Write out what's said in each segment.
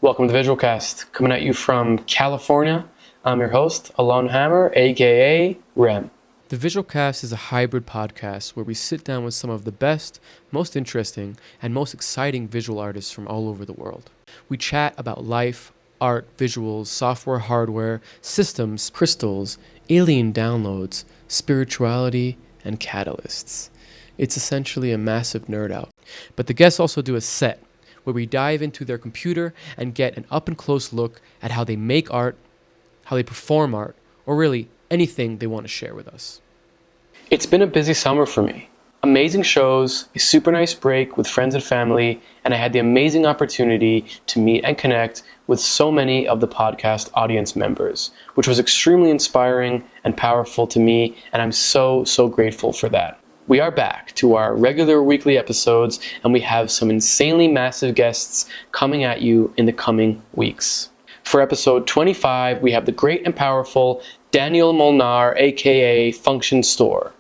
Welcome to the Visualcast, coming at you from California. I'm your host, Alon Hammer, aka Rem. The Visualcast is a hybrid podcast where we sit down with some of the best, most interesting, and most exciting visual artists from all over the world. We chat about life, art, visuals, software, hardware, systems, crystals, alien downloads, spirituality, and catalysts. It's essentially a massive nerd out. But the guests also do a set where we dive into their computer and get an up-and-close look at how they make art, how they perform art, or really anything they want to share with us. It's been a busy summer for me. Amazing shows, a super nice break with friends and family, and I had the amazing opportunity to meet and connect with so many of the podcast audience members, which was extremely inspiring and powerful to me, and I'm so grateful for that. We are back to our regular weekly episodes, and we have some insanely massive guests coming at you in the coming weeks. For episode 25, we have the great and powerful Dániel Molnár, aka Function Store.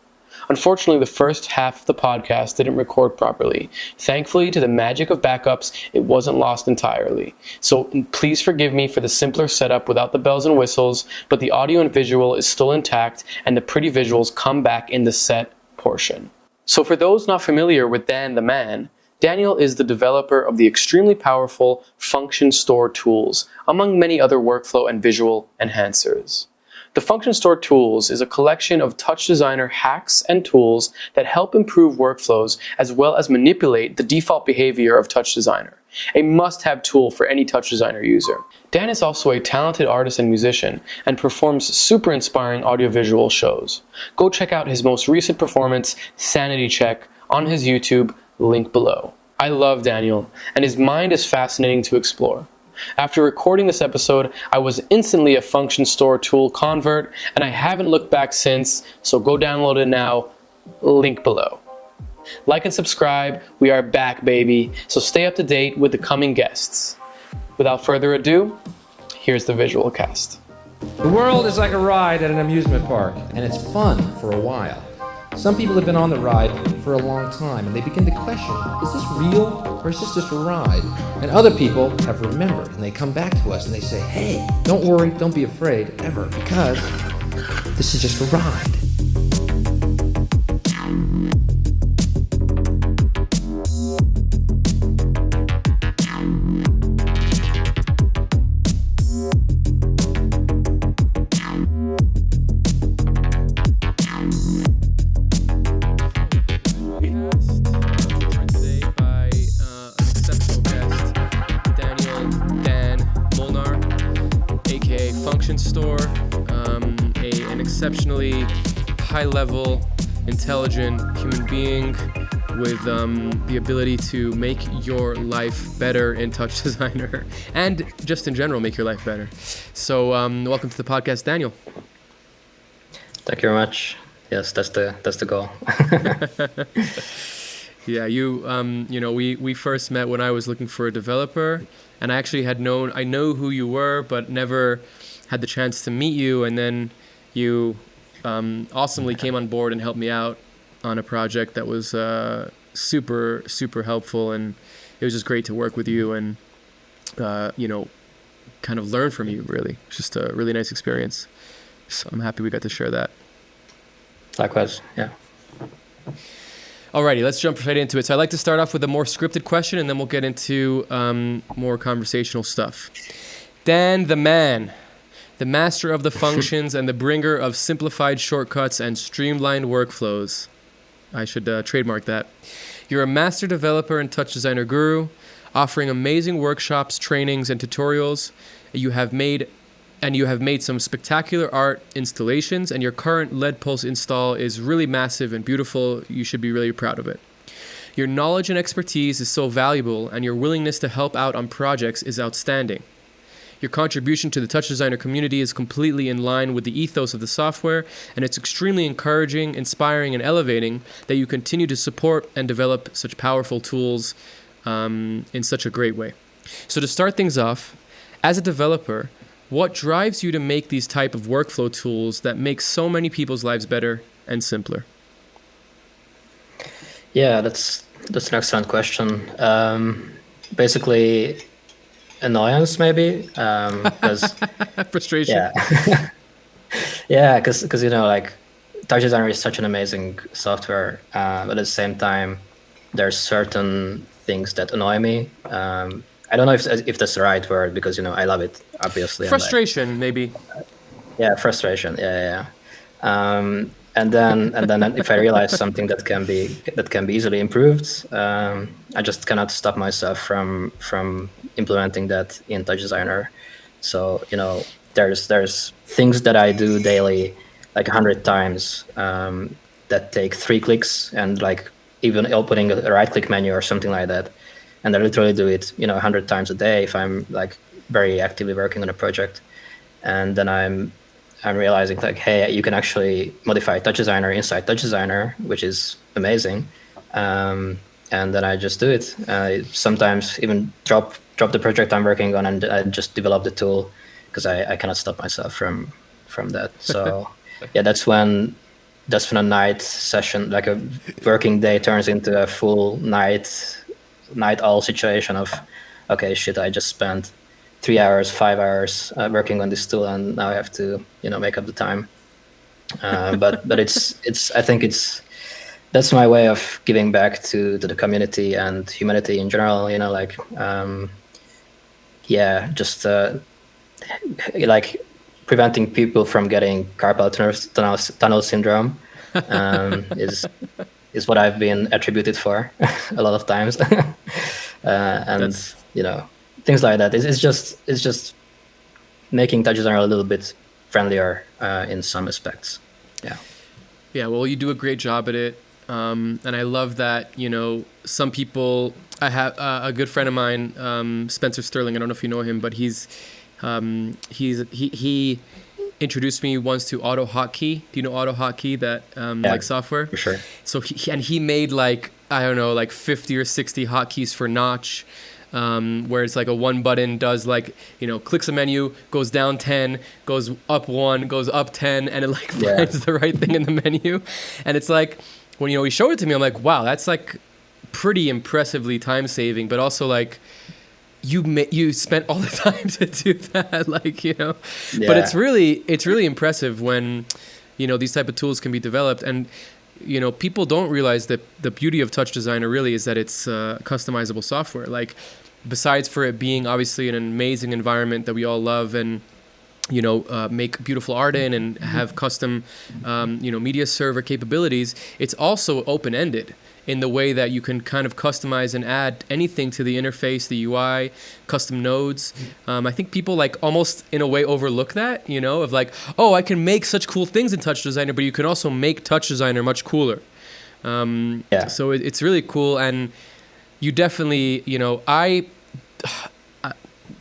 Unfortunately, the first half of the podcast didn't record properly. Thankfully, to the magic of backups, it wasn't lost entirely. So please forgive me for the simpler setup without the bells and whistles, but the audio and visual is still intact, and the pretty visuals come back in the set portion. So for those not familiar with Dan the Man, Dániel is the developer of the extremely powerful Function Store tools, among many other workflow and visual enhancers. The Function Store tools is a collection of TouchDesigner hacks and tools that help improve workflows as well as manipulate the default behavior of TouchDesigner, a must-have tool for any TouchDesigner user. Dan is also a talented artist and musician and performs super inspiring audiovisual shows. Go check out his most recent performance, Sanity Check, on his YouTube, link below. I love Dániel, and his mind is fascinating to explore. After recording this episode, I was instantly a Function Store tool convert, and I haven't looked back since, so go download it now, link below. Like and subscribe, we are back, baby, so stay up to date with the coming guests. Without further ado, here's the Visualcast. The world is like a ride at an amusement park, and it's fun for a while. Some people have been on the ride for a long time, and they begin to question, is this real, or is this just a ride? And other people have remembered, and they come back to us, and they say, hey, don't worry, don't be afraid, ever, because this is just a ride. Exceptionally high-level, intelligent human being with the ability to make your life better in TouchDesigner and just in general make your life better. So welcome to the podcast, Dániel. Thank you very much. Yes, that's the goal. Yeah, we first met when I was looking for a developer, and I actually I know who you were, but never had the chance to meet you, and then you awesomely came on board and helped me out on a project that was super helpful, and it was just great to work with you and kind of learn from you. Really, it's just a really nice experience. So I'm happy we got to share that. Likewise, yeah. Alrighty, let's jump right into it. So I'd like to start off with a more scripted question, and then we'll get into more conversational stuff. Dan the Man, the master of the functions and the bringer of simplified shortcuts and streamlined workflows. I should trademark that. You're a master developer and TouchDesigner guru, offering amazing workshops, trainings, and tutorials. You have made some spectacular art installations, and your current LEDPulse install is really massive and beautiful. You should be really proud of it. Your knowledge and expertise is so valuable, and your willingness to help out on projects is outstanding. Your contribution to the TouchDesigner community is completely in line with the ethos of the software, and it's extremely encouraging, inspiring, and elevating that you continue to support and develop such powerful tools in such a great way. So to start things off, as a developer, what drives you to make these type of workflow tools that make so many people's lives better and simpler? Yeah, that's an excellent question. Basically, annoyance maybe, because Frustration. yeah, yeah, because like TouchDesigner is such an amazing software, but at the same time, there's certain things that annoy me. I don't know if that's the right word, because I love it obviously. Frustration, maybe. Yeah, frustration. Yeah. And then if I realize something that can be easily improved, I just cannot stop myself from implementing that in TouchDesigner. So there's things that I do daily, like 100 times, that take 3 clicks, and like even opening a right-click menu or something like that. And I literally do it 100 times a day if I'm like very actively working on a project. And then I'm realizing like, hey, you can actually modify TouchDesigner inside TouchDesigner, which is amazing. And then I just do it. Sometimes even drop the project I'm working on, and I just develop the tool, because I cannot stop myself from that. So yeah, that's when a night session, like a working day, turns into a full night owl situation of, okay, shit, I just spent 3 hours, 5 hours working on this tool, and now I have to make up the time. But it's I think that's my way of giving back to the community and humanity in general. Like just like preventing people from getting carpal tunnel syndrome is what I've been attributed for a lot of times. And things like that. It's just making TouchDesigner a little bit friendlier in some aspects. Yeah, well, you do a great job at it. And I love that, some people, I have a good friend of mine, Spencer Sterling, I don't know if you know him, but he introduced me once to AutoHotkey. Do you know AutoHotkey, that like software? For sure. So he made like 50 or 60 hotkeys for Notch, where it's like a one button does like, clicks a menu, goes down 10, goes up 1, goes up 10, and it like finds the right thing in the menu. And it's like, when he showed it to me, I'm like, wow, that's like pretty impressively time saving, but also like you spent all the time to do that, But it's really impressive when these type of tools can be developed. And people don't realize that the beauty of TouchDesigner really is that it's customizable software. Like, besides for it being obviously an amazing environment that we all love and make beautiful art in and have custom media server capabilities, it's also open-ended in the way that you can kind of customize and add anything to the interface, the UI, custom nodes. I think people like almost in a way overlook that, of like, oh, I can make such cool things in TouchDesigner, but you can also make TouchDesigner much cooler. So it's really cool. And you definitely, I'm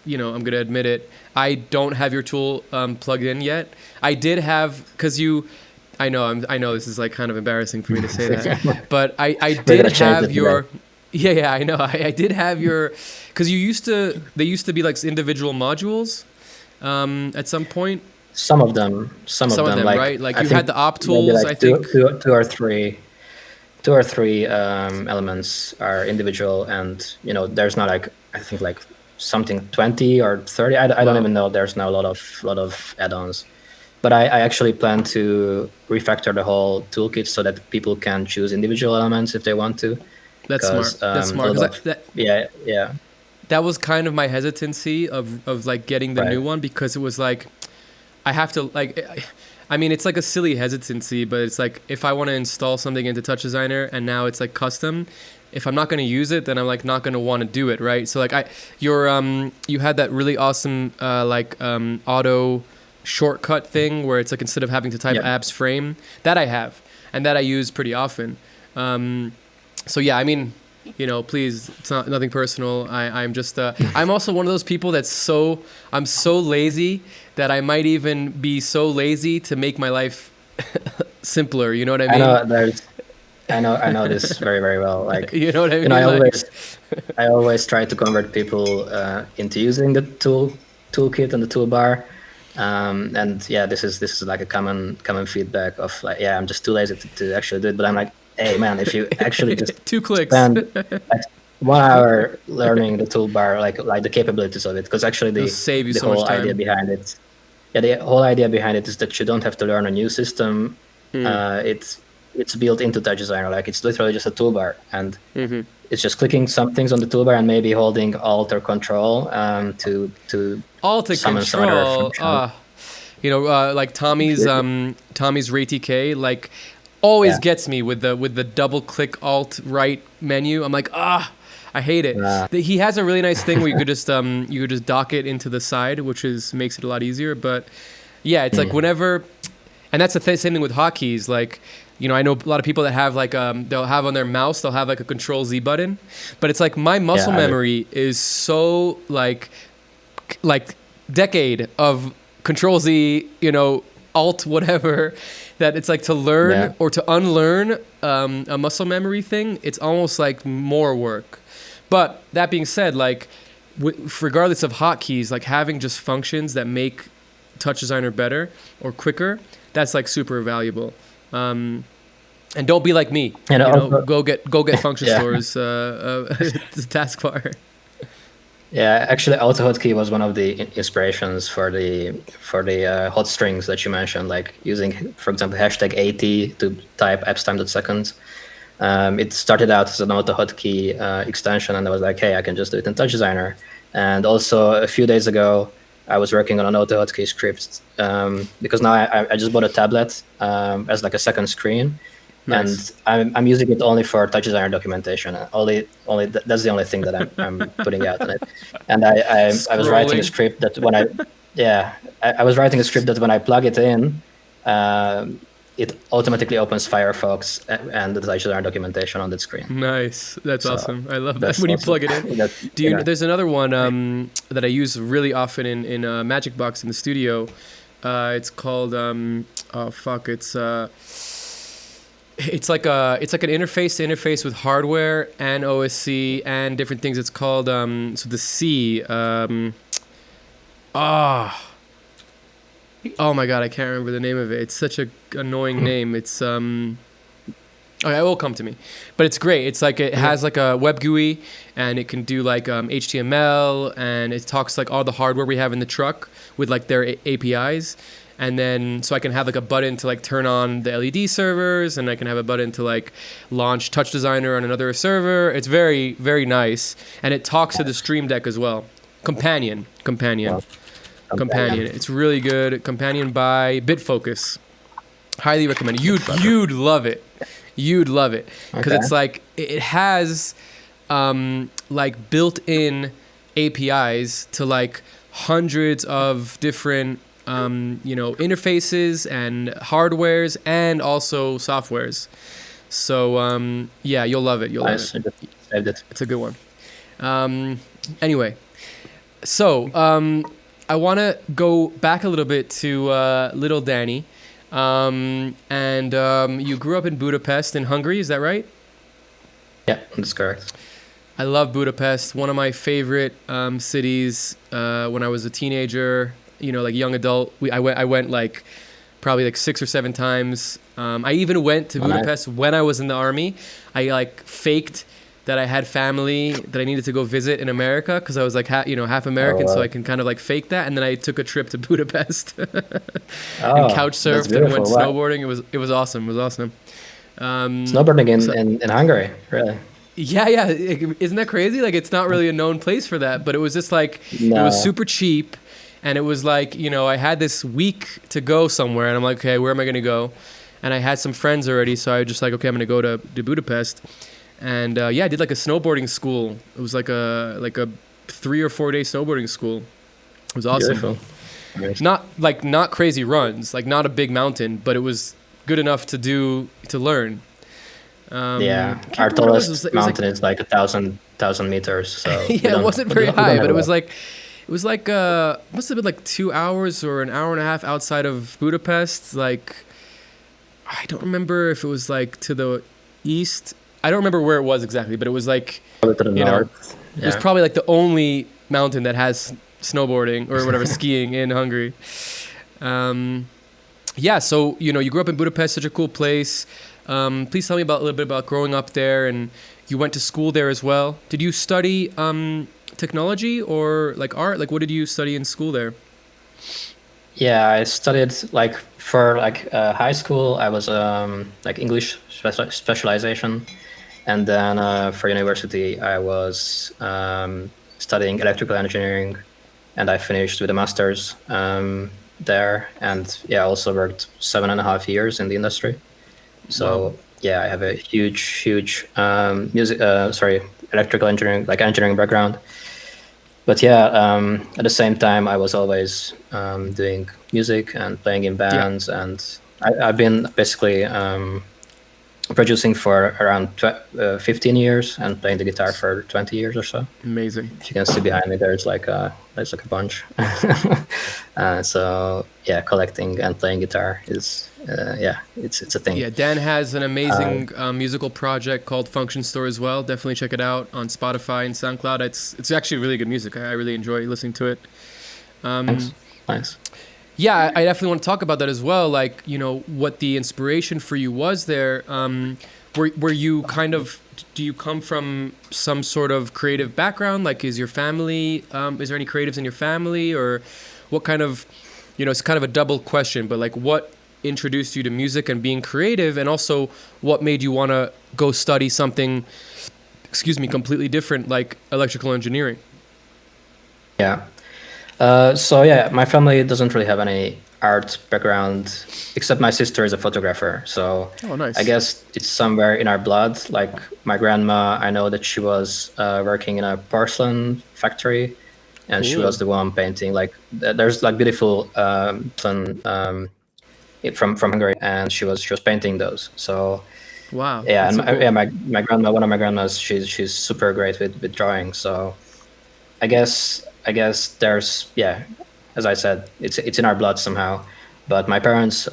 going to admit it, I don't have your tool plugged in yet. I did have, because I know this is like kind of embarrassing for me to say that, but I did have your, I know, I did have your, because they used to be like individual modules at some point. Some of them, like, right? Like you had the op tools, like I think. Two or three elements are individual, and there's not like, I think like something 20 or 30. I don't even know. There's now a lot of add-ons. But I actually plan to refactor the whole toolkit so that people can choose individual elements if they want to. That's smart. That's smart. Yeah. That was kind of my hesitancy of like getting the new one, because it was like, I have to like, I mean, it's like a silly hesitancy, but it's like, if I want to install something into TouchDesigner and now it's like custom, if I'm not going to use it, then I'm like not going to want to do it, right? So like you had that really awesome auto shortcut thing where it's like, instead of having to type abs frame, that I have and that I use pretty often. So yeah, I mean, please, it's nothing personal. I'm just I'm also one of those people I'm so lazy that I might even be so lazy to make my life simpler. You know what I mean? I know this very, very well. Like, you know what I mean? I always try to convert people into using the toolkit and the toolbar. And yeah, this is like a common feedback of like, I'm just too lazy to actually do it. But I'm like, hey man, if you actually just 2 clicks, 1 hour learning the toolbar, like the capabilities of it, because actually It'll save you the so much whole time. idea behind it, the whole idea behind it is that you don't have to learn a new system. It's built into TouchDesigner, like it's literally just a toolbar, and it's just clicking some things on the toolbar and maybe holding Alt or Control to Alt to summon some other control. function. Like Tommy's RayTK, like always gets me with the double click Alt right menu. I'm like, I hate it. He has a really nice thing where you could just dock it into the side, which makes it a lot easier. But yeah, it's like whenever, and that's the same thing with hotkeys. Like, I know a lot of people that have like they'll have on their mouse, they'll have like a Control Z button, but it's like my muscle memory is so like decade of Control Z, Alt whatever, that it's like to learn or to unlearn a muscle memory thing, it's almost like more work. But that being said, like regardless of hotkeys, like having just functions that make TouchDesigner better or quicker, that's like super valuable. And don't be like me. Go get function stores taskbar. Yeah, actually, AutoHotkey was one of the inspirations for the hot strings that you mentioned, like using, for example, #80 to type appstime.second. It started out as an AutoHotkey extension, and I was like, hey, I can just do it in TouchDesigner. And also, a few days ago, I was working on an AutoHotkey script because now I just bought a tablet as like a second screen. Nice. And I'm using it only for TouchDesigner documentation. Only that's the only thing that I'm putting out on it. And I was writing a script that when I was writing a script that when I plug it in, it automatically opens Firefox and the TouchDesigner documentation on that screen. Nice, that's awesome. I love that when you plug it in. There's another one that I use really often in Magic Box in the studio. It's called It's like an interface with hardware and OSC and different things. It's called so the C. Oh my god, I can't remember the name of it. It's such a annoying name. It's okay, it will come to me. But it's great. It's like it has like a web GUI and it can do like HTML, and it talks like all the hardware we have in the truck with like their APIs. And then, so I can have like a button to like turn on the LED servers, and I can have a button to like launch TouchDesigner on another server. It's very, very nice. And it talks to the Stream Deck as well. Companion. It's really good. Companion by Bitfocus. Highly recommend it. You'd love it. Because it's like, it has like built-in APIs to like hundreds of different interfaces and hardwares and also softwares. So you'll love it. It's a good one. Anyway, so I want to go back a little bit to little Danny. And you grew up in Budapest in Hungary, is that right? Yeah, that's correct. I love Budapest. One of my favorite cities when I was a teenager. Like young adult, I went like probably like 6 or 7 times. I even went to Budapest when I was in the army. I like faked that I had family that I needed to go visit in America because I was like half American, so I can kind of like fake that. And then I took a trip to Budapest and couch surfed and went snowboarding. It was awesome. Snowboarding in Hungary, really? Yeah. Isn't that crazy? Like it's not really a known place for that, but it was just like it was super cheap. And it was like, I had this week to go somewhere, and I'm like, okay, where am I going to go? And I had some friends already, so I was just like, okay, I'm going to go to Budapest. And I did like a snowboarding school. It was like a 3 or 4 day snowboarding school. It was awesome. Not crazy runs, like not a big mountain, but it was good enough to learn. Our tallest mountain is like 1,000 meters. So yeah, it wasn't very high, but it was like. It was like must have been like 2 hours or an hour and a half outside of Budapest. Like, I don't remember if it was like to the east. I don't remember where it was exactly, but it was like probably to the north. It was probably like the only mountain that has snowboarding or whatever skiing in Hungary. So you grew up in Budapest, such a cool place. Please tell me a little bit about growing up there, and you went to school there as well. Did you study technology or like art? Like, what did you study in school there? Yeah, I studied like for like high school. I was like English specialization, and then for university I was studying electrical engineering, and I finished with a master's there. And yeah, I also worked 7.5 years in the industry. So Wow. yeah, I have a huge electrical engineering, like engineering background. But yeah, at the same time, I was always doing music and playing in Yeah. bands, and I've been basically producing for around 15 years and playing the guitar for 20 years or so. Amazing. If you can see behind me, there's like a bunch. So yeah, collecting and playing guitar is it's a thing. Yeah, Dan has an amazing musical project called Function Store as well. Definitely check it out on Spotify and SoundCloud. It's actually really good music. I really enjoy listening to it. Thanks. Nice. Yeah, I definitely want to talk about that as well. Like, you know, what the inspiration for you was there. Were you kind of, do you come from some sort of creative background? Like, is your family, is there any creatives in your family, or what kind of, you know, it's kind of a double question, but like what introduced you to music and being creative, and also what made you want to go study something, completely different, like electrical engineering? Yeah. So yeah, my family doesn't really have any art background, except my sister is a photographer. So Oh, nice. I guess it's somewhere in our blood. Like my grandma, I know that she was working in a porcelain factory, and she Cool. was the one painting. Like there's like beautiful porcelain from Hungary, and she was painting those. So Wow. yeah, that's and so cool. my grandma, one of my grandmas, she's super great with drawing. So I guess there's, yeah, as I said, it's in our blood somehow. But my parents,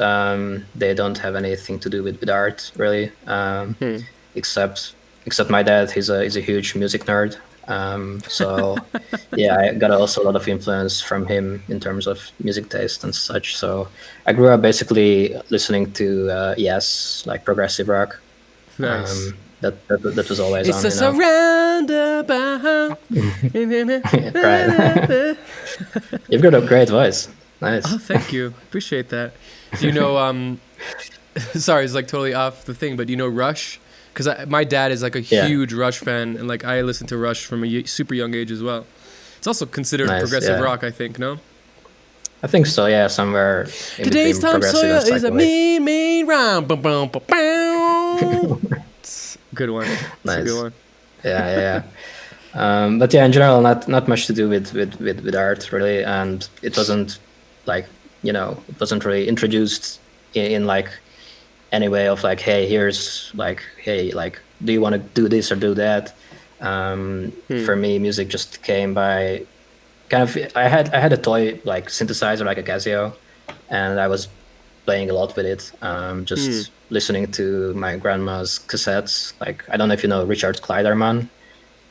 they don't have anything to do with art really, except my dad. He's a huge music nerd. So yeah, I got also a lot of influence from him in terms of music taste and such. So I grew up basically listening to yes, like progressive rock. Nice. That was always It's on, a you know. surroundabout. Right. You've got a great voice. Nice. Oh, thank you. Appreciate that. Do you know, sorry, it's like totally off the thing, but do you know Rush? Because my dad is like a Yeah. huge Rush fan, and like I listened to Rush from a super young age as well. It's also considered Nice, progressive yeah. rock, I think, no? I think so. Yeah, somewhere in Today's between Tom progressive Sawyer and is a psychedelic. mean round. Bum, bum, bum, bum. It's a good one. It's a Nice. good one. Yeah. But yeah, in general, not much to do with art really, and it wasn't like, you know, it wasn't really introduced in like any way of like, hey, here's like, hey, like, do you want to do this or do that? For me, music just came by kind of. I had a toy like synthesizer, like a Casio, and I was playing a lot with it. Just listening to my grandma's cassettes. Like, I don't know if you know Richard Kleiderman.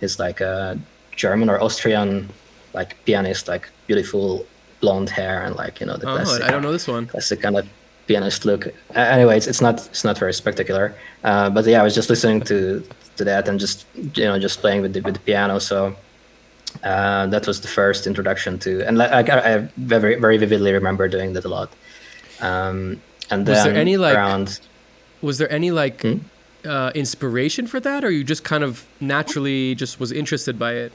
He's like a German or Austrian like pianist, like beautiful blonde hair and like, you know, the Oh, classic, I don't know this one. classic kind of pianist look. Anyway, it's not very spectacular. But yeah, I was just listening to that and just, you know, just playing with the piano. So that was the first introduction to, and like I very very vividly remember doing that a lot. And then Was there any like around, inspiration for that, or you just kind of naturally just was interested by it?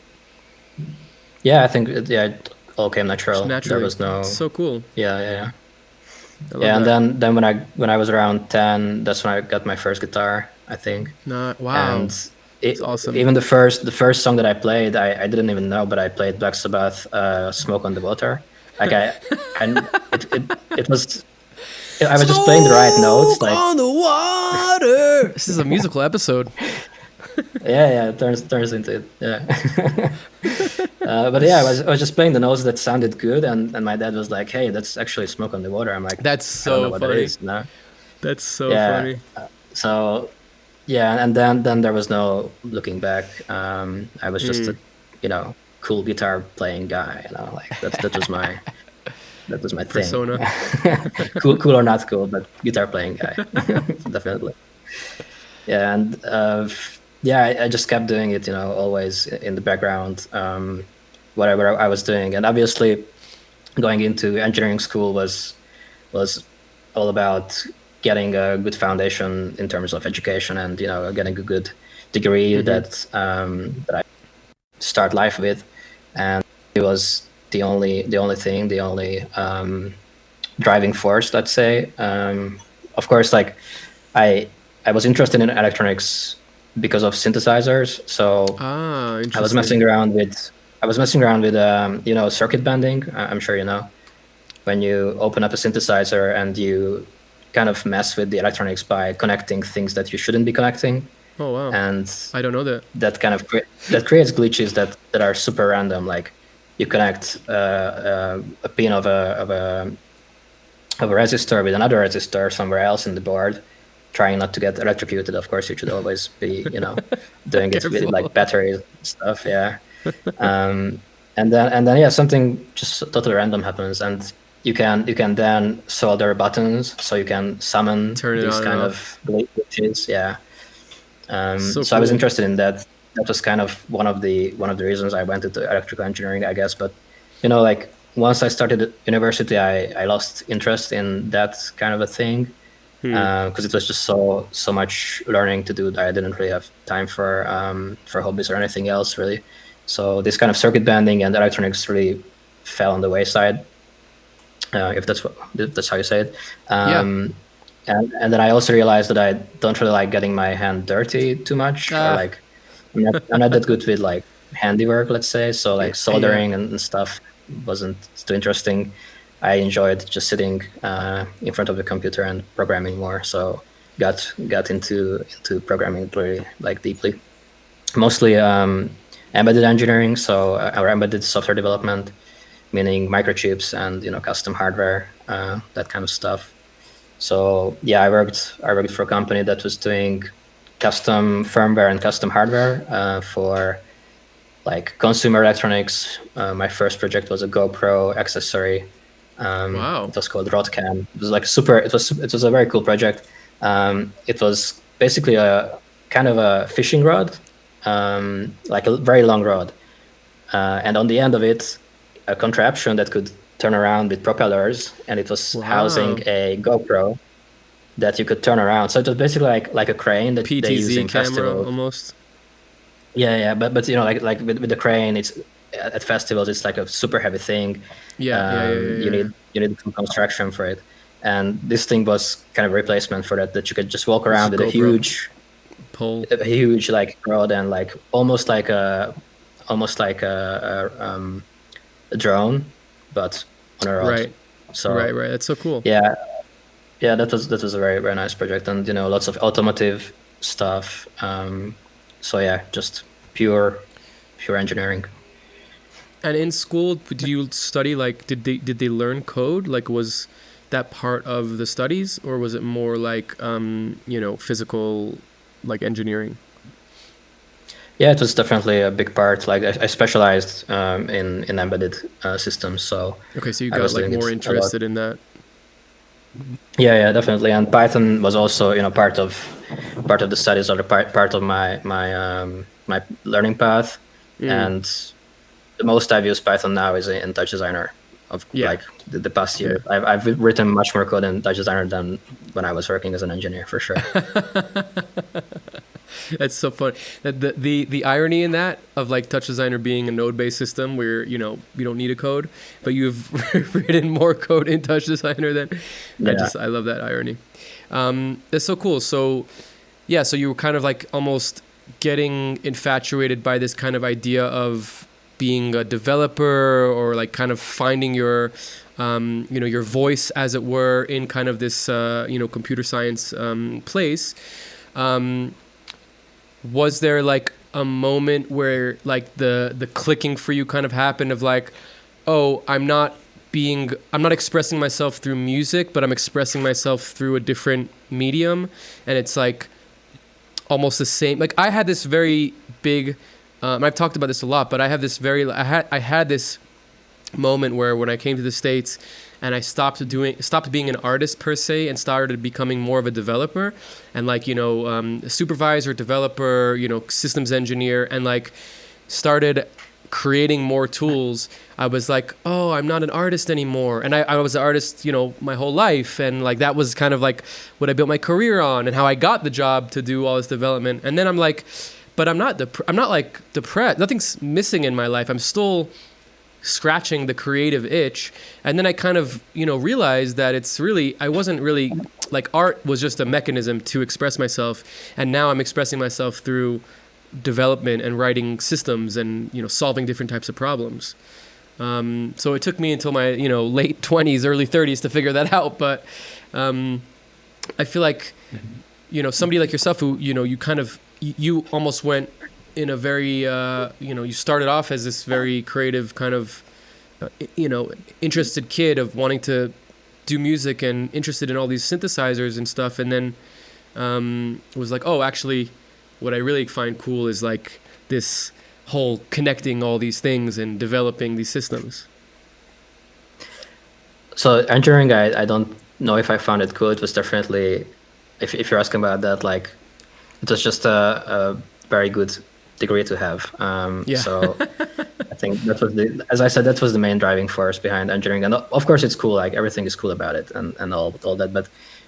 yeah, I think it all came natural. Just naturally. There was no, So cool. yeah. I love Yeah, and that. then when I was around 10, that's when I got my first guitar, I think. Wow. And That's awesome. even the first song that I played, I didn't even know, but I played Black Sabbath, "Smoke on the Water." Like it was, I was just playing the right notes, like on the water. This is a musical episode. yeah, it turns into it, yeah. But yeah, I was just playing the notes that sounded good, and my dad was like, "Hey, that's actually Smoke on the Water." I'm like, That's I don't know so what that funny. is, no? That's so Yeah. funny. So yeah, and then there was no looking back. I was just a, you know, cool guitar playing guy, you know, like that was my thing. Persona. cool or not cool, but guitar playing guy. Definitely. Yeah, and yeah, I just kept doing it, always in the background, whatever I was doing. And obviously, going into engineering school was all about getting a good foundation in terms of education, and getting a good degree that I start life with. And it was the only thing, the only driving force, let's say. Of course, like I was interested in electronics because of synthesizers. So Interesting. I was messing around with circuit bending. I'm sure you know, when you open up a synthesizer and you kind of mess with the electronics by connecting things that you shouldn't be connecting. Oh wow! And I don't know that. That kind of that creates glitches that are super random. Like you connect a pin of a resistor with another resistor somewhere else in the board, trying not to get electrocuted. Of course, you should always be doing it with like batteries and stuff. Yeah. And then yeah, something just totally random happens, and you can then solder buttons, so you can summon these kind of glitches. Yeah. So cool. I was interested in that. That was kind of one of the reasons I went into electrical engineering, I guess. But like once I started university, I lost interest in that kind of a thing, because it was just so much learning to do that I didn't really have time for hobbies or anything else really. So this kind of circuit bending and electronics really fell on the wayside, if that's how you say it. And then I also realized that I don't really like getting my hand dirty too much. Or like I'm not that good with like handiwork, let's say. So like soldering and stuff wasn't too interesting. I enjoyed just sitting in front of the computer and programming more. So got into programming really like deeply. Mostly embedded engineering, so our embedded software development, meaning microchips and custom hardware, that kind of stuff. So yeah, I worked for a company that was doing custom firmware and custom hardware for like consumer electronics. My first project was a GoPro accessory. Wow! It was called Rodcam. It was like It was a very cool project. It was basically a kind of a fishing rod, like a very long rod, and on the end of it, a contraption that could turn around with propellers, and it was housing a GoPro that you could turn around. So it was basically like a crane that they use in festivals almost. Yeah, but like with the crane, it's at festivals, it's like a super heavy thing. You need some construction for it, and this thing was kind of a replacement for that you could just walk around with a huge pole, a huge like rod, and like almost like a drone, but on a rod. Right. So right. That's so cool. Yeah, that was a very, very nice project, and lots of automotive stuff. So yeah, just pure engineering. And in school, did you study like did they learn code? Like was that part of the studies, or was it more like physical, like engineering? Yeah, it was definitely a big part. Like I specialized in embedded systems, so okay, so you got like more interested in that. Yeah, definitely. And Python was also part of the studies, or part of my learning path. And the most I've used Python now is in TouchDesigner. Like the past year, I've written much more code in TouchDesigner than when I was working as an engineer, for sure. That's so funny. The irony in that of like TouchDesigner being a node-based system where you don't need a code, but you've written more code in TouchDesigner than I love that irony. That's so cool. So yeah, so you were kind of like almost getting infatuated by this kind of idea of being a developer, or like kind of finding your your voice, as it were, in kind of this computer science place. Was there like a moment where like the clicking for you kind of happened of like, oh, I'm not expressing myself through music, but I'm expressing myself through a different medium, and it's like almost the same. Like I had this very big I've talked about this a lot, but I had this moment where when I came to the States and I stopped being an artist per se and started becoming more of a developer and like, you know, a supervisor, developer, you know, systems engineer, and like started creating more tools. I was like, oh, I'm not an artist anymore. And I was an artist, you know, my whole life. And like, that was kind of like what I built my career on and how I got the job to do all this development. And then I'm like, but I'm not like depressed. Nothing's missing in my life. I'm still scratching the creative itch. And then I kind of, you know, realized that I wasn't really, like, art was just a mechanism to express myself. And now I'm expressing myself through development and writing systems and, you know, solving different types of problems. So it took me until my, you know, late 20s, early 30s to figure that out. But I feel like, you know, somebody like yourself who, you know, you almost went in a very, you know, you started off as this very creative kind of, you know, interested kid of wanting to do music and interested in all these synthesizers and stuff. And then it was like, oh, actually, what I really find cool is like this whole connecting all these things and developing these systems. So engineering, I don't know if I found it cool. It was definitely, if you're asking about that, like, it was just a very good degree to have. So I think that was as I said, that was the main driving force behind engineering. And of course it's cool, like everything is cool about it and all that. But,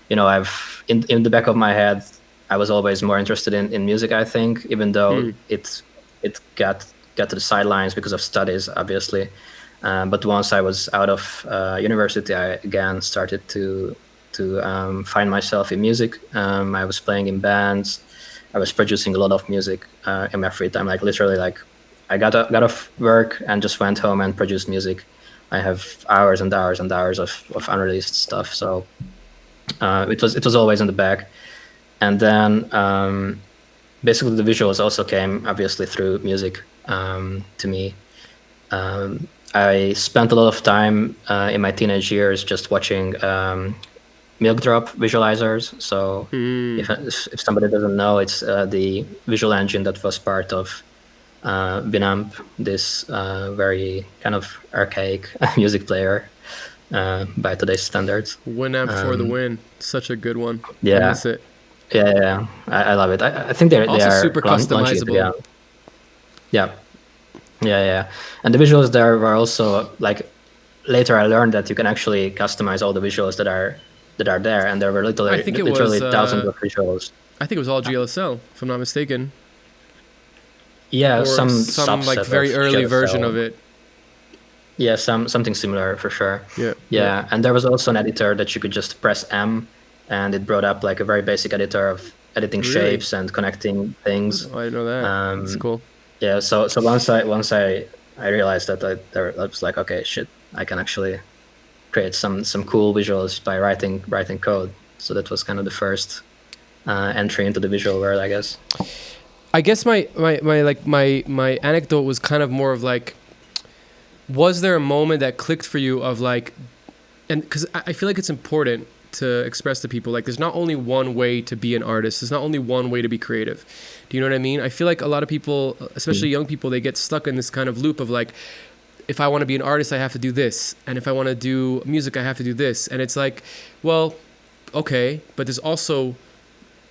you know, I've, in the back of my head, I was always more interested in music, I think, even though it got to the sidelines because of studies, obviously. But once I was out of university, I again started to find myself in music. I was playing in bands. I was producing a lot of music in my free time. Like literally, like I got off work and just went home and produced music. I have hours and hours and hours of unreleased stuff. So it was always in the bag. And then basically the visuals also came obviously through music to me. I spent a lot of time in my teenage years just watching milk drop visualizers. So if somebody doesn't know, it's the visual engine that was part of Winamp, this very kind of archaic music player by today's standards. Winamp for the win. Such a good one. Yeah. I miss it. Yeah, I love it. I think they are super customizable. Yeah. And the visuals there were also like, later I learned that you can actually customize all the visuals that are there, and there were literally thousands of visuals. I think it was all GLSL, if I'm not mistaken. Yeah, or some like very early version of it. Yeah, something similar for sure. Yeah. And there was also an editor that you could just press M, and it brought up like a very basic editor of editing shapes and connecting things. Oh, I know that. That's cool. Yeah, so once I realized that, I was like, okay, shit, I can actually create some cool visuals by writing code. So that was kind of the first entry into the visual world, I guess. I guess my anecdote was kind of more of like, was there a moment that clicked for you of like, and because I feel like it's important to express to people, like, there's not only one way to be an artist. There's not only one way to be creative. Do you know what I mean? I feel like a lot of people, especially young people, they get stuck in this kind of loop of like, if I want to be an artist, I have to do this. And if I want to do music, I have to do this. And it's like, well, okay, but there's also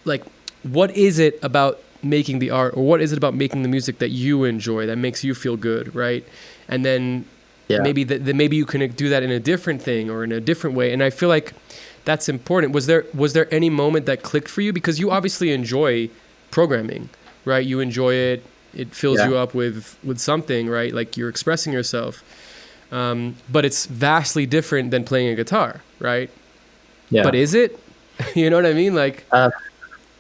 like, what is it about making the art, or what is it about making the music that you enjoy, that makes you feel good, right? And then maybe maybe you can do that in a different thing or in a different way. And I feel like that's important. Was there any moment that clicked for you? Because you obviously enjoy programming, right? You enjoy it. It fills you up with something, right? Like you're expressing yourself. But it's vastly different than playing a guitar, right? Yeah. But is it? You know what I mean? Like.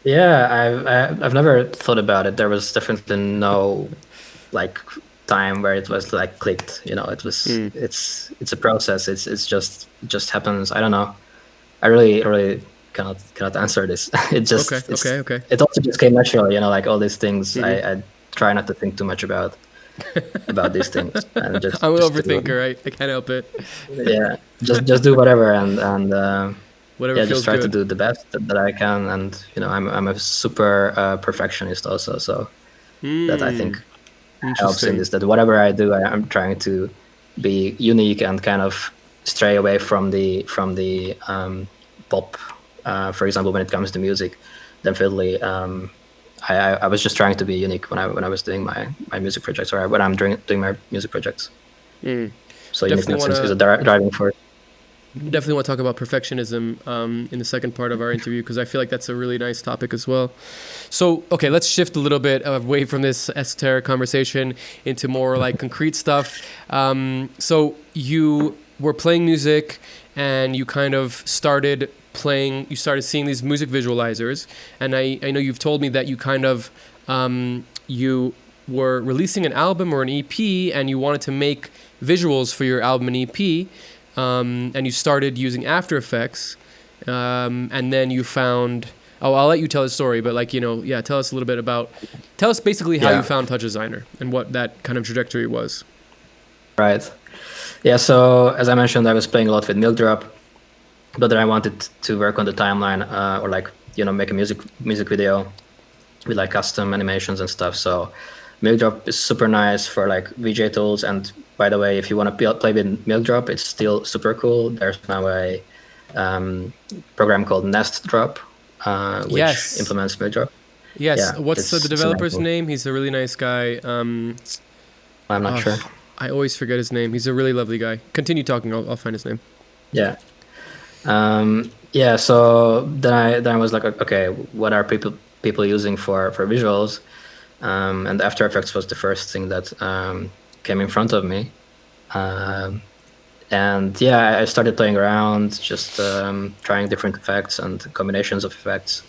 Yeah, I've never thought about it. There was definitely no like time where it was like clicked. You know, it was it's a process. It just happens. I don't know. I really cannot answer this. It just okay. It also just came naturally. You know, like all these things. I try not to think too much about these things. And just, I'm an overthinker, right? I can't help it. Yeah, just do whatever and. Whatever feels just try good. to do the best that I can, and you know, I'm a super perfectionist also, so that I think helps in this. That whatever I do, I'm trying to be unique and kind of stray away from the pop. For example, when it comes to music, definitely. I was just trying to be unique when I was doing my music projects, or when I'm doing my music projects. So uniqueness is a driving force. Definitely want to talk about perfectionism in the second part of our interview, because I feel like that's a really nice topic as well. So, okay, let's shift a little bit away from this esoteric conversation into more like concrete stuff. So you were playing music and you kind of started seeing these music visualizers. And I know you've told me that you kind of, you were releasing an album or an EP and you wanted to make visuals for your album and EP. And you started using After Effects, and then you found. Oh, I'll let you tell the story, but tell us a little bit tell us basically how you found TouchDesigner and what that kind of trajectory was. Right. Yeah. So as I mentioned, I was playing a lot with Milkdrop, but then I wanted to work on the timeline, or make a music video with like custom animations and stuff. So Milkdrop is super nice for like VJ tools. And by the way, if you want to play with Milkdrop, it's still super cool. There's now a program called NestDrop, which implements Milkdrop. Yes. Yeah, what's the developer's name? He's a really nice guy. I'm not sure. I always forget his name. He's a really lovely guy. Continue talking. I'll find his name. Yeah. So then I was like, okay, what are people using for visuals? And After Effects was the first thing that came in front of me. I started playing around, just trying different effects and combinations of effects.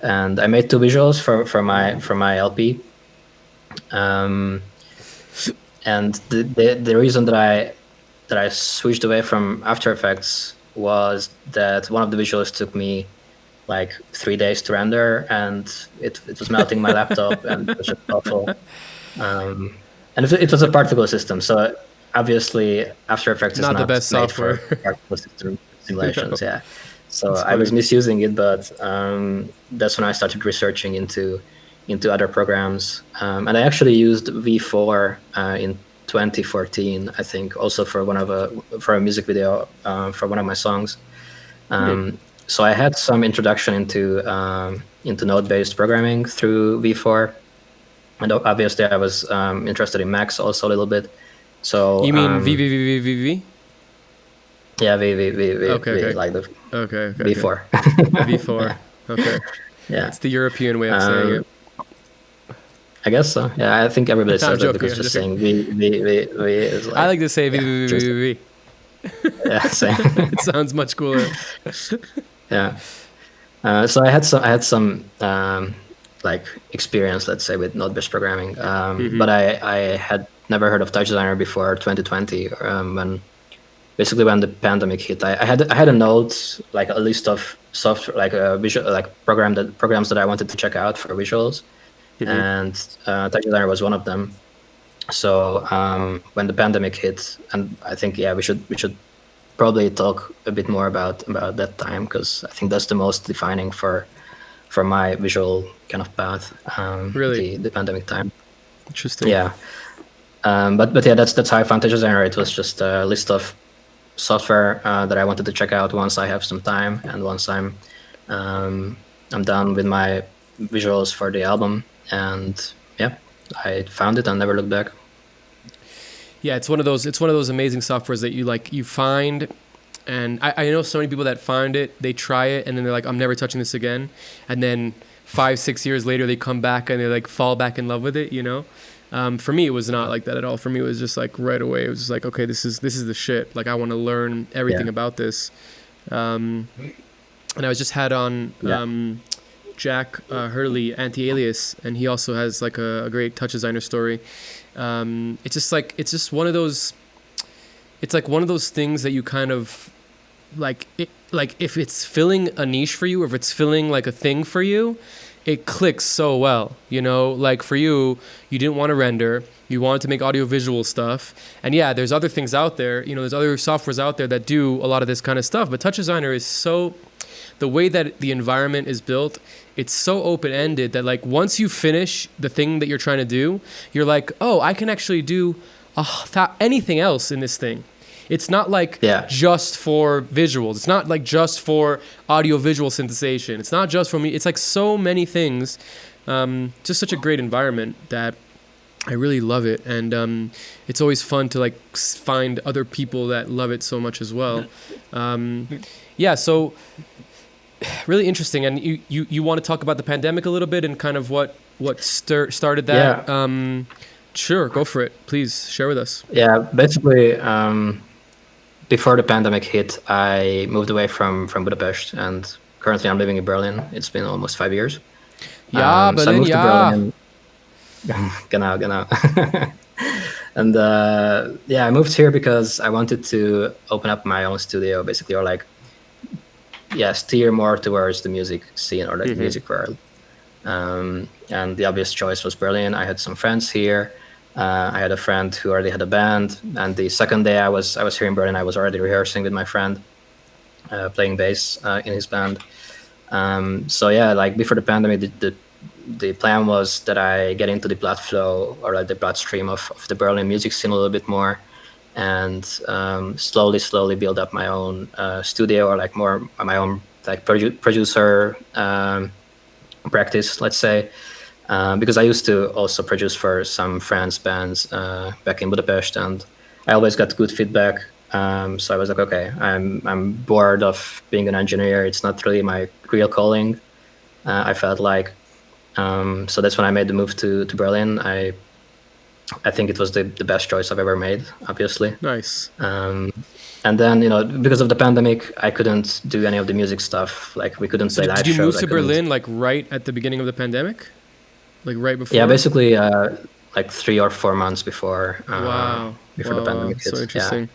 And I made 2 visuals for my LP. And the reason that I switched away from After Effects was that one of the visuals took me like 3 days to render, and it was melting my laptop, and it was just awful. And it was a particle system, so obviously After Effects is not the best made software for particle system simulations. No. Yeah, so I was misusing it, but that's when I started researching into other programs, and I actually used V4 in 2014, I think, also for a music video for one of my songs. So I had some introduction into node-based programming through V4, and obviously I was interested in Max also a little bit. So you mean VVVVVV? Yeah, V. Okay. Like the okay. V4. V4. Okay. Yeah. It's the European way of saying it. I guess so. Yeah, I think everybody says it because just saying V is like. I like to say V. Yeah, same. It sounds much cooler. Yeah. So I had some like experience, let's say, with node-based programming, but I had never heard of TouchDesigner before 2020, when the pandemic hit. I had a note, like a list of software, like a visual, like programs that I wanted to check out for visuals, and TouchDesigner was one of them. So when the pandemic hit, and I think we should probably talk a bit more about that time, because I think that's the most defining for my visual kind of path. Really, the pandemic time. Interesting. Yeah, but yeah, that's how I found TouchDesigner. It was just a list of software that I wanted to check out once I have some time, and once I'm done with my visuals for the album. And yeah, I found it and never looked back. Yeah, it's one of those amazing softwares that you find, and I know so many people that find it, they try it, and then they're like, I'm never touching this again. And then 5-6 years later, they come back and they like fall back in love with it, you know? For me, it was not like that at all. For me, it was just like right away. It was just like, okay, this is the shit. Like, I want to learn everything about this. And I just had on Jack Hurley, Anti-Alias, and he also has like a great TouchDesigner story. It's just one of those. It's like one of those things that you kind of like if it's filling a niche for you, or if it's filling like a thing for you, it clicks so well, you know. Like for you didn't want to render, you wanted to make audiovisual stuff, and yeah, there's other things out there, you know, there's other softwares out there that do a lot of this kind of stuff, but TouchDesigner is so, the way that the environment is built, it's so open-ended that like once you finish the thing that you're trying to do, you're like, oh, I can actually do anything else in this thing. It's not like just for visuals. It's not like just for audio-visual synthesization. It's not just for me. It's like so many things. Just such a great environment that I really love it. And it's always fun to like find other people that love it so much as well. So really interesting. And you want to talk about the pandemic a little bit and kind of what started that? Yeah. Sure, go for it. Please share with us. Yeah, basically, before the pandemic hit, I moved away from Budapest, and currently I'm living in Berlin. It's been almost 5 years. Yeah, so I Berlin, moved to yeah. Berlin. Genau. And I moved here because I wanted to open up my own studio, basically, or like, steer more towards the music scene or the music world. And the obvious choice was Berlin. I had some friends here. I had a friend who already had a band, and the second day I was here in Berlin, I was already rehearsing with my friend, playing bass in his band. Like before the pandemic, the plan was that I get into the blood flow or like the bloodstream of the Berlin music scene a little bit more, and slowly build up my own studio or like more my own like producer practice, let's say. Because I used to also produce for some friends' bands back in Budapest, and I always got good feedback. So I was like, okay, I'm bored of being an engineer. It's not really my real calling. I felt like, so that's when I made the move to Berlin. I think it was the best choice I've ever made, obviously. Nice. And then, because of the pandemic, I couldn't do any of the music stuff. Like we couldn't play live shows. Did you move to Berlin like right at the beginning of the pandemic? Like right before? Yeah, basically like 3 or 4 months before. Before the pandemic hit. So interesting.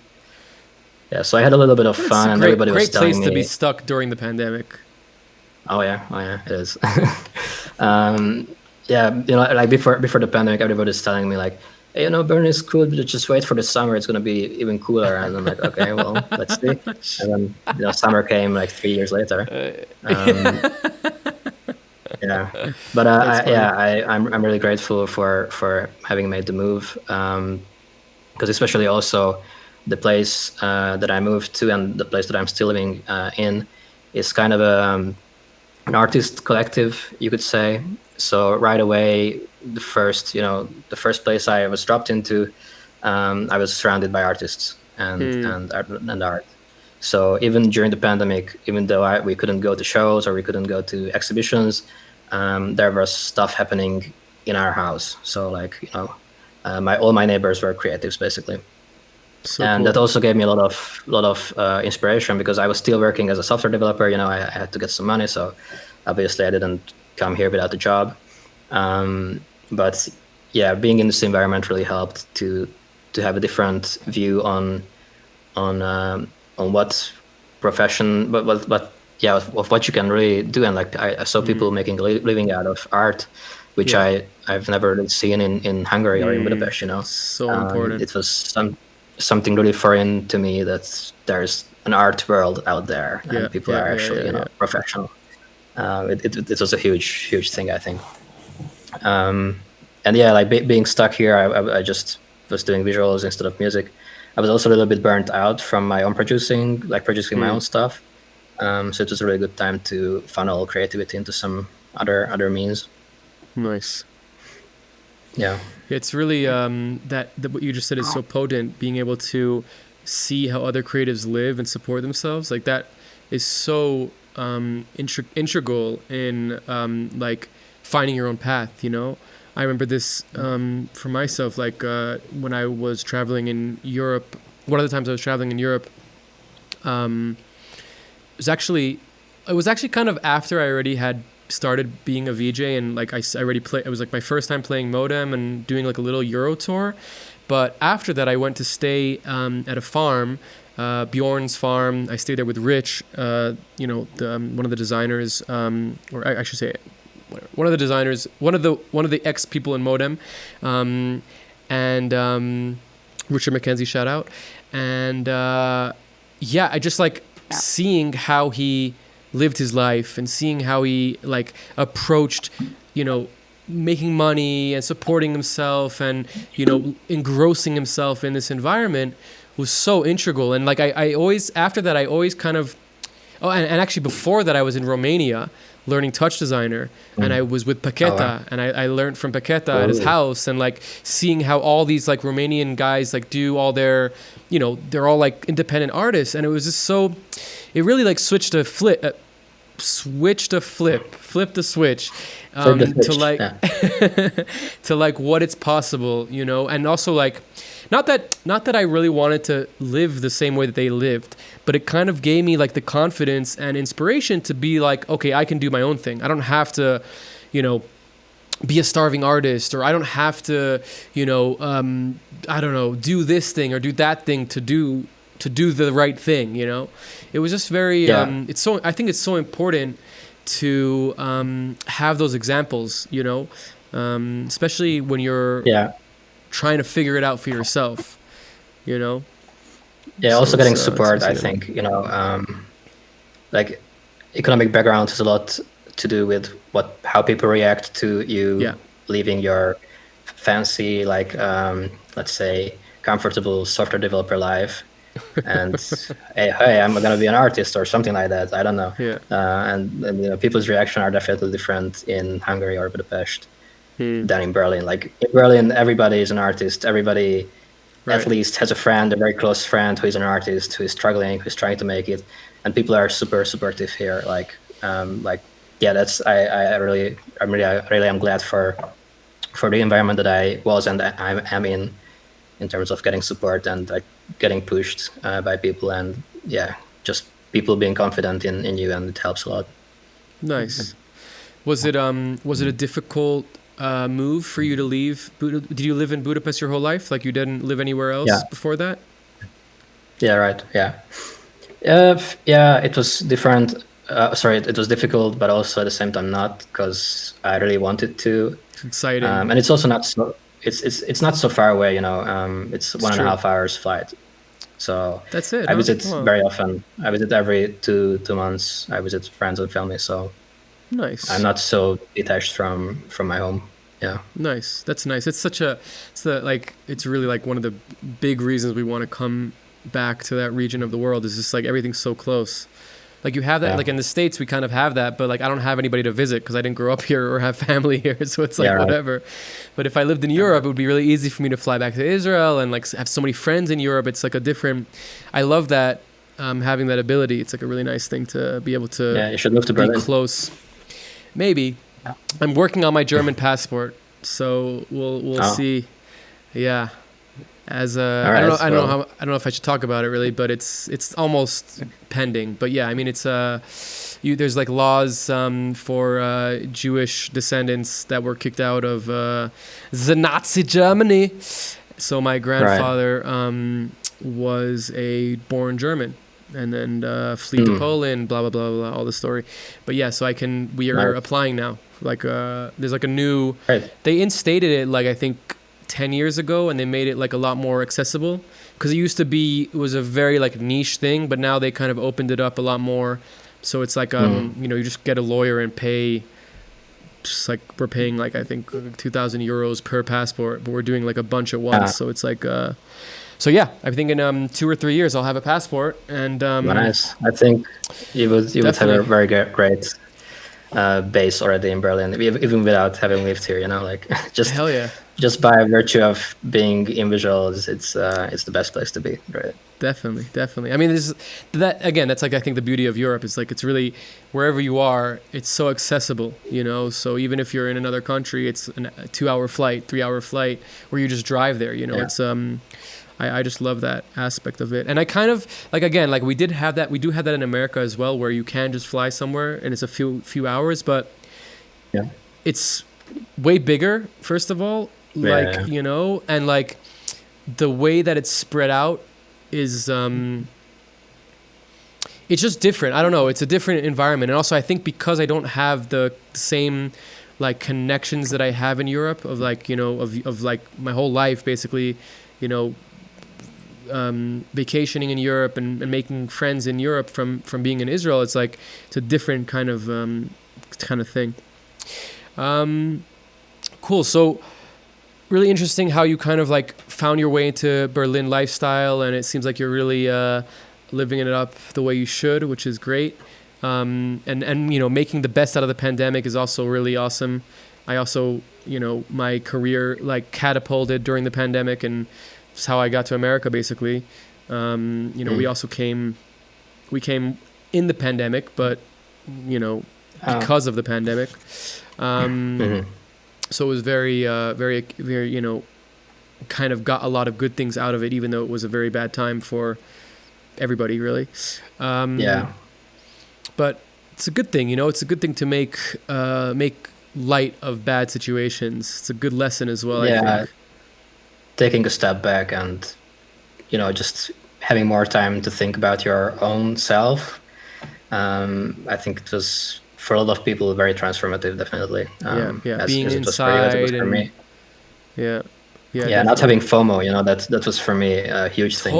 Yeah, so I had a little bit of fun, and everybody was telling me. Great place to be stuck during the pandemic. Oh yeah, it is. Like before the pandemic, everybody was telling me like, hey, Berlin is cool, but just wait for the summer. It's gonna be even cooler. And I'm like, okay, well, let's see. And then summer came like 3 years later. But I'm really grateful for having made the move, because especially also the place that I moved to and the place that I'm still living in is kind of an artist collective, you could say. So right away, the first place I was dropped into, I was surrounded by artists and art. So even during the pandemic, even though we couldn't go to shows or we couldn't go to exhibitions, there was stuff happening in our house. So like, all my neighbors were creatives basically. So and cool. That also gave me a lot of inspiration, because I was still working as a software developer. I had to get some money, so obviously I didn't come here without a job. But yeah, being in this environment really helped to have a different view on what profession, but of what you can really do. And like I saw people making a living out of art, which I've never really seen in Hungary or in Budapest. So important. It was something really foreign to me that there's an art world out there and people are actually professional. It was a huge thing, I think. Being stuck here, I just was doing visuals instead of music. I was also a little bit burnt out from my own producing my own stuff. So it was a really good time to funnel creativity into some other means. Nice. Yeah. It's really that what you just said is so potent, being able to see how other creatives live and support themselves. Like that is so integral in like finding your own path, I remember this for myself, like when I was traveling in Europe. One of the times I was traveling in Europe, it was actually kind of after I already had started being a VJ, and like I already played. It was like my first time playing Modem and doing like a little Euro tour. But after that, I went to stay at a farm, Bjorn's farm. I stayed there with Rich, one of the designers, or I should say, one of the designers, one of the ex people in Modem, and Richard McKenzie, shout out. And I just like seeing how he lived his life and seeing how he like approached, making money and supporting himself and, you know, engrossing himself in this environment was so integral. And like I always, after that, I always kind of, and actually before that I was in Romania learning TouchDesigner, and I was with Paketa, and I learned from Paketa at his house, and like seeing how all these like Romanian guys like do all their, you know, they're all like independent artists, and it was just so, it really like flipped the switch to like to like what it's possible, you know. And also like not that I really wanted to live the same way that they lived, but it kind of gave me like the confidence and inspiration to be like, okay, I can do my own thing. I don't have to, you know, be a starving artist, or I don't have to, you know, I don't know, do this thing or do that thing to do the right thing, you know. It was just very it's so, I think it's so important to have those examples, you know, especially when you're trying to figure it out for yourself, you know. Yeah, also getting support, I think, you know, like economic background has a lot to do with how people react to you leaving your fancy, like, let's say, comfortable software developer life, and hey, I'm gonna be an artist or something like that. I don't know. And you know, people's reaction are definitely different in Hungary or Budapest than in Berlin. Like in Berlin, everybody is an artist. Everybody at least has a friend, a very close friend who is an artist, who is struggling, who's trying to make it, and people are super supportive here. Yeah, that's I really am glad for the environment that I was and I am in terms of getting support and like getting pushed by people, and just people being confident in you, and it helps a lot. Nice. Was it a difficult move for you to leave? Did you live in Budapest your whole life? Like you didn't live anywhere else before that? Yeah, right. It was different. It was difficult, but also at the same time not, because I really wanted to. It's exciting. And it's also not so. It's not so far away, you know. It's 1.5 hours flight. So that's it. I visit very often. I visit every two months. I visit friends and family. So nice. I'm not so detached from my home. Yeah. Nice. That's nice. It's really like one of the big reasons we want to come back to that region of the world, is just like everything's so close. Like you have that, like in the States, we kind of have that, but like I don't have anybody to visit because I didn't grow up here or have family here. So it's like whatever. But if I lived in Europe, it would be really easy for me to fly back to Israel and like have so many friends in Europe. It's like I love that, having that ability. It's like a really nice thing to be able to you should move to Berlin. Be close. Maybe. I'm working on my German passport, so we'll see. Yeah. As I don't know if I should talk about it really, but it's almost pending. But yeah, I mean it's there's like laws for Jewish descendants that were kicked out of the Nazi Germany. So my grandfather was a born German, and then flee to Poland, blah blah blah blah, all the story. But yeah, so we are applying now. Like there's like a new. They instated it like I think 10 years ago, and they made it like a lot more accessible, because it was a very like niche thing, but now they kind of opened it up a lot more. So it's like you know, you just get a lawyer and pay, just like we're paying like I think 2,000 euros per passport, but we're doing like a bunch at once. So it's like so yeah, I think in 2 or 3 years I'll have a passport, and nice. I think you would have a very great base already in Berlin, even without having lived here, you know, like just hell yeah. Just by virtue of being in visuals, it's the best place to be, right? Definitely. I mean, that's like I think the beauty of Europe is like it's really wherever you are, it's so accessible, you know. So even if you're in another country, it's a 2-hour flight, 3-hour flight, where you just drive there, you know. It's I just love that aspect of it. And I kind of like, again, like we do have that in America as well, where you can just fly somewhere and it's a few hours, but it's way bigger, first of all. Like, you know, and like the way that it's spread out is it's just different. I don't know, it's a different environment. And also I think because I don't have the same like connections that I have in Europe, of like, you know, of like my whole life basically, you know, vacationing in Europe and making friends in Europe from being in Israel, it's like it's a different kind of thing. Cool. So really interesting how you kind of like found your way into Berlin lifestyle, and it seems like you're really living it up the way you should, which is great. And you know, making the best out of the pandemic is also really awesome. I also, you know, my career like catapulted during the pandemic, and it's how I got to America basically. You know, we also came in the pandemic, but you know, because of the pandemic. So it was very, you know, kind of got a lot of good things out of it, even though it was a very bad time for everybody, really. But it's a good thing, you know. It's a good thing to make light of bad situations. It's a good lesson as well. I think. Taking a step back and, you know, just having more time to think about your own self. I think it was, for a lot of people, very transformative, definitely. Being inside it was for me. Not definitely. having FOMO, you know, that was for me a huge thing.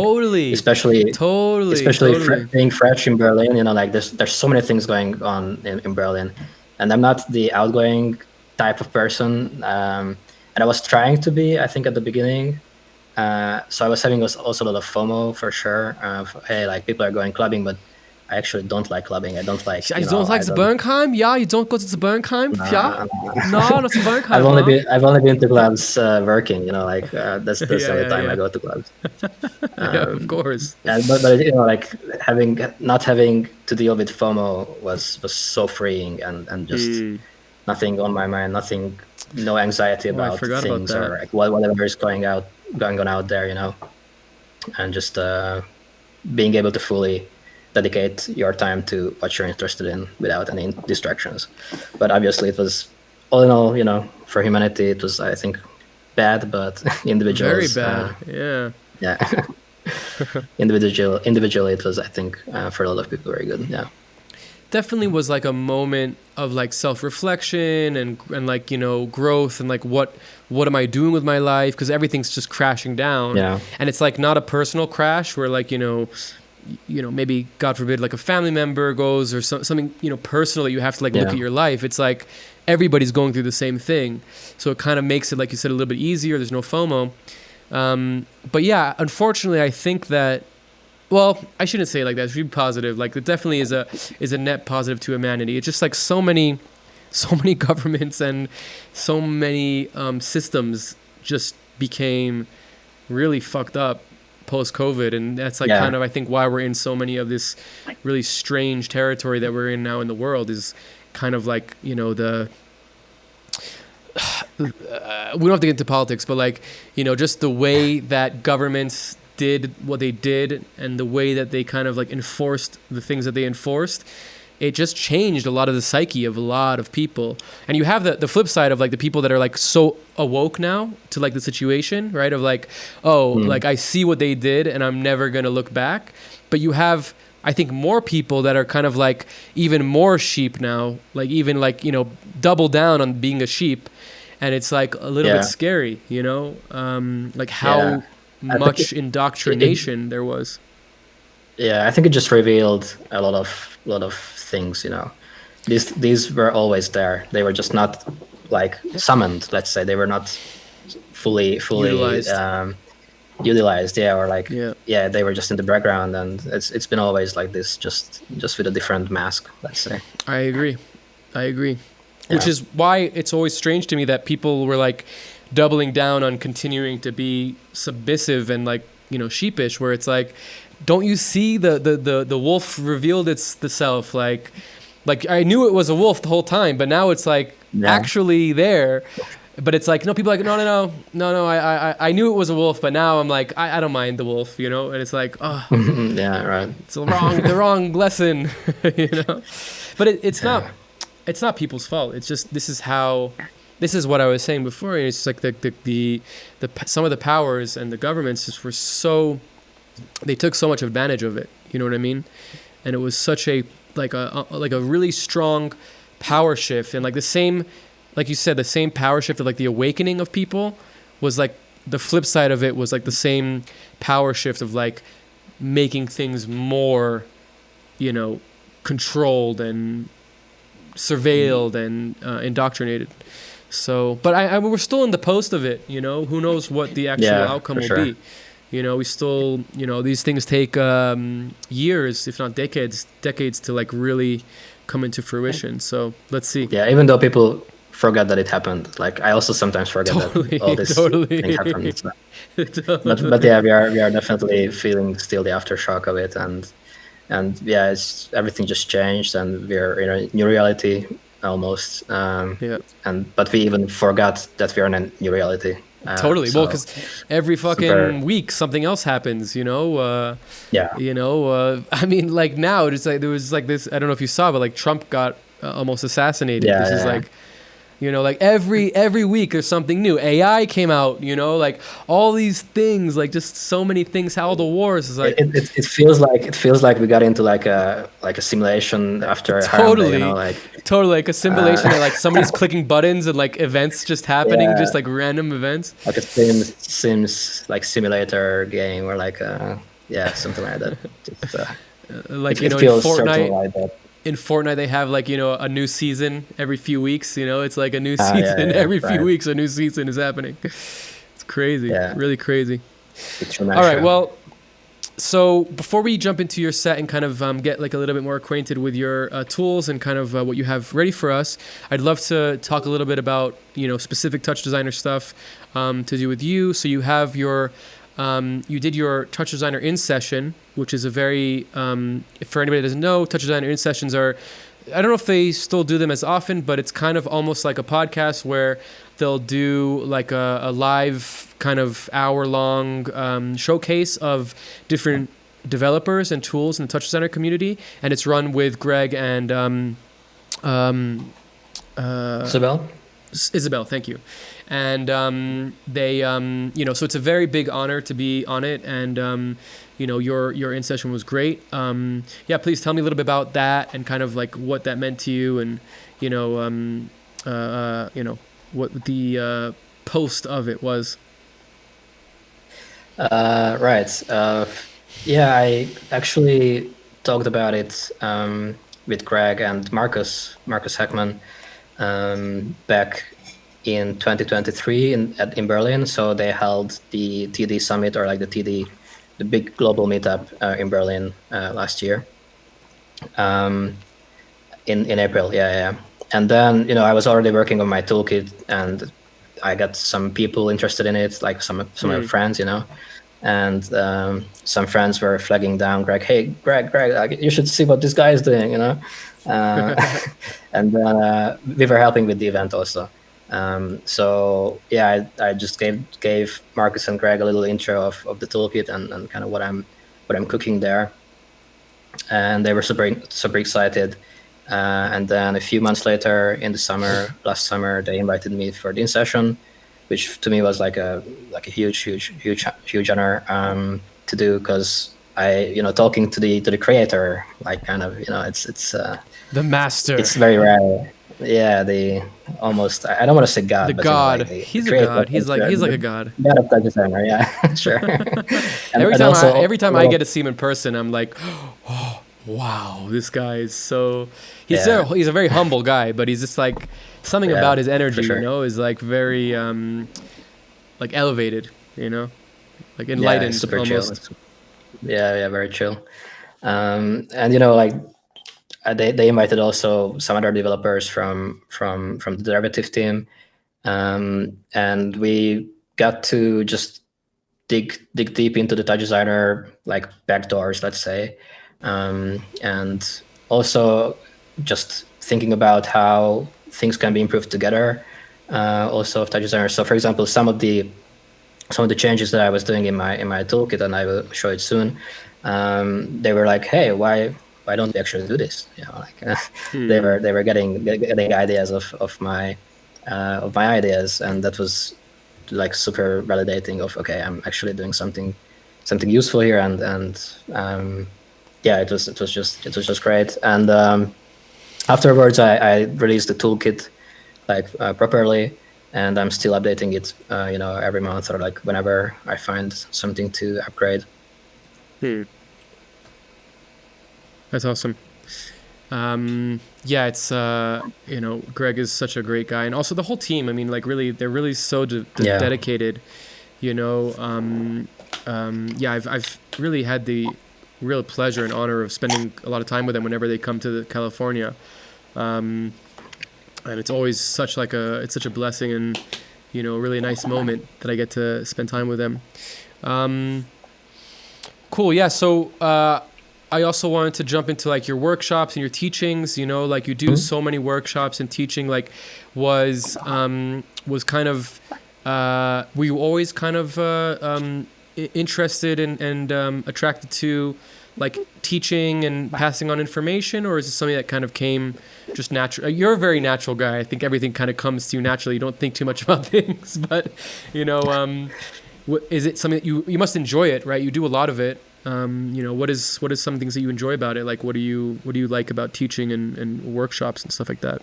Especially Totally. being fresh in Berlin, you know, like there's so many things going on in Berlin, and I'm not the outgoing type of person, and I was trying to be, I think, at the beginning. So I was having also a lot of FOMO for sure. Hey, like people are going clubbing, but I actually don't like clubbing. I don't like. You don't like the Bernheim? Yeah, you don't go to the Bernheim? Nah, No, not the Bernheim. I've only been to clubs working. You know, like that's the only time I go to clubs. Of course. But you know, like not having to deal with FOMO was so freeing, and just nothing on my mind, no anxiety about things or like whatever is going on out there, you know, and just being able to fully dedicate your time to what you're interested in without any distractions. But obviously it was, all in all, you know, for humanity, it was, I think, bad, but individuals... Very bad, yeah. Individually, it was, I think, for a lot of people, very good, yeah. Definitely was like a moment of like self-reflection and like, you know, growth and like what am I doing with my life? Because everything's just crashing down. Yeah. And it's like not a personal crash where like, you know, maybe God forbid, like a family member goes or something, you know, personal that you have to like look at your life. It's like everybody's going through the same thing. So it kind of makes it, like you said, a little bit easier. There's no FOMO. But yeah, unfortunately, I think that, well, I shouldn't say it like that. It's really positive. Like it definitely is a net positive to humanity. It's just like so many governments and so many systems just became really fucked up post-COVID, and that's like kind of, I think, why we're in so many of this really strange territory that we're in now in the world, is kind of like, you know, we don't have to get into politics, but like, you know, just the way that governments did what they did and the way that they kind of like enforced the things that they enforced, it just changed a lot of the psyche of a lot of people. And you have the flip side of like the people that are like so awoke now to like the situation, right? Of like, like I see what they did and I'm never going to look back. But you have, I think, more people that are kind of like even more sheep now, like even like, you know, double down on being a sheep. And it's like a little bit scary, you know, like how much indoctrination there was. Yeah, I think it just revealed a lot of things, you know. These were always there. They were just not like summoned, let's say. They were not fully utilized, or like they were just in the background, and it's been always like this, just with a different mask, let's say. I agree. Which is why it's always strange to me that people were like doubling down on continuing to be submissive and like, you know, sheepish, where it's like, don't you see the wolf revealed the self? Like I knew it was a wolf the whole time, but now it's like actually there. But it's like, no, people are like, no, I knew it was a wolf, but now I'm like, I don't mind the wolf, you know? And it's like, oh, yeah, right. It's the wrong lesson, you know? But it's not people's fault. It's just, this is what I was saying before. It's like the some of the powers and the governments just were they took so much advantage of it. You know what I mean? And it was such a really strong power shift, and like the same, like you said, the same power shift of like the awakening of people was like the flip side of it was like the same power shift of like making things more, you know, controlled and surveilled and indoctrinated. So, but we're still in the post of it, you know. Who knows what the actual outcome will be? You know, we still, you know, these things take years, if not decades, to like really come into fruition. So let's see. Yeah, even though people forget that it happened, like I also sometimes forget that all this thing happened. So. But yeah, we are definitely feeling still the aftershock of it, and yeah, it's everything just changed, and we're in a new reality almost. But we even forgot that we're in a new reality. Totally. Well, because every fucking week something else happens, you know. You know, I mean, like now it's like there was like this. I don't know if you saw, but like Trump got almost assassinated. Yeah, this is like, you know, like every week there's something new. AI came out, you know, like all these things, like just so many things. How the wars is like. It feels like we got into like a simulation after a harem day, you know, like. Totally, like a simulation, and like somebody's clicking buttons and like events just happening, just like random events. Like a Sims like simulator game, or like something like that. Just, like you know, in Fortnite, like that. In Fortnite, they have like, you know, a new season every few weeks. You know, it's like a new season every few weeks. A new season is happening. It's crazy, really crazy. All right, well. So before we jump into your set and kind of get like a little bit more acquainted with your tools and kind of what you have ready for us, I'd love to talk a little bit about, you know, specific TouchDesigner stuff to do with you. So you have your, you did your TouchDesigner in session, which is a very, for anybody that doesn't know, TouchDesigner in sessions are, I don't know if they still do them as often, but it's kind of almost like a podcast where they'll do like a live kind of hour-long showcase of different developers and tools in the TouchDesigner community, and it's run with Greg and Isabel, thank you. And they, you know, so it's a very big honor to be on it, and you know, your in session was great. Yeah, please tell me a little bit about that and kind of like what that meant to you, and you know, what the post of it was. Right. Yeah, I actually talked about it with Greg and Marcus Heckman back in 2023 in Berlin. So they held the TD Summit, or like the big global meetup in Berlin last year, in April. Yeah. And then, you know, I was already working on my toolkit, and I got some people interested in it, like some of my friends, you know, and some friends were flagging down Greg. Hey, Greg, like, you should see what this guy is doing, you know. And then we were helping with the event also. So yeah, I just gave Marcus and Greg a little intro of the toolkit and kind of what I'm cooking there, and they were super excited. And then a few months later, in the last summer, they invited me for the in session, which to me was like a huge honor to do, because I, you know, talking to the creator, like kind of, you know, it's the master. It's very rare. Yeah, almost, I don't want to say God, the but God. You know, like he's a god. He's like a god. God of TouchDesigner, yeah, sure. Every time I get to see him in person, I'm like, oh, wow, this guy is so. He's a very humble guy, but he's just like something about his energy, you know, is like very like elevated, you know, like enlightened, super almost. Chill. Yeah, very chill. And you know, like they invited also some other developers from the derivative team, and we got to just dig deep into the TouchDesigner like backdoors, let's say, and also just thinking about how things can be improved together, also of TouchDesigner. So for example, some of the changes that I was doing in my toolkit, and I will show it soon, they were like, hey, why don't we actually do this? You know, like they were getting ideas of my ideas, and that was like super validating of, okay, I'm actually doing something useful here, and yeah, it was just great. And afterwards, I released the toolkit like properly, and I'm still updating it, you know, every month, or like whenever I find something to upgrade. That's awesome. yeah, it's Greg is such a great guy, and also the whole team. I mean, like really, they're really so dedicated. Yeah, I've really had the real pleasure and honor of spending a lot of time with them whenever they come to California, and it's always such a blessing and a really nice moment that I get to spend time with them. Cool. Yeah. So I also wanted to jump into like your workshops and your teachings. Like you do so many workshops and teaching. Like was kind of were you always kind of interested and attracted to like teaching and passing on information, or is it something that kind of came just natural? You're a very natural guy. I think everything kind of comes to you naturally. You don't think too much about things, but is it something that you must enjoy it, right? You do a lot of it. What is some things that you enjoy about it? Like what do you like about teaching and workshops and stuff like that?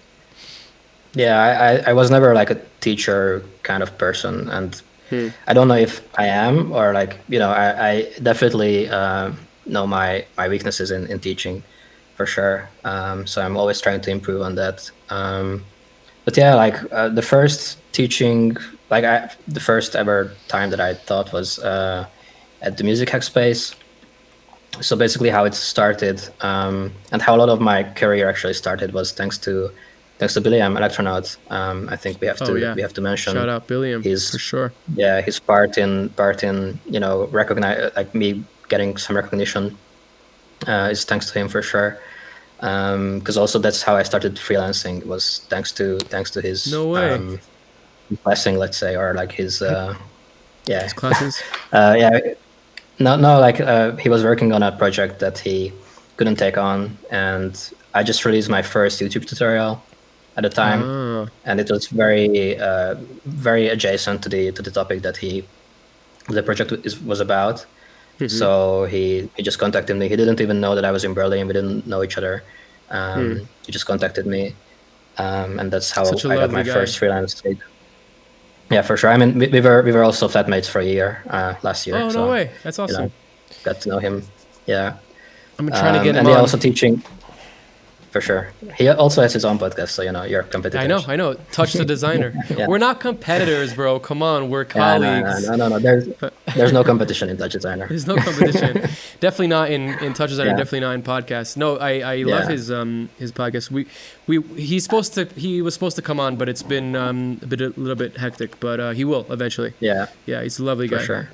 Yeah, I was never like a teacher kind of person, and I don't know if I am, or like, I definitely know my weaknesses in teaching for sure. So I'm always trying to improve on that. But yeah, like the first teaching, the first ever time that I taught was at the Music Hack Space. So basically how it started, and how a lot of my career actually started was thanks to Billiam Electronaut. I think we have to mention. Shout out Billiam for sure. Yeah, his part in recognize, like me getting some recognition is thanks to him for sure. Because also that's how I started freelancing, was thanks to his blessing, let's say, or like his his classes. He was working on a project that he couldn't take on, and I just released my first YouTube tutorial at the time, and it was very very adjacent to the topic that the project was about. Mm-hmm. So he just contacted me. He didn't even know that I was in Berlin. We didn't know each other. He just contacted me, and that's how I got my first freelance gig. Yeah, for sure. I mean, we were also flatmates for a year last year. Oh, no way! That's awesome. Got to know him. Yeah. I'm trying to get him and on. And also teaching. For sure. He also has his own podcast, so you're competitors. I know. Touch the Designer. Yeah. We're not competitors, bro. Come on, we're colleagues. No. There's no competition in TouchDesigner. There's no competition. Definitely not in TouchDesigner. Yeah. Definitely not in podcasts. No, I love his podcast. He was supposed to come on, but it's been a little bit hectic. But he will eventually. Yeah. Yeah, he's a lovely guy. For sure.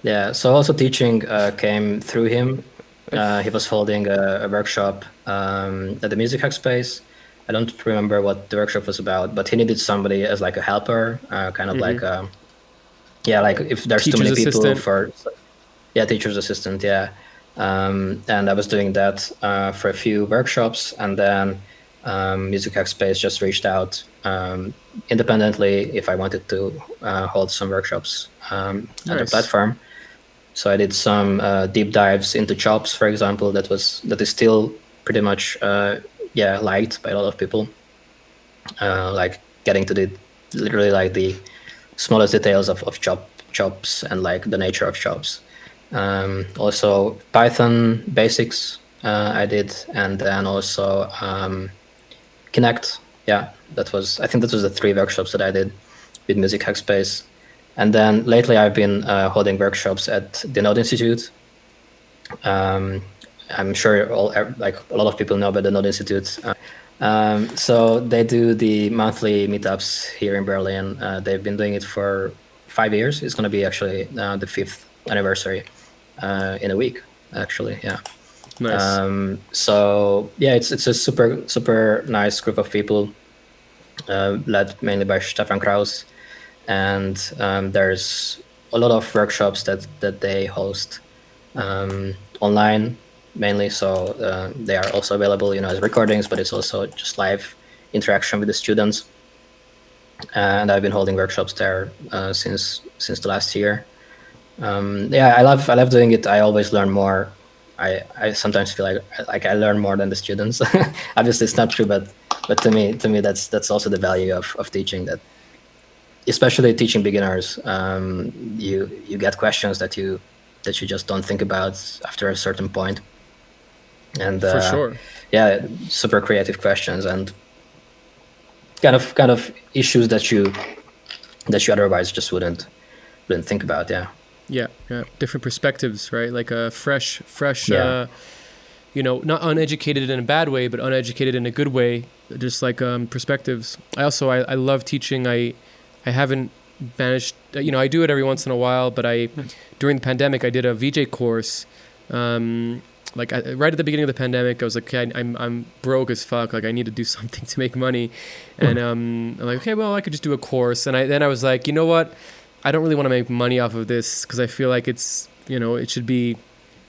Yeah. So also teaching came through him. He was holding a workshop at the Music Hack Space. I don't remember what the workshop was about, but he needed somebody as like a helper, kind of like if there's too many people teacher's assistant, yeah. And I was doing that for a few workshops, and then Music Hack Space just reached out independently if I wanted to hold some workshops at the platform. So I did some deep dives into chops, for example. That is still pretty much liked by a lot of people. Like getting to literally like the smallest details of chops and like the nature of chops. Also Python basics I did, and then also Kinect. Yeah, I think that was the 3 workshops that I did with Music Hack Space. And then lately I've been holding workshops at the Node Institute. I'm sure a lot of people know about the Node Institute. So they do the monthly meetups here in Berlin. They've been doing it for 5 years. It's going to be actually the 5th anniversary in a week, actually. Yeah. Nice. So yeah, it's a super nice group of people, led mainly by Stefan Kraus. And there's a lot of workshops that they host online mainly, so they are also available as recordings, but it's also just live interaction with the students. And I've been holding workshops there since the last year. I love doing it. I always learn more. I sometimes feel like I learn more than the students. Obviously it's not true, but to me that's also the value of teaching, that especially teaching beginners, you get questions that you just don't think about after a certain point. And for sure. super creative questions and kind of issues that you otherwise just wouldn't think about. Yeah, different perspectives, right? Like a fresh, Yeah. Not uneducated in a bad way, but uneducated in a good way, just like perspectives. I love teaching. I haven't managed, I do it every once in a while, but during the pandemic, I did a VJ course. Right at the beginning of the pandemic, I was like, okay, I'm broke as fuck. Like I need to do something to make money. And I'm like, okay, well, I could just do a course. And then I was like, you know what? I don't really want to make money off of this because I feel like it's, it should be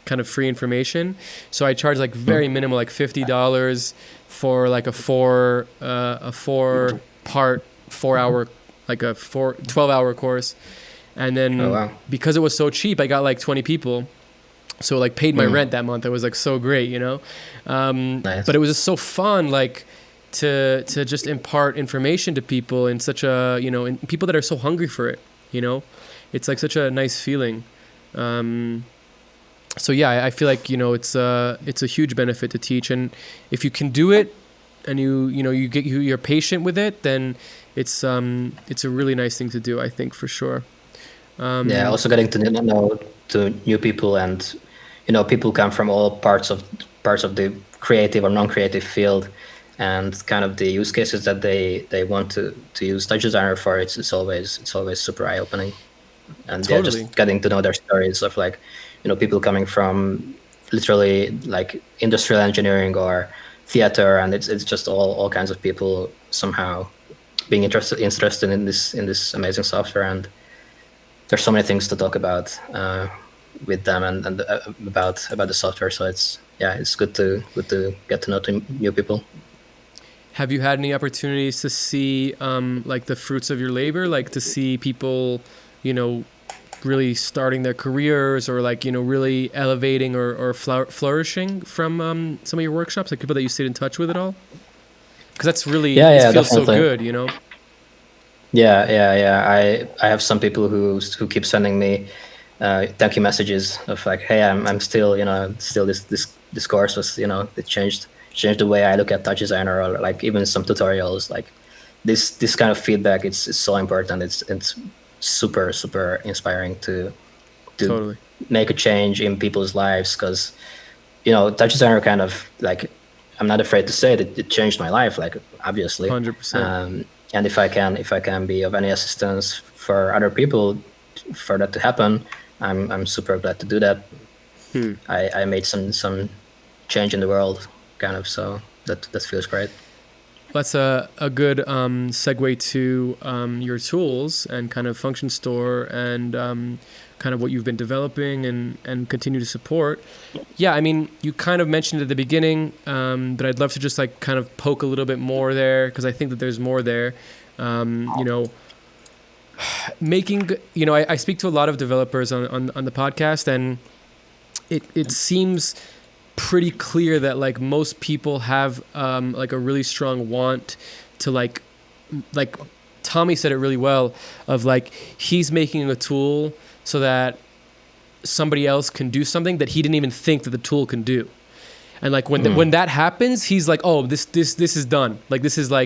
kind of free information. So I charge like very minimal, like $50 for like a 12-hour course. And then because it was so cheap, I got like 20 people. So like paid my rent that month. It was like so great, Nice. But it was just so fun, like to just impart information to people in such a, and people that are so hungry for it, it's like such a nice feeling. So yeah, I feel like, it's a huge benefit to teach. And if you can do it and you're patient with it, then it's a really nice thing to do, I think, for sure. Also getting to know to new people, and people come from all parts of the creative or non-creative field, and kind of the use cases that they want to use TouchDesigner for. It's always super eye-opening, and Totally. just getting to know their stories of like people coming from literally like industrial engineering or theater, and it's just all kinds of people somehow being interested in this amazing software. And there's so many things to talk about with them and about the software. So it's good to get to know new people. Have you had any opportunities to see like the fruits of your labor, like to see people, really starting their careers, or like, really elevating or flourishing from some of your workshops, like people that you stayed in touch with at all? Because that's really, it feels definitely. so good, I have some people who keep sending me thank you messages of like, hey, I'm still, still this course was, it changed the way I look at TouchDesigner, or like even some tutorials. Like this kind of feedback, it's so important. It's super inspiring to Totally. make a change in people's lives, because TouchDesigner kind of like, I'm not afraid to say that it changed my life, like obviously 100%. and if I can be of any assistance for other people for that to happen, I'm super glad to do that. I made some change in the world, kind of, so that feels great. That's a good segue to your tools and kind of function store and kind of what you've been developing and continue to support. Yeah, I mean, you kind of mentioned at the beginning, but I'd love to just like kind of poke a little bit more there, because I think that there's more there. Making, I speak to a lot of developers on the podcast, and it seems pretty clear that like most people have like a really strong want to like Tommy said it really well, of like he's making a tool so that somebody else can do something that he didn't even think that the tool can do. And like when that happens, he's like, oh, this is done. Like this is my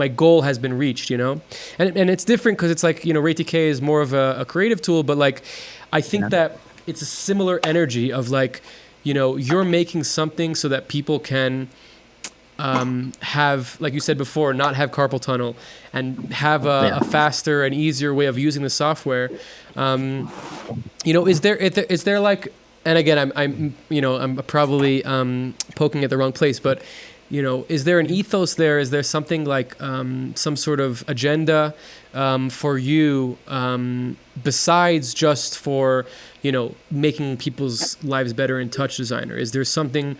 goal has been reached, and it's different because it's like, RayTK is more of a creative tool, but like I think that it's a similar energy of like, you're making something so that people can have, like you said before, not have carpal tunnel and have a faster and easier way of using the software. Is there like, and again, I'm probably poking at the wrong place, but is there an ethos there? Is there something like some sort of agenda for you besides just for making people's lives better in TouchDesigner? Is there something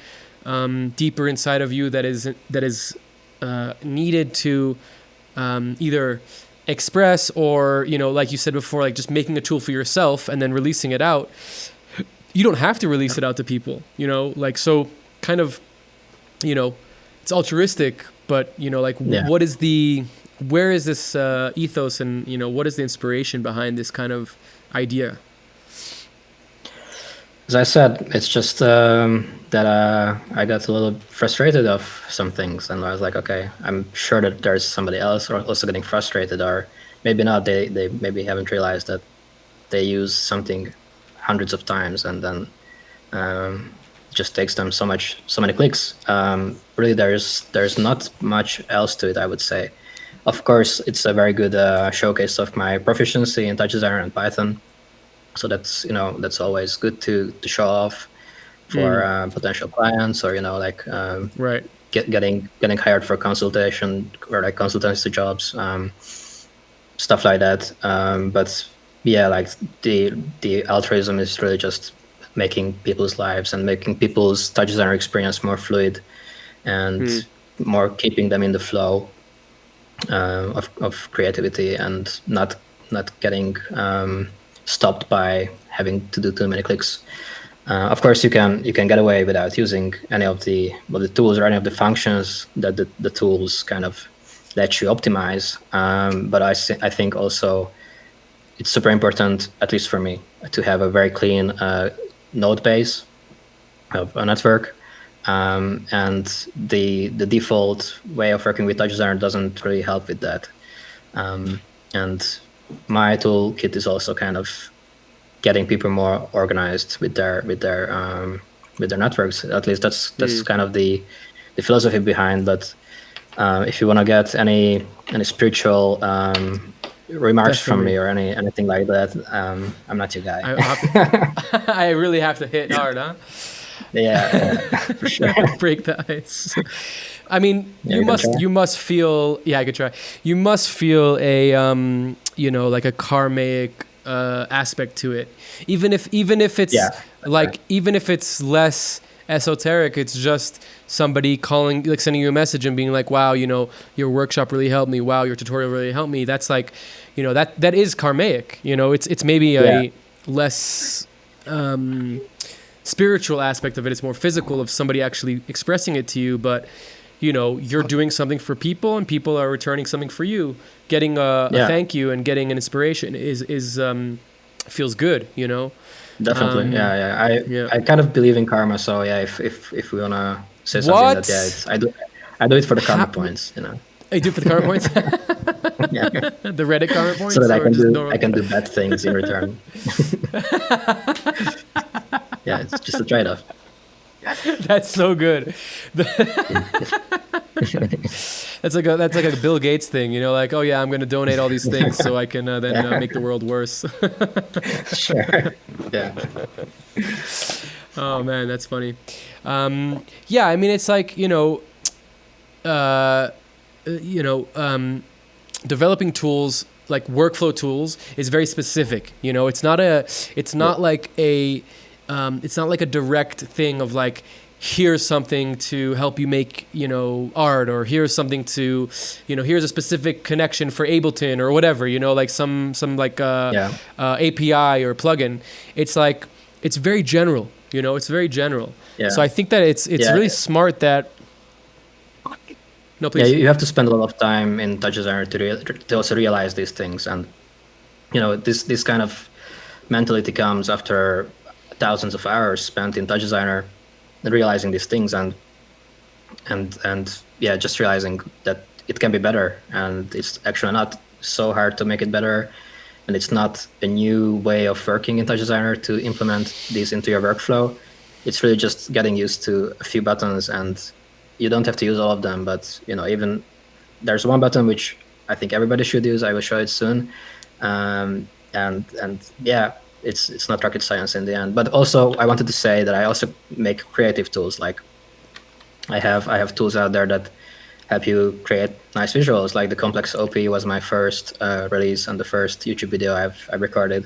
deeper inside of you that is needed to either express, or like you said before, like just making a tool for yourself and then releasing it out? You don't have to release it out to people, like, so kind of, it's altruistic, but what is where is this ethos, and what is the inspiration behind this kind of idea? as I said, it's just that I got a little frustrated of some things, and I was like, okay, I'm sure that there's somebody else also getting frustrated, or maybe not. They maybe haven't realized that they use something hundreds of times, and then it just takes them so many clicks. Really, there's not much else to it, I would say. Of course, it's a very good showcase of my proficiency in TouchDesigner and Python. So that's that's always good to show off for potential clients, or like Right. getting hired for consultation or like consultancy jobs, stuff like that. But yeah, like the altruism is really just making people's lives and making people's TouchDesigner experience more fluid and more keeping them in the flow of creativity, and not getting stopped by having to do too many clicks. Of course, you can get away without using any of the tools or any of the functions that the tools kind of let you optimize. But I think also it's super important, at least for me, to have a very clean node base of a network. And the default way of working with TouchDesigner doesn't really help with that. And my toolkit is also kind of getting people more organized with their networks. At least that's kind of the philosophy behind. But if you want to get any spiritual remarks from me or anything like that, I'm not your guy. I really have to hit hard, huh? Yeah, for sure. Break the ice. I mean, you must feel. Yeah, I could try. You must feel a like a karmic aspect to it, even if it's even if it's less esoteric. It's just somebody calling, like sending you a message and being like, wow, your workshop really helped me. Wow, your tutorial really helped me. That's like, that is karmic. It's maybe a less spiritual aspect of it. It's more physical of somebody actually expressing it to you, but you're doing something for people and people are returning something for you. Getting a thank you and getting an inspiration is feels good, Definitely. I kind of believe in karma, so yeah, if we wanna say something that I do it for the karma points, I do it for the karma points. Yeah. The Reddit karma points, so that I can do bad things in return. Yeah, it's just a trade-off. That's so good. That's like a Bill Gates thing, like, oh yeah, I'm going to donate all these things so I can then make the world worse. Sure. Yeah. Oh man, that's funny. Yeah, I mean, it's like developing tools like workflow tools is very specific. It's not like a direct thing of like, here's something to help you make, art, or here's something to, here's a specific connection for Ableton or whatever, like some like API or plugin. It's like, it's very general, it's very general. Yeah. So I think that it's really smart that. No, please. Yeah, you have to spend a lot of time in TouchDesigner to also realize these things, and this kind of mentality comes after thousands of hours spent in TouchDesigner, realizing these things, and just realizing that it can be better, and it's actually not so hard to make it better, and it's not a new way of working in TouchDesigner to implement these into your workflow. It's really just getting used to a few buttons, and you don't have to use all of them, but even there's one button which I think everybody should use. I will show it soon, and yeah, it's not rocket science in the end. But also, I wanted to say that I also make creative tools. Like I have tools out there that help you create nice visuals. Like the ComplexOP was my first release and the first YouTube video I've recorded,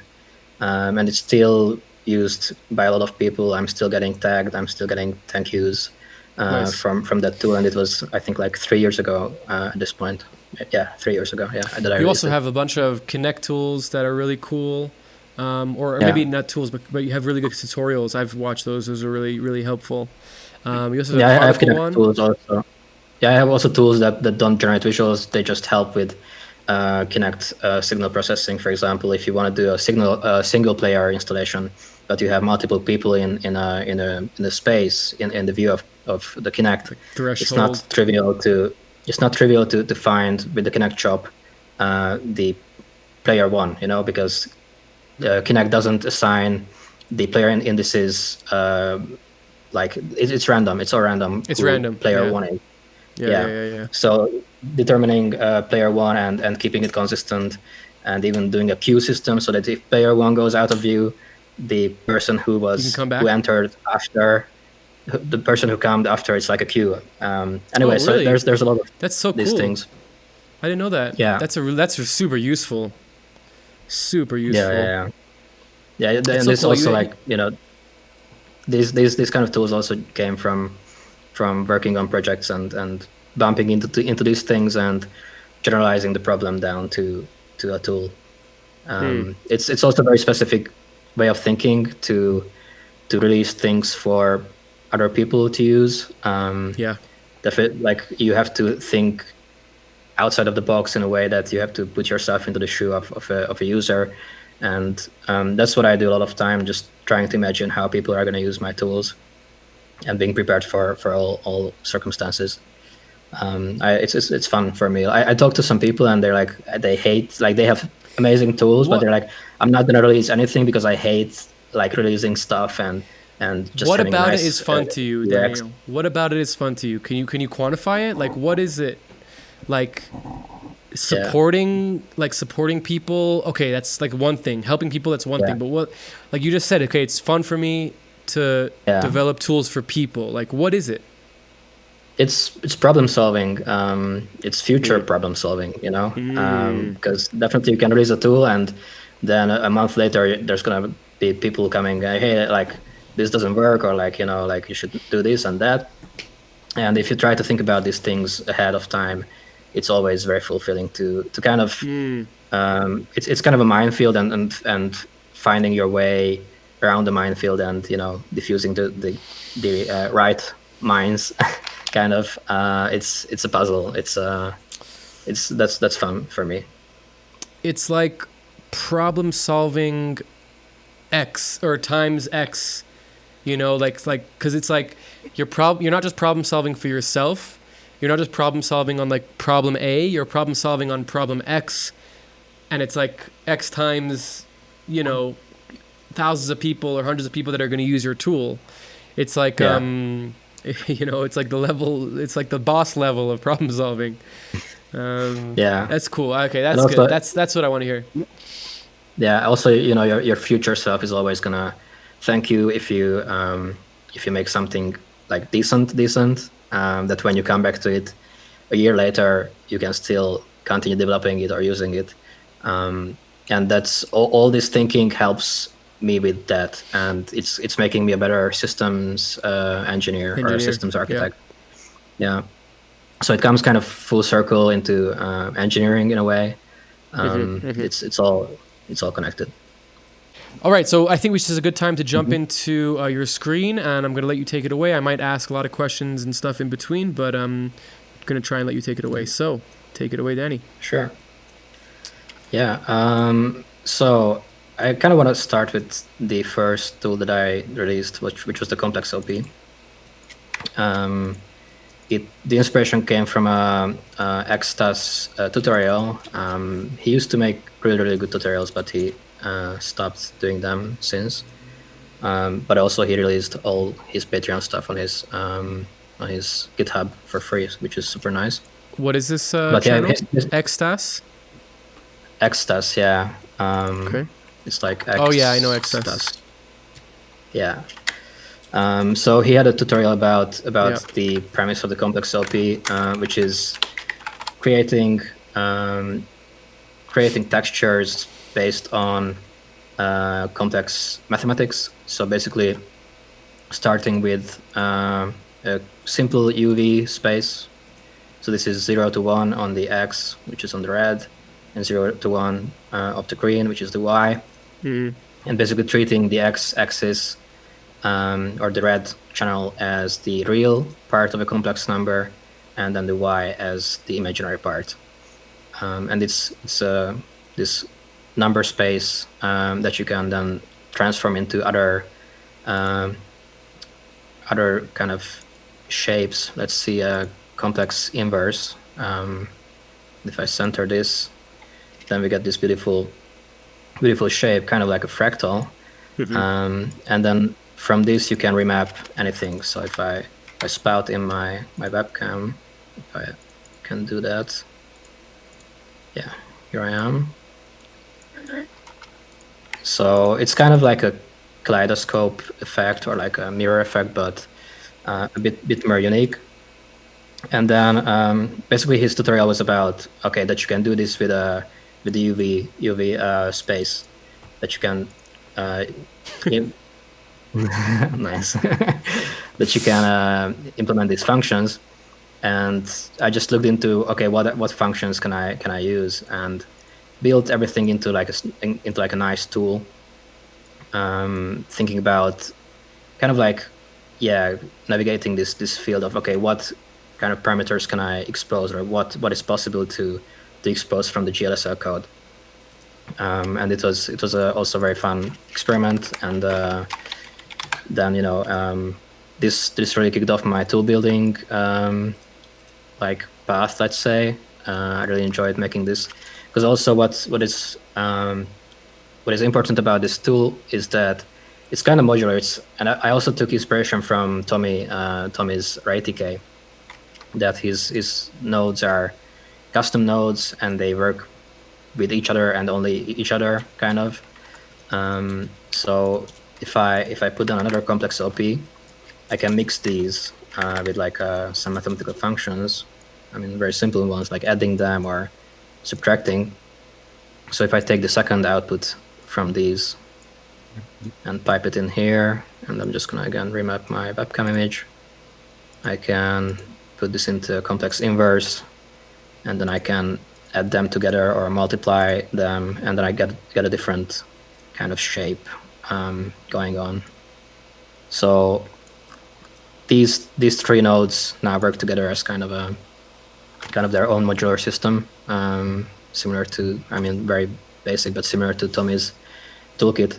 and it's still used by a lot of people. I'm still getting tagged. I'm still getting thank yous. Nice. From that tool, and it was, I think, like 3 years ago at this point. Yeah, 3 years ago. Yeah, you also have a bunch of Connect tools that are really cool, or maybe not tools, but you have really good tutorials. I've watched those; those are really, really helpful. You also have I have Connect tools also. Yeah, I have also tools that don't generate visuals. They just help with Connect signal processing. For example, if you want to do a single player installation, but you have multiple people in a space in the view of the Kinect. It's not trivial to find with the Kinect shop the player one, because Kinect doesn't assign the player indices like it's random. It's all random. It's random. Player one is. Yeah. So determining player one and keeping it consistent, and even doing a queue system so that if player one goes out of view, the person who entered after, the person who came after, it's like a queue. Anyway, really? So there's a lot of that's so these cool. things. I didn't know that. Yeah, that's super useful. Super useful. Yeah. And it's so also like these kind of tools also came from working on projects and bumping into these things and generalizing the problem down to a tool. It's also a very specific way of thinking to release things for other people to use. Like you have to think outside of the box in a way that you have to put yourself into the shoe of a user, and that's what I do a lot of time, just trying to imagine how people are going to use my tools and being prepared for all circumstances. It's fun for me. I talk to some people and they're like, they hate, like they have amazing tools, but they're like, I'm not going to release anything because I hate like releasing stuff and just. What about it is fun to you, Daniel? What about it is fun to you? Can you quantify it? Like, what is it? Like supporting people. Okay, that's like one thing. Helping people, that's one thing. But what, like you just said, okay, it's fun for me to develop tools for people. Like, what is it? It's problem solving. It's future problem solving, because definitely you can release a tool and then a month later there's gonna be people coming, hey, like this doesn't work, or like like you should do this and that. And if you try to think about these things ahead of time, it's always very fulfilling to kind of it's kind of a minefield and finding your way around the minefield and diffusing the right mines. Kind of it's a puzzle. That's fun for me. It's like problem solving X or times X, like because it's like you're not just problem solving for yourself. You're not just problem solving on like problem A, you're problem solving on problem X, and it's like X times thousands of people or hundreds of people that are going to use your tool. It's like it's like the level, it's like the boss level of problem solving. That's cool. Okay, that's also good. That's what I want to hear. Yeah. Also, your future self is always gonna thank you if you make something like decent. That when you come back to it a year later, you can still continue developing it or using it. And that's all this thinking helps me with that, and it's making me a better systems engineer or systems architect. Yeah. So it comes kind of full circle into engineering in a way. It's all connected. All right, so I think this is a good time to jump into your screen, and I'm going to let you take it away. I might ask a lot of questions and stuff in between, but I'm going to try and let you take it away. So take it away, Danny. Sure. Yeah. So I kind of want to start with the first tool that I released, which was the ComplexOP. The inspiration came from a XTAS tutorial. He used to make really good tutorials, but he stopped doing them since. But also he released all his Patreon stuff on his GitHub for free, which is super nice. What is this channel? XTAS? XTAS, yeah. Okay. It's like X. Oh yeah, I know XTAS. Yeah. So he had a tutorial about the premise of the ComplexOP, which is creating textures based on complex mathematics. So basically, starting with a simple UV space. So this is 0 to 1 on the X, which is on the red, and 0 to 1 of the green, which is the Y. And basically treating the X-axis or the red channel as the real part of a complex number, and then the Y as the imaginary part. And it's this number space that you can then transform into other kind of shapes. Let's see a complex inverse. If I center this, then we get this beautiful shape, kind of like a fractal. And then from this you can remap anything. So if I spout in my webcam, if I can do that, yeah, here I am. So it's kind of like a kaleidoscope effect or like a mirror effect, but a bit more unique. And then basically his tutorial was about, okay, that you can do this with the UV space, that you can nice that you can implement these functions. And I just looked into, okay, what functions can I use, and built everything into like a nice tool. Thinking about kind of like, yeah, navigating this field of, okay, what kind of parameters can I expose, or what is possible to expose from the GLSL code. And it was also a very fun experiment. And then this really kicked off my tool building like path, let's say. I really enjoyed making this, because also what is important about this tool is that it's kind of modular. And I also took inspiration from Tommy's RayTK, that his nodes are custom nodes and they work with each other and only each other, kind of. So if I put down another complex OP, I can mix these with like some mathematical functions. I mean, very simple ones like adding them or subtracting. So if I take the second output from these and pipe it in here, and I'm just gonna again remap my webcam image, I can put this into a complex inverse, and then I can add them together or multiply them, and then I get a different kind of shape going on. So these three nodes now work together as kind of their own modular system, similar to, I mean, very basic, but similar to Tommy's toolkit.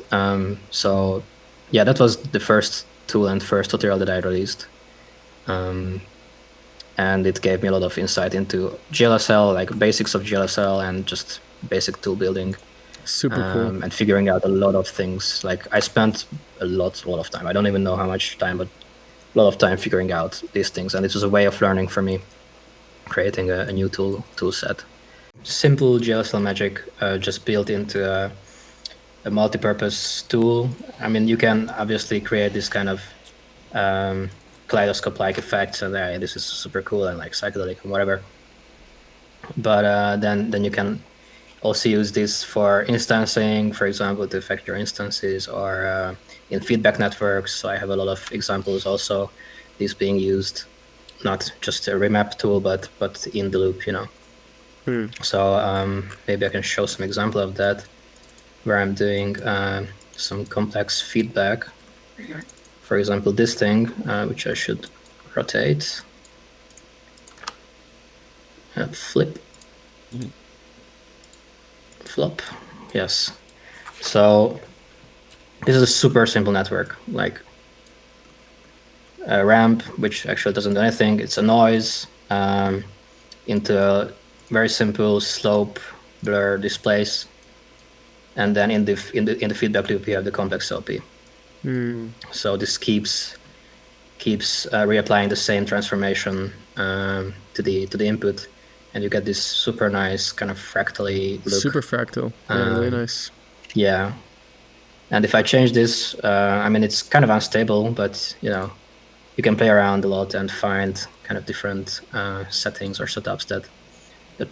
So yeah, that was the first tool and first tutorial that I released. And it gave me a lot of insight into GLSL, like basics of GLSL and just basic tool building. Super cool. And figuring out a lot of things. Like I spent a lot of time. I don't even know how much time, but a lot of time figuring out these things. And it was a way of learning for me, creating a new tool set. Simple GLSL magic just built into a multi-purpose tool. I mean, you can obviously create this kind of kaleidoscope-like effects, and this is super cool and like psychedelic and whatever. But then you can also use this for instancing, for example, to affect your instances, or in feedback networks. So I have a lot of examples also, this being used, not just a remap tool, but in the loop, you know. So maybe I can show some example of that, where I'm doing some complex feedback. For example, this thing, which I should rotate, flip, flop, yes. So this is a super simple network, like a ramp, which actually doesn't do anything. It's a noise into a very simple slope, blur, displace, and then in the feedback loop you have the ComplexOP. So this keeps reapplying the same transformation to the input, and you get this super nice kind of fractally look. Super fractal, yeah, really nice. Yeah, and if I change this, I mean, it's kind of unstable, but you know, you can play around a lot and find kind of different settings or setups that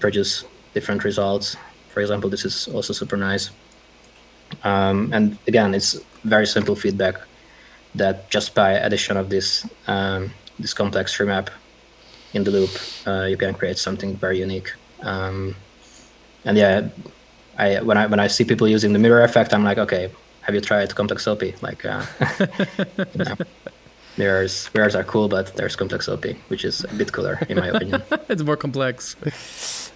produce different results. For example, this is also super nice. And again, it's very simple feedback that just by addition of this complex remap in the loop, you can create something very unique. And yeah, when I see people using the mirror effect, I'm like, okay, have you tried ComplexOP? Like, you know, mirrors are cool, but there's ComplexOP, which is a bit cooler in my opinion. It's more complex.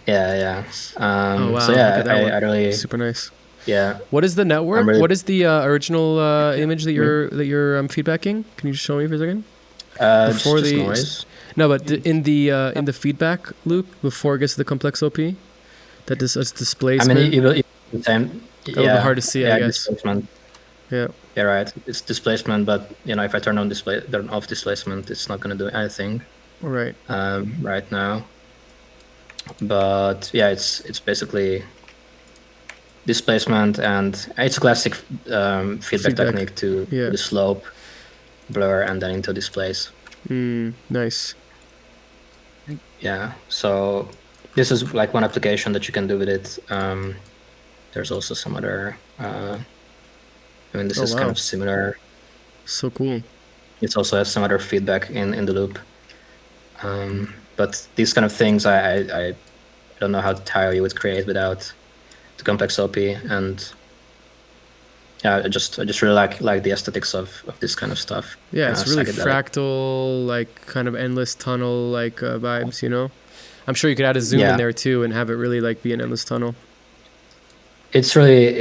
Yeah. Oh, wow. So yeah, I really super nice. Yeah. What is the network? really- What is the original image that you're feedbacking? Can you just show me for a second? Just noise. No, but in the feedback loop before it gets to the ComplexOP, that is displacement. I mean, it will the same. A little bit hard to see, I guess. Displacement. Yeah. Yeah, right. It's displacement, but if I turn off displacement, it's not going to do anything. Right. Right now. But yeah, it's basically displacement, and it's a classic feedback technique to the slope, blur, and then into displace. Nice. Yeah. So this is like one application that you can do with it. There's also some other. This is kind of similar. So cool. It also has some other feedback in the loop. But these kind of things, I don't know how you would create without the ComplexOP, and yeah, I just really like the aesthetics of this kind of stuff. Yeah, it's really fractal, like kind of endless tunnel like vibes. I'm sure you could add a zoom in there too and have it really like be an endless tunnel. It's really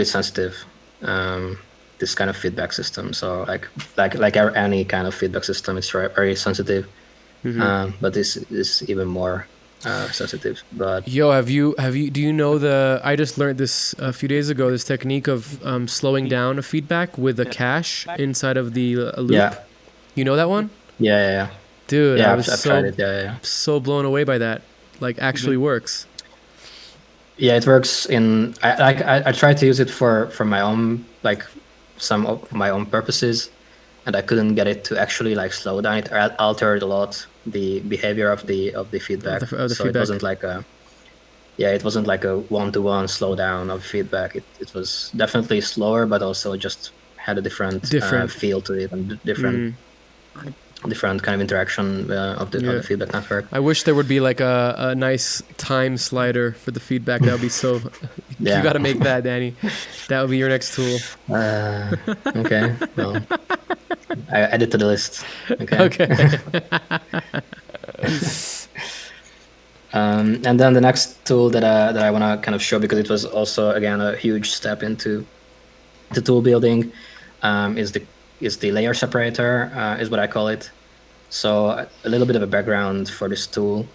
sensitive. This kind of feedback system. So like any kind of feedback system, it's very sensitive. But this is even more sensitive. But do you know I just learned this a few days ago, this technique of slowing down a feedback with a cache inside of the loop. Yeah. You know that one? Yeah. Dude, yeah, I was I've tried it. Yeah. So blown away by that. Like actually works. Yeah, it works I tried to use it for my own, like some of my own purposes, and I couldn't get it to actually like slow down. It altered a lot the behavior of the feedback. Of the so feedback. It wasn't like a one-to-one slowdown of feedback. It was definitely slower, but also just had a different feel to it, and different kind of interaction of the feedback network. I wish there would be like a nice time slider for the feedback. That would be so. You got to make that, Danny. That would be your next tool. Okay. Well, I add it to the list. Okay. And then the next tool that I want to kind of show, because it was also again a huge step into the tool building, is the LayerSeprator, is what I call it. So a little bit of a background for this tool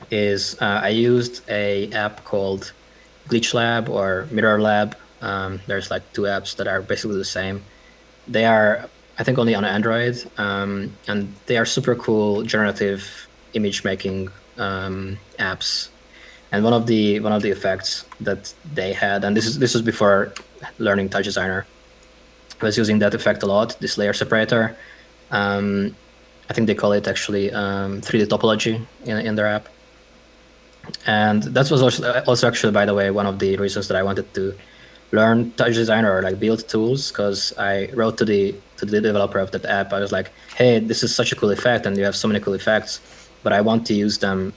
is I used a app called Glitch Lab or Mirror Lab. There's like two apps that are basically the same. They are, I think, only on Android, and they are super cool generative image making apps. And one of the effects that they had, and this was before learning TouchDesigner, I was using that effect a lot, this LayerSeprator. I think they call it actually 3D topology in their app. And that was also actually, by the way, one of the reasons that I wanted to learn TouchDesigner or like build tools, because I wrote to the developer of that app. I was like, hey, this is such a cool effect, and you have so many cool effects, but I want to use them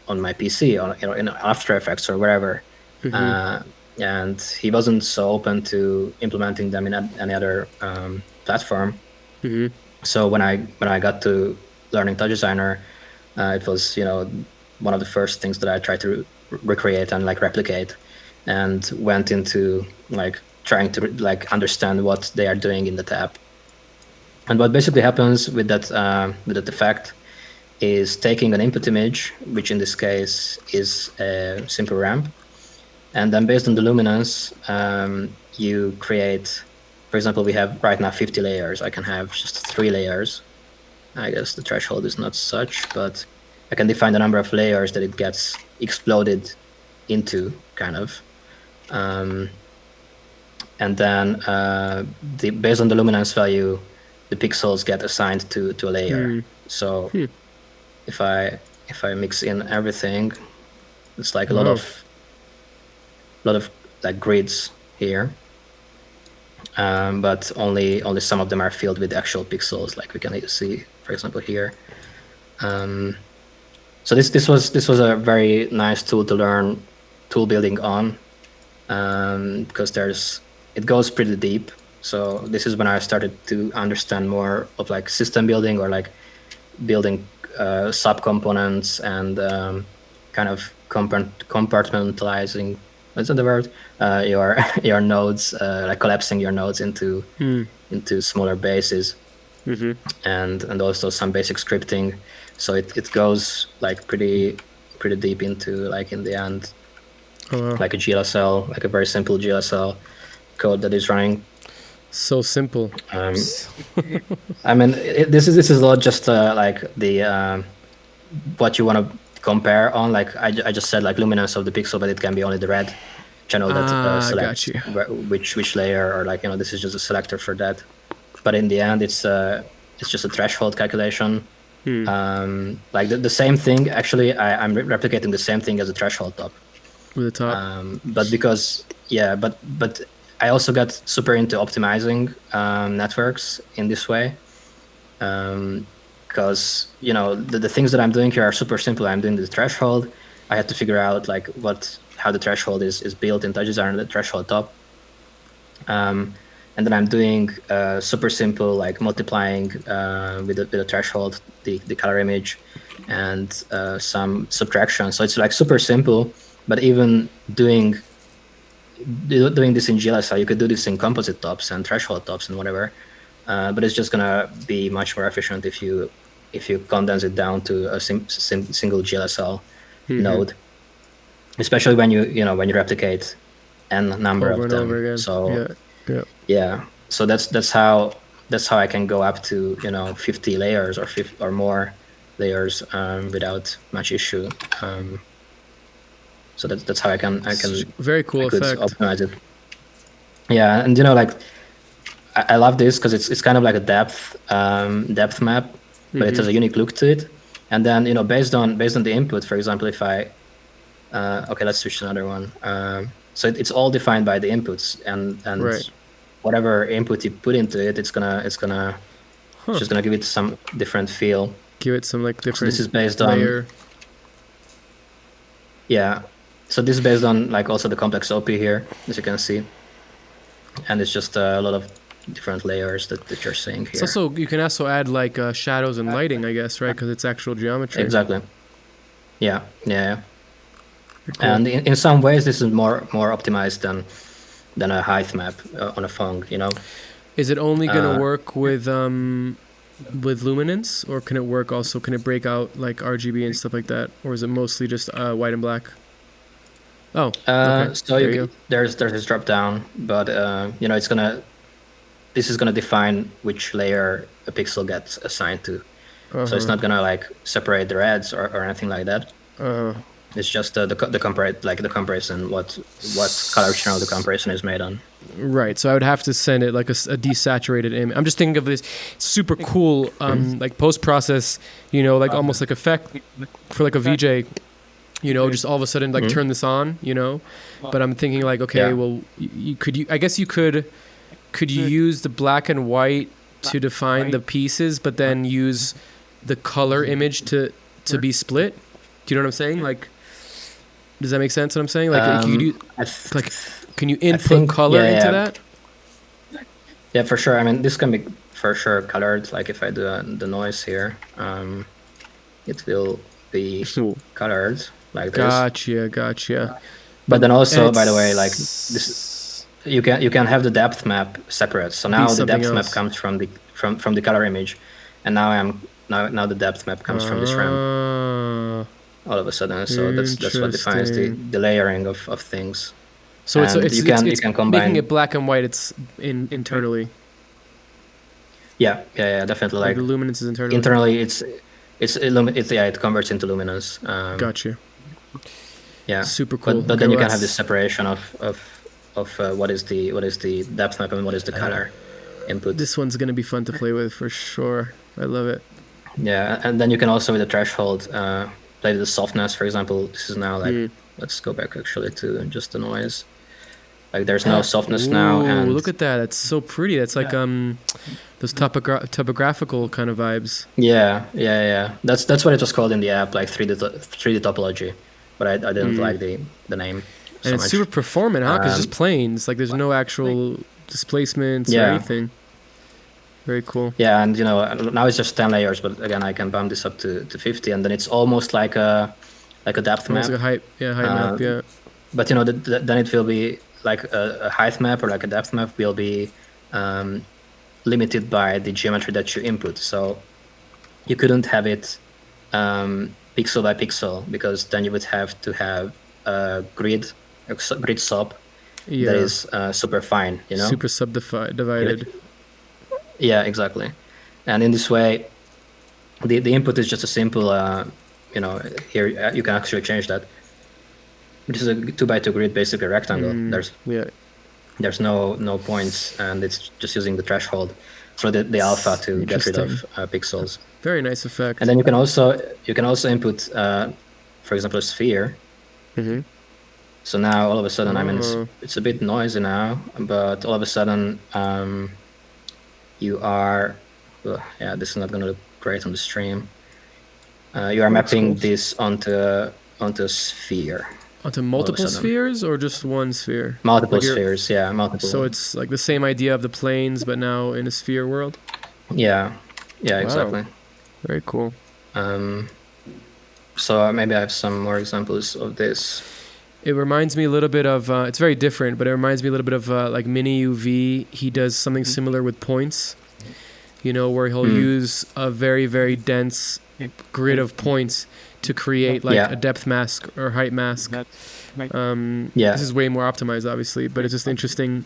on my PC, in After Effects or wherever. And he wasn't so open to implementing them in any other platform. So when I got to learning TouchDesigner, it was one of the first things that I tried to recreate and like replicate, and went into like trying to like understand what they are doing in the app. And what basically happens with that effect is taking an input image, which in this case is a simple ramp, and then based on the luminance, you create. For example, we have right now 50 layers. I can have just 3 layers. I guess the threshold is not such, but I can define the number of layers that it gets exploded into, kind of. And then based on the luminance value, the pixels get assigned to a layer. So if I mix in everything, it's like a lot of like grids here. But only some of them are filled with actual pixels, like we can see, for example, here. So this was a very nice tool to learn tool building on, because it goes pretty deep. So this is when I started to understand more of like system building, or like building subcomponents and kind of compartmentalizing what's the word? Your your nodes, like collapsing your nodes into smaller bases, and also some basic scripting. So it goes like pretty deep into, like, in the end, like a GLSL, like a very simple GLSL code that is running. So simple. I mean, this is not just like the what you want to compare on. Like I just said, like luminance of the pixel, but it can be only the red channel that selects which layer, or like, this is just a selector for that. But in the end, it's just a threshold calculation. Like the same thing. Actually, I'm replicating the same thing as a threshold top. With the top. But because but I also got super into optimizing networks in this way. Because the things that I'm doing here are super simple. I'm doing the threshold. I had to figure out like how the threshold is built in TouchDesigner, the threshold top. And then I'm doing super simple, like multiplying with a threshold the color image, and some subtraction. So it's like super simple. But even doing this in GLSL, you could do this in composite tops and threshold tops and whatever. But it's just gonna be much more efficient if you condense it down to a single GLSL node, especially when you replicate n number over of them. Over again. So yeah. So that's how I can go up to 50 layers or more layers without much issue. So that's how I can very cool effect. Optimize it. Yeah, and like I love this because it's kind of like a depth map, but it has a unique look to it. And then based on the input, for example, if I okay, let's switch to another one. So it's all defined by the inputs, and right. Whatever input you put into it, it's just gonna give it some different feel. Give it some like different. So this is based layer. on. Yeah, so this is based on like also the ComplexOP here, as you can see, and it's just a lot of different layers that you're seeing here. It's also, you can also add like shadows and lighting, I guess, right? Because it's actual geometry. Exactly. Yeah. Cool. And in some ways, this is more optimized than a height map on a Fung. Is it only gonna work with luminance, or can it work also? Can it break out like RGB and stuff like that, or is it mostly just white and black? Oh, okay. So there's this drop down, but this is gonna define which layer a pixel gets assigned to. So it's not gonna like separate the reds or anything like that. It's just the comparison, what color channel the comparison is made on. Right. So I would have to send it like a desaturated image. I'm just thinking of this super cool like post process, like almost like effect for like a VJ. Just all of a sudden like turn this on, But I'm thinking like, okay, well, I guess you could you use the black and white to define the pieces, but then use the color image to be split? Do you know what I'm saying? Like, does that make sense? What I'm saying? Like, can you input color into that? Yeah, for sure. I mean, this can be for sure colored. Like if I do the noise here, it will be colored like this. Gotcha. But then also, by the way, like this, you can have the depth map separate. So now the depth map comes from the color image, and now the depth map comes from this ramp. All of a sudden, so that's what defines the layering of things. So it's you can combine, making it black and white. It's internally. Yeah, definitely. Like the luminance is internally. Internally, it converts into luminance. Gotcha. Yeah, super cool. But then you can have this separation of what is the depth map and what is the color input. This one's gonna be fun to play with for sure. I love it. Yeah, and then you can also with the threshold play with the softness. For example, this is now like let's go back actually to just the noise. Like there's no softness now. And look at that! It's so pretty. That's like those topographical kind of vibes. Yeah. That's what it was called in the app, like 3D topology. But I didn't like the name. And it's super performant, huh? Because it's just planes. Like there's no actual displacements or anything. Very cool. Yeah, and now it's just 10 layers, but again I can bump this up to 50, and then it's almost like a depth map. Like a height map. Yeah. but then it will be like a height map or like a depth map will be limited by the geometry that you input. So you couldn't have it pixel by pixel, because then you would have to have a grid sub that is super fine, Super subdivided. Yeah, exactly. And in this way, the input is just a simple, here you can actually change that. Which is a 2x2 grid, basically a rectangle. There's no points, and it's just using the threshold for the alpha to get rid of pixels. Very nice effect. And then you can also input, for example, a sphere. So now all of a sudden, I mean, it's a bit noisy now, but all of a sudden, you are, this is not going to look great on the stream. You are mapping this onto a sphere. Onto multiple spheres or just one sphere? Multiple spheres, yeah, multiple. So it's like the same idea of the planes, but now in a sphere world? Yeah, exactly. Very cool. So maybe I have some more examples of this. It reminds me a little bit of, it's very different, but it reminds me a little bit of like Mini UV. He does something similar with points, where he'll use a very, very dense grid of points to create like a depth mask or height mask. This is way more optimized, obviously, but it's just interesting.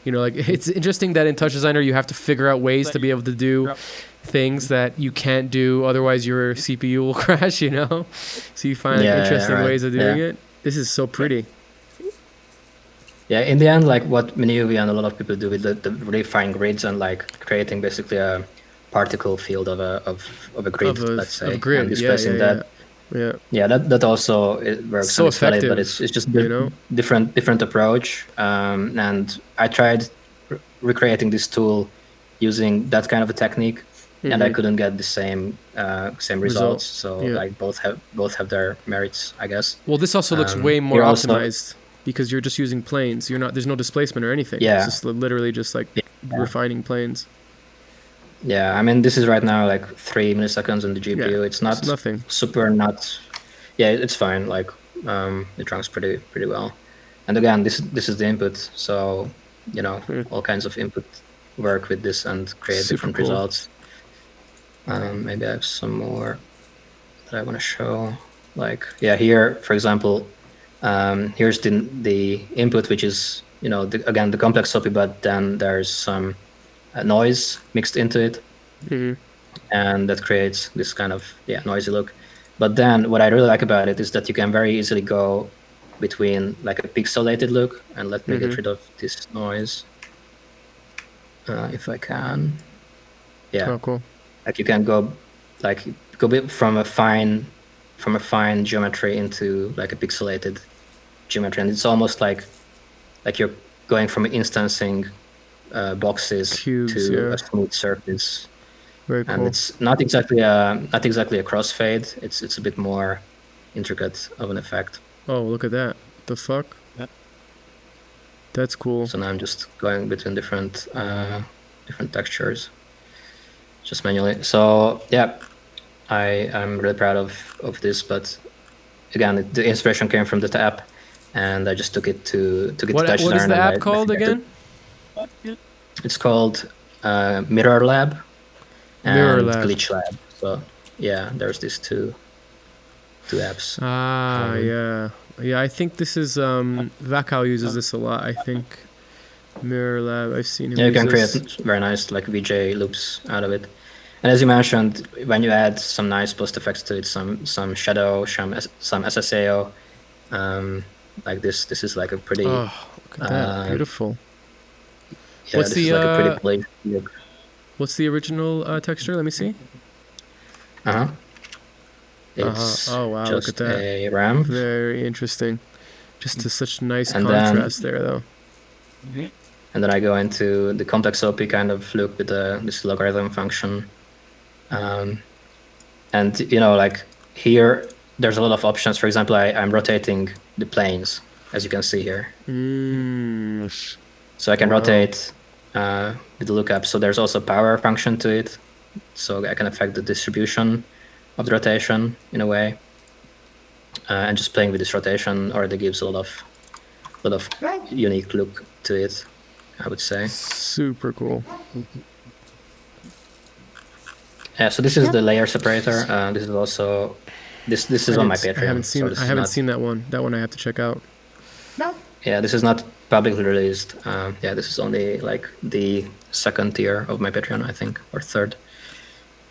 It's interesting that in TouchDesigner you have to figure out ways to be able to do things that you can't do, otherwise your CPU will crash, So you find interesting ways of doing it. This is so pretty. Yeah, in the end, like what Mini UV and a lot of people do with the really fine grids and like creating basically a particle field of a grid, let's say, and displacing that. That also it works. So effective, valid, but it's just different approach. And I tried recreating this tool using that kind of a technique, and I couldn't get the same results. So like both have their merits, I guess. Well, this also looks way more optimized because you're just using planes. There's no displacement or anything. It's just literally just like refining planes. Yeah, I mean, this is right now like 3 milliseconds on the GPU. It's nothing. Super nuts. Yeah, it's fine. Like it runs pretty well. And again, this is the input. So all kinds of input work with this and create different results. Maybe I have some more that I want to show. Like here, for example, here's the input, which is again the ComplexOP, but then there's some noise mixed into it, and that creates this kind of noisy look. But then what I really like about it is that you can very easily go between like a pixelated look, and let me get rid of this noise if I can. Oh, cool. Like you can go from a fine geometry into like a pixelated geometry, and it's almost like you're going from instancing boxes cubes, to a smooth surface. Very cool. And it's not exactly a crossfade. It's a bit more intricate of an effect. Oh, look at that! The fuck? That's cool. So now I'm just going between different textures, just manually. So I'm really proud of this. But again, the inspiration came from the app, and I just took it to TouchDesigner. What is the app called again? It's called Mirror Lab and Glitch Lab. So there's these two apps. I think this is Vakal uses this a lot. I think Mirror Lab. I've seen him. You can use create very nice like VJ loops out of it. And as you mentioned, when you add some nice post effects to it, some shadow, some SSAO, like this is like a pretty. Oh, look at that! Beautiful. Yeah, this is like a pretty blade look. What's the original texture? Let me see. It's oh wow! just look at that. A RAM. Very interesting. Just to such nice contrast there, though. And then I go into the ComplexOP kind of look with this logarithm function. And like here, there's a lot of options. For example, I'm rotating the planes, as you can see here. So I can rotate with the lookup. So there's also power function to it. So I can affect the distribution of the rotation in a way. And just playing with this rotation already gives a lot of lot of unique look to it, I would say. Super cool. Yeah, so this is the LayerSeprator. This is also this is on my Patreon. I haven't seen that one. That one I have to check out. Yeah, this is not publicly released. Yeah, this is only like the second tier of my Patreon, I think, or third,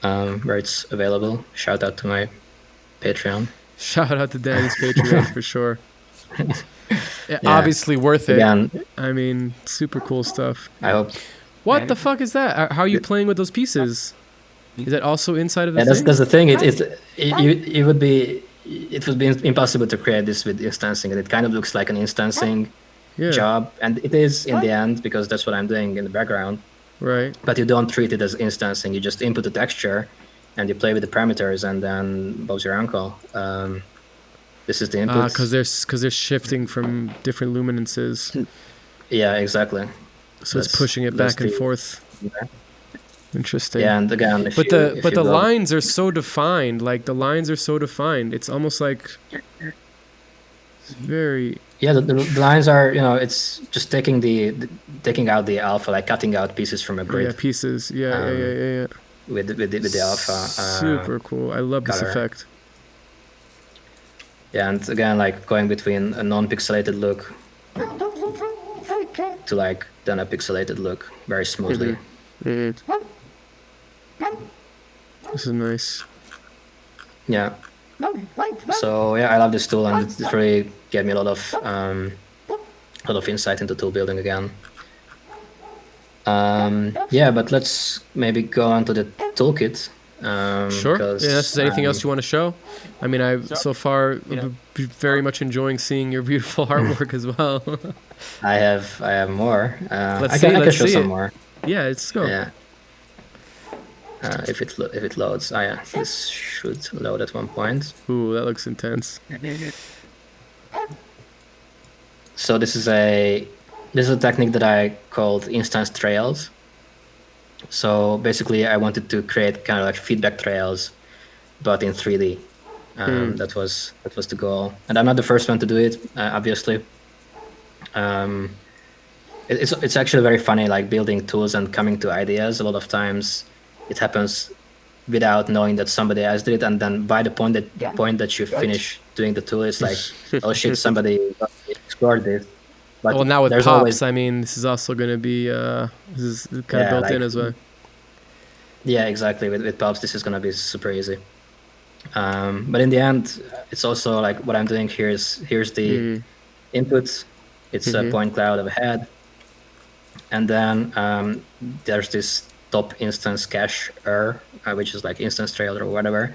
where it's available. Shout out to my Patreon. Shout out to Danny's Patreon for sure. Yeah, obviously worth it. Again, I mean, super cool stuff. I hope. What the fuck is that? How are you playing with those pieces? Is that also inside of the thing? That's the thing. It would be impossible to create this with instancing. It kind of looks like an instancing job, and it is in the end, because that's what I'm doing in the background. Right. But you don't treat it as instancing. You just input the texture, and you play with the parameters, and then Bob's your uncle. This is the input. Because they're shifting from different luminances. Yeah, exactly. So it's pushing it back and forth. Yeah. Interesting. Yeah, and again, the lines are so defined. Like the lines are so defined. It's almost like it's very. Yeah, the lines are, it's just taking out the alpha, like cutting out pieces from a grid. Yeah, pieces. Yeah. With the alpha. Super cool. I love this effect. Yeah, and again, like going between a non-pixelated look to like then a pixelated look very smoothly. Mm-hmm. This is nice. Yeah. So yeah, I love this tool, and it really gave me a lot of insight into tool building again. Yeah, but let's maybe go on to the toolkit. Sure. Yeah, is there anything else you want to show? I mean, I've so far very much enjoying seeing your beautiful artwork as well. I have more. Let's I can show some more. Yeah, let's go. Yeah. If it loads, yeah, this should load at one point. Ooh, that looks intense. So this is a technique that I called instance trails. So basically, I wanted to create kind of like feedback trails, but in 3D. That was the goal, and I'm not the first one to do it, obviously. It's actually very funny, like building tools and coming to ideas. A lot of times, it happens without knowing that somebody else did it, and then by the point that you finish doing the tool, it's like, oh shit, somebody explored this. But well, now with Pops, I mean, this is also going to be this is kind of built in as well. Yeah, exactly. With Pops, this is going to be super easy. But in the end, it's also like what I'm doing here is here's the input. It's a point cloud of a head, and then there's this top instance cacher, which is like instance trailer or whatever.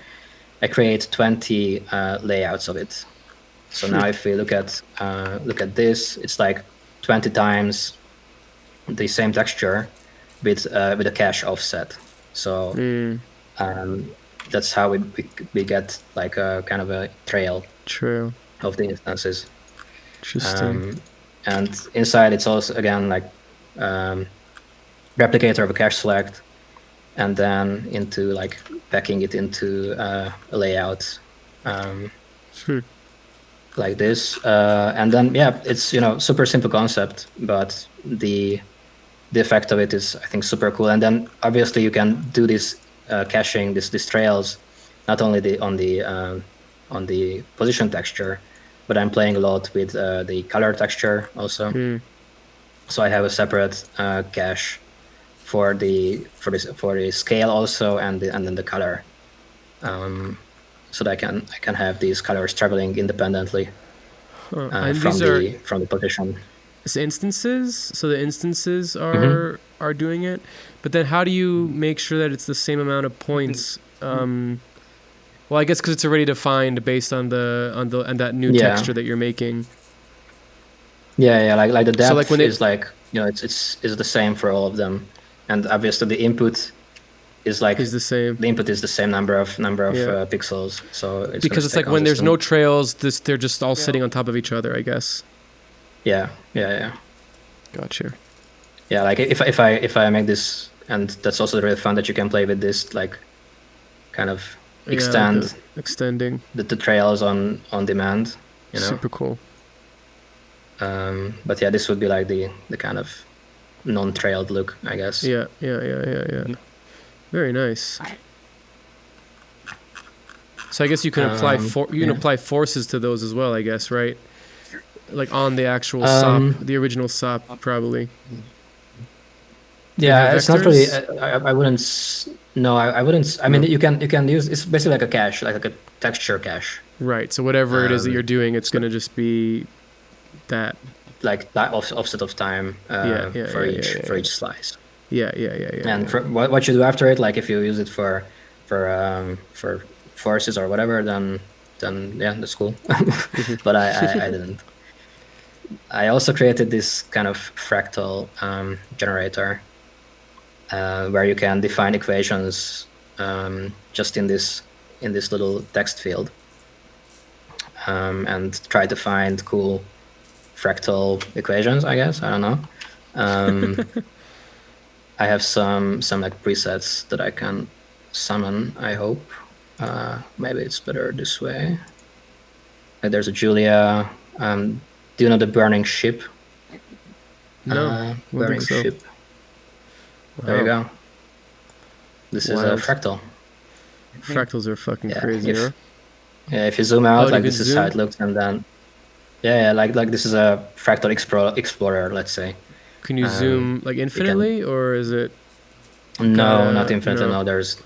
I create 20 layouts of it. So now if we look at this, it's like 20 times the same texture with a cache offset. So that's how we get like a kind of a trail of the instances. Interesting. And inside it's also again like replicator of a cache select, and then into like packing it into a layout. Like this, and then it's super simple concept, but the effect of it is, I think, super cool. And then obviously you can do this caching, these trails, not only on the position texture, but I'm playing a lot with the color texture also. So I have a separate cache for the scale also, and then the color. So that I can have these colors traveling independently from the position. It's instances, so the instances are doing it. But then how do you make sure that it's the same amount of points? Well, I guess because it's already defined based on that new texture that you're making. Yeah, like the depth so like when is like it's the same for all of them, and obviously the input is the same. The input is the same number of pixels. So it's like when there's no trails, they're just all sitting on top of each other, I guess. Yeah. Gotcha. Yeah, like if I make this, and that's also really fun that you can play with this, like kind of extending the trails on demand. Super cool. But yeah, this would be like the kind of non-trailed look, I guess. Yeah. Very nice. So I guess you can apply apply forces to those as well, I guess, right? Like on the actual SOP, the original SOP, probably. Yeah, it's not really. vectors? I wouldn't. No, I wouldn't. I mean, you can use. It's basically like a cache, like a texture cache. Right. So whatever it is that you're doing, it's gonna just be that. Like that offset of time for each slice. Yeah. And for what you do after it, like if you use it for forces or whatever, then yeah, that's cool. But I didn't. I also created this kind of fractal generator where you can define equations just in this little text field and try to find cool fractal equations, I guess. I don't know. I have some like presets that I can summon, I hope. Maybe it's better this way. There's a Julia. Do you know the burning ship? No, burning so. ship. There you go. This is a fractal. Fractals are fucking crazy, huh? Yeah, if you zoom out, like this is how it looks, and then like this is a fractal explorer, let's say. Can you zoom like infinitely, or is it? No, not infinitely. No, there's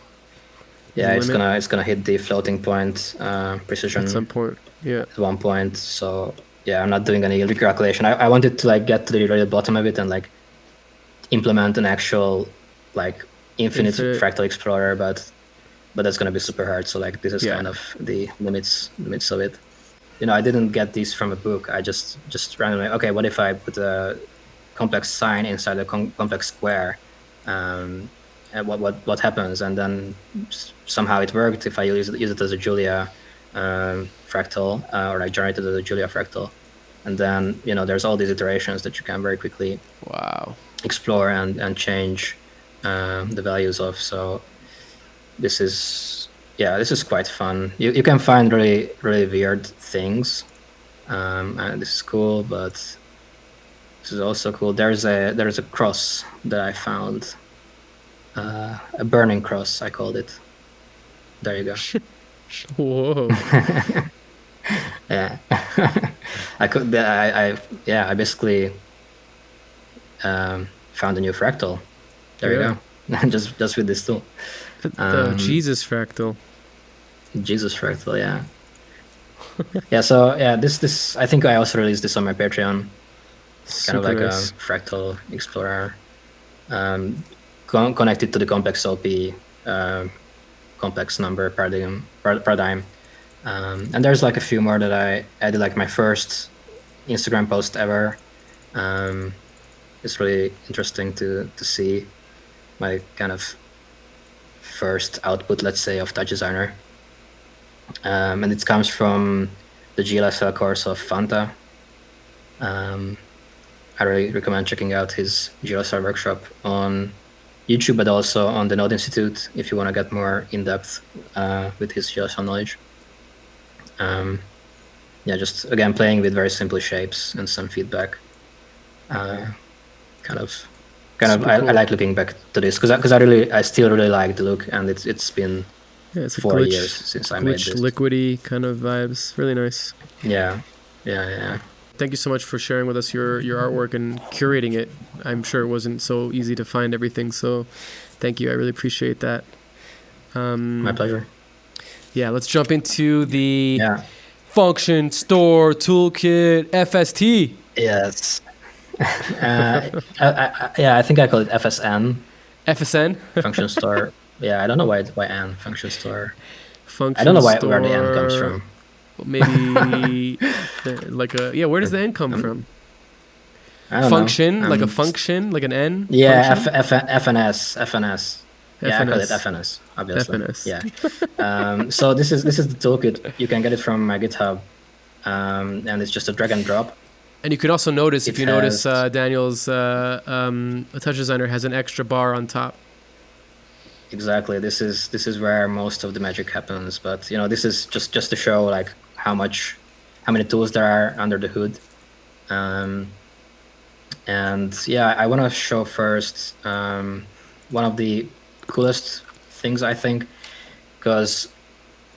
it's gonna hit the floating point precision at some point. Yeah, at one point. So yeah, I'm not doing any recalculation. I wanted to like get to the really bottom of it and like implement an actual like infinite fractal explorer, but that's gonna be super hard. So like this is kind of the limits of it. You know, I didn't get these from a book. I just randomly, okay, what if I put a complex sign inside a complex square? And what happens? And then somehow it worked if I use it as a Julia fractal or like generated as a Julia fractal. And then, you know, there's all these iterations that you can very quickly explore and change the values of. So this is quite fun. You can find really weird things, and this is cool. But this is also cool. There's a cross that I found, a burning cross. I called it. There you go. Whoa. Yeah. I basically found a new fractal. There you go. just with this tool. Jesus fractal. Jesus fractal, yeah. Yeah, so yeah, this I think I also released this on my Patreon. Kind of like nice. A fractal explorer. Connected to the ComplexOP complex number paradigm. And there's like a few more that I did, like my first Instagram post ever. It's really interesting to see my kind of first output, let's say, of TouchDesigner. And it comes from the GLSL course of Fanta. I really recommend checking out his GLSL workshop on YouTube, but also on the Node Institute if you want to get more in-depth with his GLSL knowledge. Just again playing with very simple shapes and some feedback. I like looking back to this because I still really like the look, and it's been 4 years since I made this. Liquidy kind of vibes, really nice. Yeah. Thank you so much for sharing with us your artwork and curating it. I'm sure it wasn't so easy to find everything, so thank you. I really appreciate that. My pleasure. Yeah, let's jump into the Function Store Toolkit FST. Yes. I think I call it FSN. FSN? Function Store. Yeah, I don't know why N. Function Store. Function I don't know where the N comes from. Maybe where does the N come from? I don't function, know. Like a function, like an N? Yeah, FNS. Yeah, I call it FNS, obviously. FNS. Yeah. So this is the toolkit. You can get it from my GitHub, and it's just a drag and drop. And you could also notice, if you notice, Daniel's TouchDesigner has an extra bar on top. Exactly. This is where most of the magic happens. But you know, this is just to show like how many tools there are under the hood. And yeah, I want to show first one of the coolest things, I think, because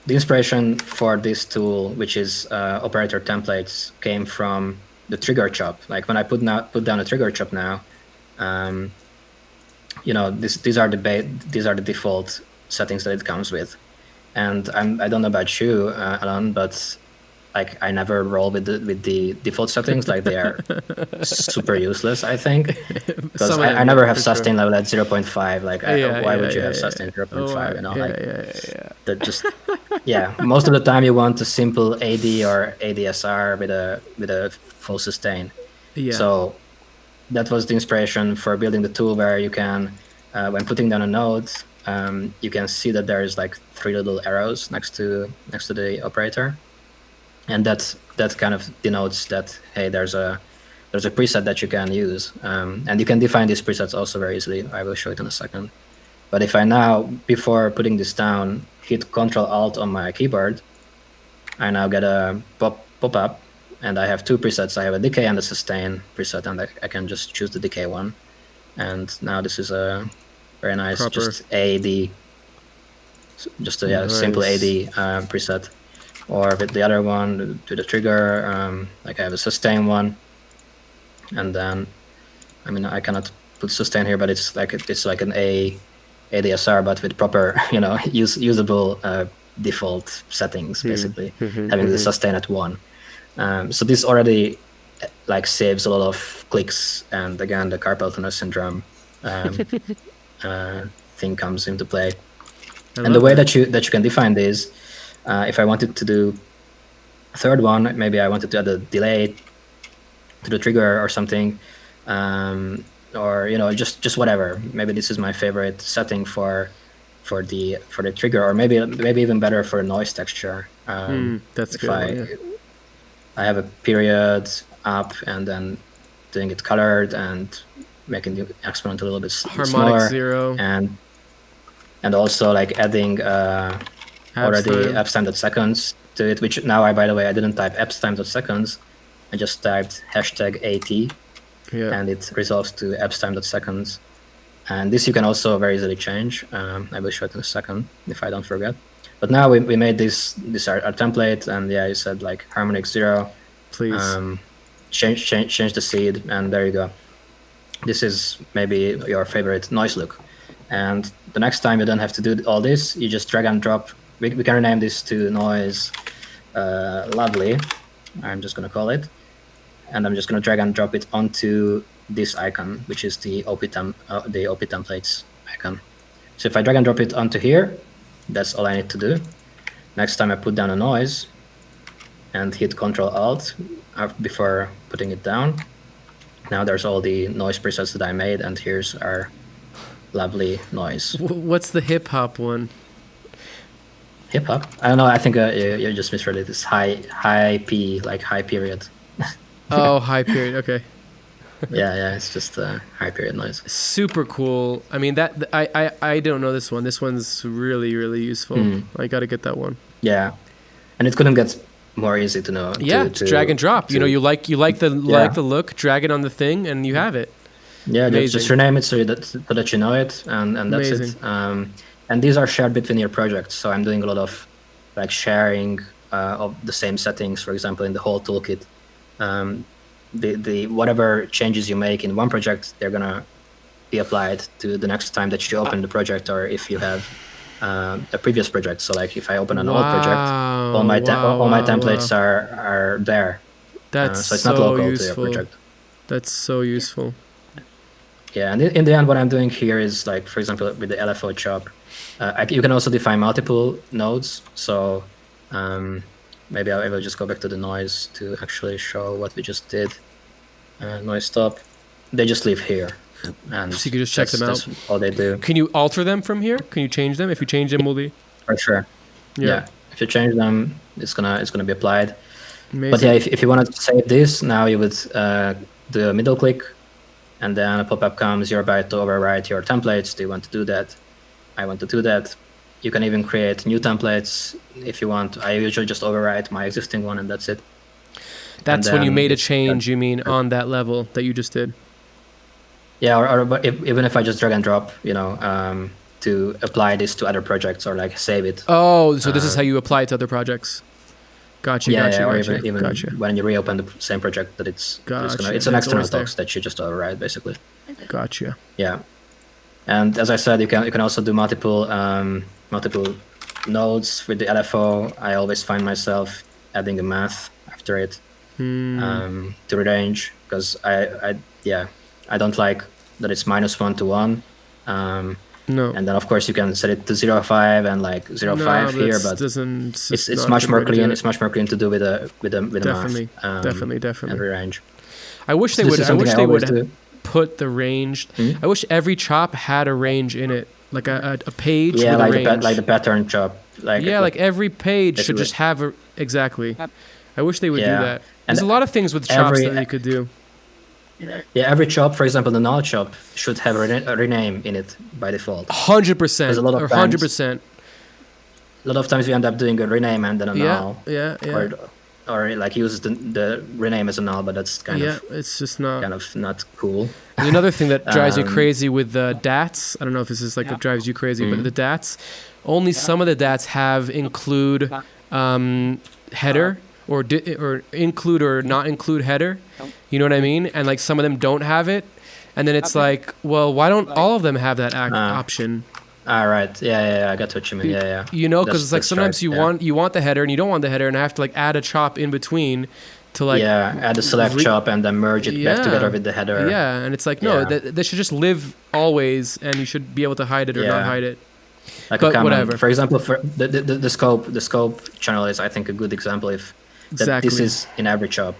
the inspiration for this tool, which is operator templates, came from the trigger chop. Like when I put down a trigger chop now, these are the default settings that it comes with. And I don't know about you, Alan, but like I never roll with the default settings. Like they are super useless, I think, because I never have sustain level at 0.5. Like why would you have sustain 0.5? That just most of the time you want a simple AD or ADSR with a full sustain. So that was the inspiration for building the tool where you can when putting down a node, you can see that there is like 3 little arrows next to the operator, and that kind of denotes that, hey, there's a preset that you can use, and you can define these presets also very easily. I will show it in a second. But if I now, before putting this down, hit Ctrl-Alt on my keyboard, I now get a pop-up, and I have 2 presets. I have a decay and a sustain preset, and I can just choose the decay one. And now this is a very nice, just AD, just a simple AD preset. Or with the other one, to the trigger, like I have a sustain one, and then, I mean, I cannot put sustain here, but it's like an ADSR, but with proper, usable default settings, basically, having the sustain at 1. So this already like saves a lot of clicks, and again, the carpal tunnel syndrome thing comes into play. And the way that you can define this, if I wanted to do a third one, maybe I wanted to add a delay to the trigger or something, or just whatever. Maybe this is my favorite setting for the trigger, or maybe even better for a noise texture. That's good. I have a period up and then doing it colored and making the exponent a little bit harmonic smaller, 0, and also like adding already epstime.seconds to it, which now by the way, I didn't type epstime.seconds. I just typed #AT, and it resolves to epstime.seconds. And this you can also very easily change. I will show it in a second if I don't forget. But now we made this our template, and you said like harmonic 0. Please change the seed, and there you go. This is maybe your favorite noise look. And the next time you don't have to do all this, you just drag and drop. We can rename this to noise lovely. I'm just going to call it. And I'm just going to drag and drop it onto this icon, which is the OP templates icon. So if I drag and drop it onto here, that's all I need to do. Next time I put down a noise and hit Ctrl-Alt before putting it down. Now there's all the noise presets that I made, and here's our lovely noise. What's the hip hop one? Hip hop? I don't know. I think you just misread it. It's high P, like high period. Oh, high period. Okay. Yeah. It's just high period noise. Super cool. I mean, that I don't know this one. This one's really, really useful. I got to get that one. Yeah, and it couldn't get more easy to know. Yeah, to drag and drop. You like the look. Drag it on the thing, and you have it. Yeah, just rename it so that you know it, and that's it. And these are shared between your projects. So I'm doing a lot of like sharing of the same settings, for example, in the whole toolkit. The whatever changes you make in one project, they're gonna be applied to the next time that you open the project, or if you have a previous project. So like if I open an old project, all my templates are there. That's so it's not local to your project. That's so useful. Yeah, and in the end, what I'm doing here is like, for example, with the LFO chop, you can also define multiple nodes. So maybe I will just go back to the noise to actually show what we just did. Noise stop. They just live here. And so you can just check them out. That's all they do. Can you alter them from here? Can you change them? If you change them, will they? For sure. Yeah. If you change them, it's gonna be applied. Amazing. But yeah, if you want to save this, now you would do a middle click, and then a pop-up comes. You're about to overwrite your templates. Do you want to do that? I want to do that. You can even create new templates if you want. I usually just overwrite my existing one, and that's it. That's when you then made a it's- change, you mean, on that level that you just did? Yeah, or but even if I just drag and drop, to apply this to other projects or like save it. Oh, so this is how you apply it to other projects. Gotcha, Yeah, gotcha, or gotcha, even gotcha. when you reopen the same project, that it's Gotcha, it's an it's external always there. docs that you just override basically. Gotcha. Yeah, and as I said, you can also do multiple nodes with the LFO. I always find myself adding a math after it to rearrange because I don't like that it's -1 to 1. No. And then of course you can set it to 0.5 and like 0.5 here, but it's much more clean. It's much more clean to do with a Definitely, math. definitely. And rearrange. I wish they This would. is I wish something they always would do. put the range. I wish every chop had a range in it, like a page Yeah, with like a range. like the pattern chop. Like every page should basically. just have a exactly. I wish they would do Yeah. that. And There's a lot of things with chops every- that you could do. Yeah, every chop, for example, the null chop should have a rename in it by default. 100%. There's a lot of Or times- 100%. A lot of times we end up doing a rename and then a null. Yeah. Or like use the rename as a null, but that's kind It's just not. of not cool. There's another thing that drives me Um, crazy with the DATs. I don't know if this is like what drives you crazy, Mm-hmm. but the DATs, only some of the DATs have include header or include or not include header. You know what I mean? And like some of them don't have it. And then it's like, well, why don't all of them have that option? All right. Yeah. I got what you mean. Yeah. You know, because That's- it's like that's sometimes right, you want the header and you don't want the header, and I have to like add a chop in between to like add a select chop and then merge it back together with the header. Yeah, and it's like no, Yeah. they should just live always, and you should be able to hide it or not Yeah. hide it. Like But a common, whatever. For example, for the scope channel is I think a good example if that Exactly. this is in every chop.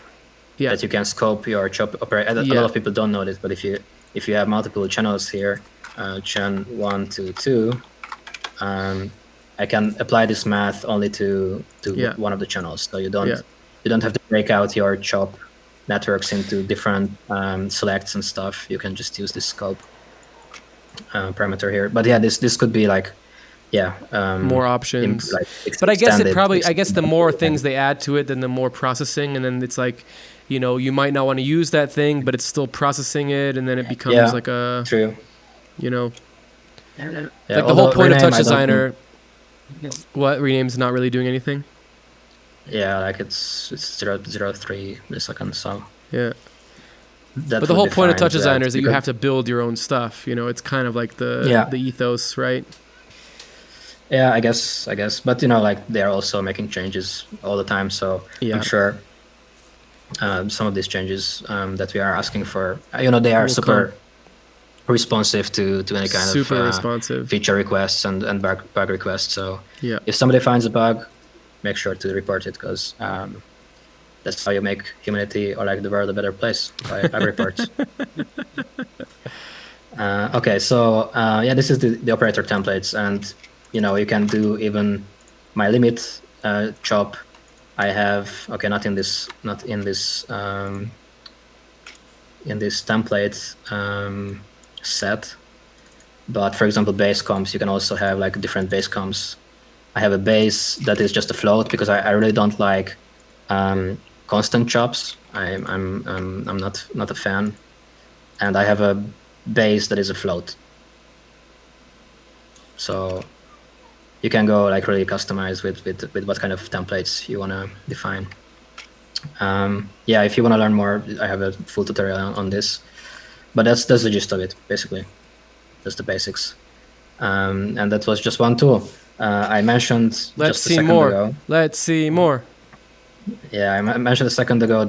Yeah, That you can scope your chop operator. A Yeah. lot of people don't know this, but if you have multiple channels here, chan 1 to 2, I can apply this math only to Yeah. one of the channels. So you Yeah. don't have to break out your chop networks into different selects and stuff. You can just use this scope parameter here. But yeah, this could be like more options. like But I guess extended- the more things they add to it, then the more processing, and then it's like, you know, you might not want to use that thing, but it's still processing it, and then it becomes Yeah. like a, True. you know, Yeah, like the whole although point of rename, I don't- TouchDesigner. What rename's not really doing anything? Yeah, like it's 0.03 milliseconds. So Yeah. that But the would whole be point of fine, TouchDesigner is that you because- have to build your own stuff. You know, it's kind of like Yeah. the ethos, right? Yeah, I guess. But like they're also making changes all the time. So Yeah. I'm sure some of these changes that we are asking for, they are Will super responsive to any kind Super of responsive. feature requests and bug requests. So Yeah. if somebody finds a bug, make sure to report it because that's how you make humanity or like the world a better place by bug reports. Okay, so this is the operator templates, and you can do even my limit chop. I have not in this template set, but for example base comps, you can also have like different base comps. I have a base that is just a float because I really don't like constant chops. I'm not a fan, and I have a base that is a float. So you can go like really customize with what kind of templates you want to define. If you want to learn more, I have a full tutorial on this, but that's the gist of it basically. That's the basics, and that was just one tool. I mentioned Let's just a see second more. ago. Let's see more. Yeah, I mentioned a second ago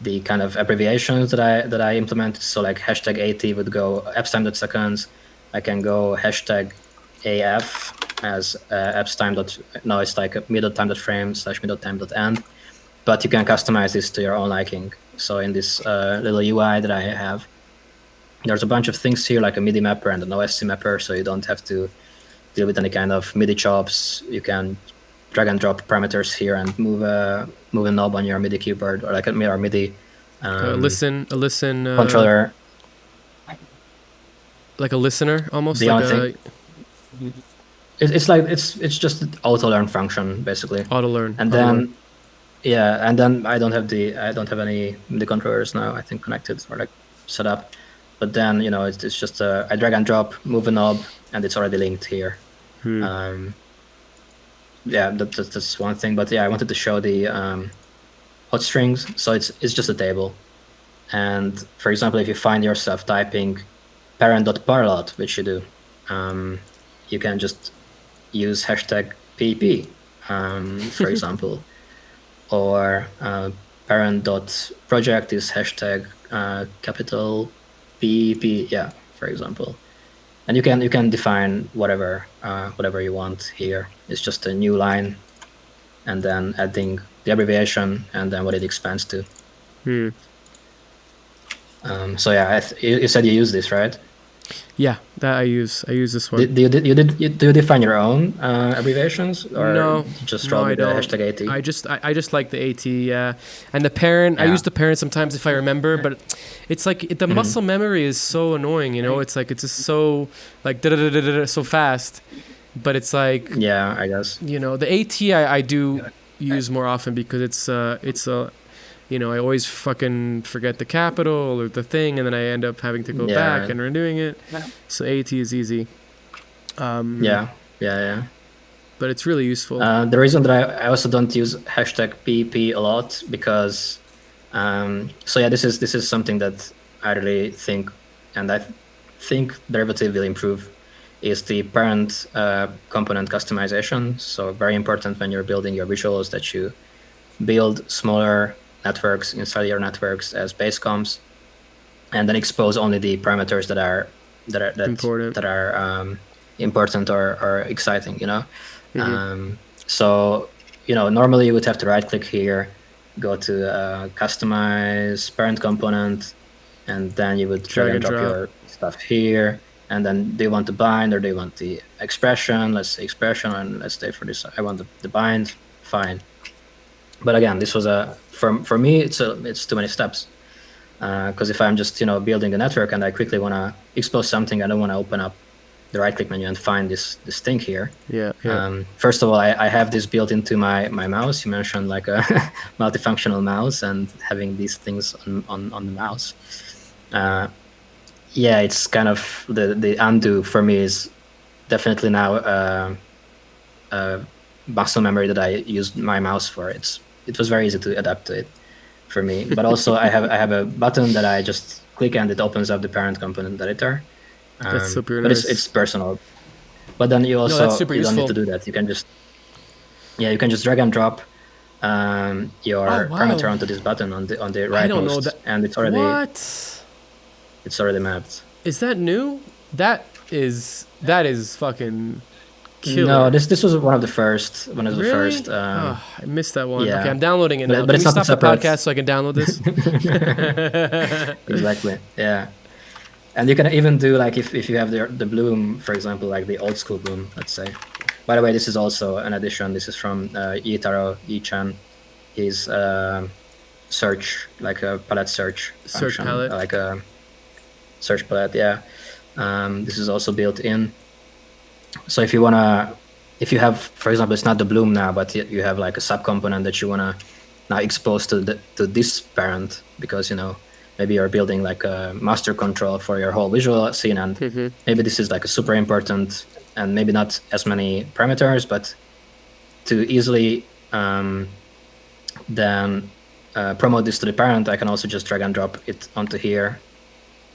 the kind of abbreviations that I implemented. So like hashtag AT would go appstime.seconds. I can go hashtag AF as appstime. No, it's like middle-time.frame / middle-time.end. But you can customize this to your own liking. So in this little UI that I have, there's a bunch of things here like a MIDI mapper and an OSC mapper, so you don't have to deal with any kind of MIDI chops. You can drag and drop parameters here and move a knob on your MIDI keyboard or like a MIDI A listen controller. like a listener almost. The like only it's just an auto learn function basically. auto learn. And then Yeah, and then I don't have any MIDI controllers now, I think, connected or like set up. But then, you know, it's just I drag and drop, move a knob, and it's already linked here. Yeah, that's one thing. But yeah, I wanted to show the hot strings. So it's just a table. And for example, if you find yourself typing parent.parallot, which you do, you can just use hashtag PP, for example, or parent.project is hashtag capital PP, yeah, for example. And you can define whatever you want here. It's just a new line, and then adding the abbreviation and then what it expands to. So yeah, you said you use this, right? Yeah, that I use this one. Do you define your own abbreviations, or No, you just roll with the hashtag AT? I just like the AT, yeah. And the parent, I use the parent sometimes if I remember, but it's like the muscle memory is so annoying, you know. It's like it's just so like so fast, but it's like, yeah, I guess, you know, the AT I do use more often because it's a you know, I always fucking forget the capital or the thing, and then I end up having to go back and redoing it. So AT is easy. Yeah. But it's really useful. The reason that I also don't use hashtag PP a lot, because so yeah, this is something that I really think, and I think derivative will improve, is the parent component customization. So very important when you're building your visuals that you build smaller networks inside your networks as base comps, and then expose only the parameters that are important or exciting, you know. So, you know, normally you would have to right click here, go to customize parent component, and then you would drag and drop your stuff here. And then do you want the bind, or do you want the expression? Let's say expression, and let's say for this I want the bind. Fine. But again, this was for me it's too many steps, because if I'm just, you know, building a network and I quickly want to expose something, I don't want to open up the right click menu and find this thing here. First of all, I have this built into my mouse. You mentioned like a multifunctional mouse and having these things on the mouse. Yeah, it's kind of the undo for me is definitely now muscle memory that I used my mouse for. It was very easy to adapt to it for me. But also I have a button that I just click and it opens up the parent component editor. That's super but nice. It's personal. But then you also you don't need to do that. You can just drag and drop your parameter onto this button on the right most, and it's already it's already mapped. Is that new? That is fucking killer. No, this was one of the first. Really? I missed that one. Yeah. Okay, I'm downloading it now. But Can it's we not stop the separate. podcast so I can download this? Exactly. Yeah. And you can even do like if you have the bloom, for example, like the old school bloom, let's say. By the way, this is also an addition. This is from Yitaro Yi-chan. His search, like a palette search function, palette, like a search palette. Yeah. This is also built in. So if you have, for example, it's not the bloom now, but you have like a subcomponent that you wanna now expose to this parent, because, you know, maybe you're building like a master control for your whole visual scene, and maybe this is like a super important and maybe not as many parameters, but to easily then promote this to the parent, I can also just drag and drop it onto here.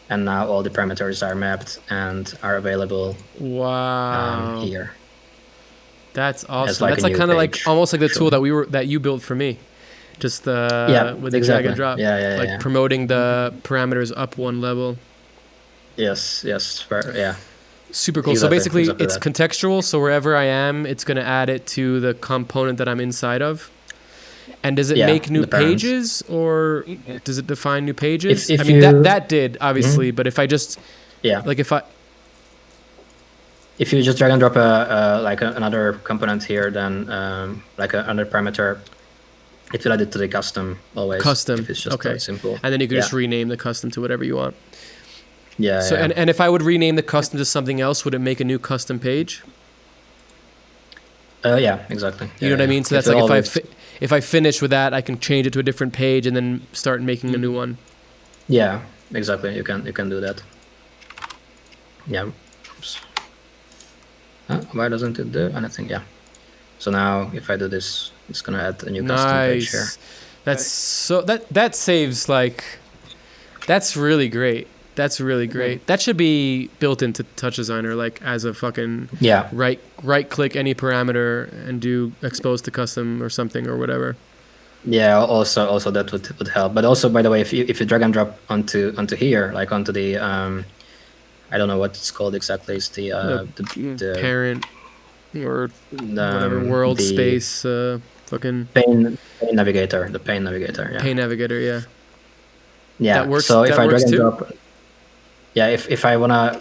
And now all the parameters are mapped and are available. Wow. Here. That's awesome. Like that's like kind of like almost like the tool that you built for me. Just with the drag and drop. Yeah. Promoting the parameters up one level. Yes. Yeah. Super cool. Exactly, So basically it's that. Contextual, so wherever I am, it's going to add it to the component that I'm inside of. And does it make new pages, or does it define new pages? If I mean, that did, obviously, but if I just... Yeah. Like if you just drag and drop another component here, then like another parameter, it will add it to the custom always. Custom, if it's just okay. Simple. And then you can just rename the custom to whatever you want. Yeah. So and if I would rename the custom to something else, would it make a new custom page? Yeah, exactly. You know what I mean? So that's It like always- if I finish with that, I can change it to a different page and then start making a new one. Yeah, exactly. You can do that. Yeah. Oops. Why doesn't it do anything? Yeah. So now if I do this, it's gonna add a new custom page here. Nice. That's so that saves like. That's really great. That's really great. That should be built into TouchDesigner, like as a fucking Yeah. right click any parameter and do expose to custom or something or whatever. Yeah. Also that would help. But also, by the way, if you drag and drop onto here, like onto the I don't know what it's called exactly. It's the Parent or whatever world the space fucking pane navigator. The pane navigator. Yeah. Pane Navigator. Yeah. Yeah. That works- So if that I works drag and too? drop, yeah, if I wanna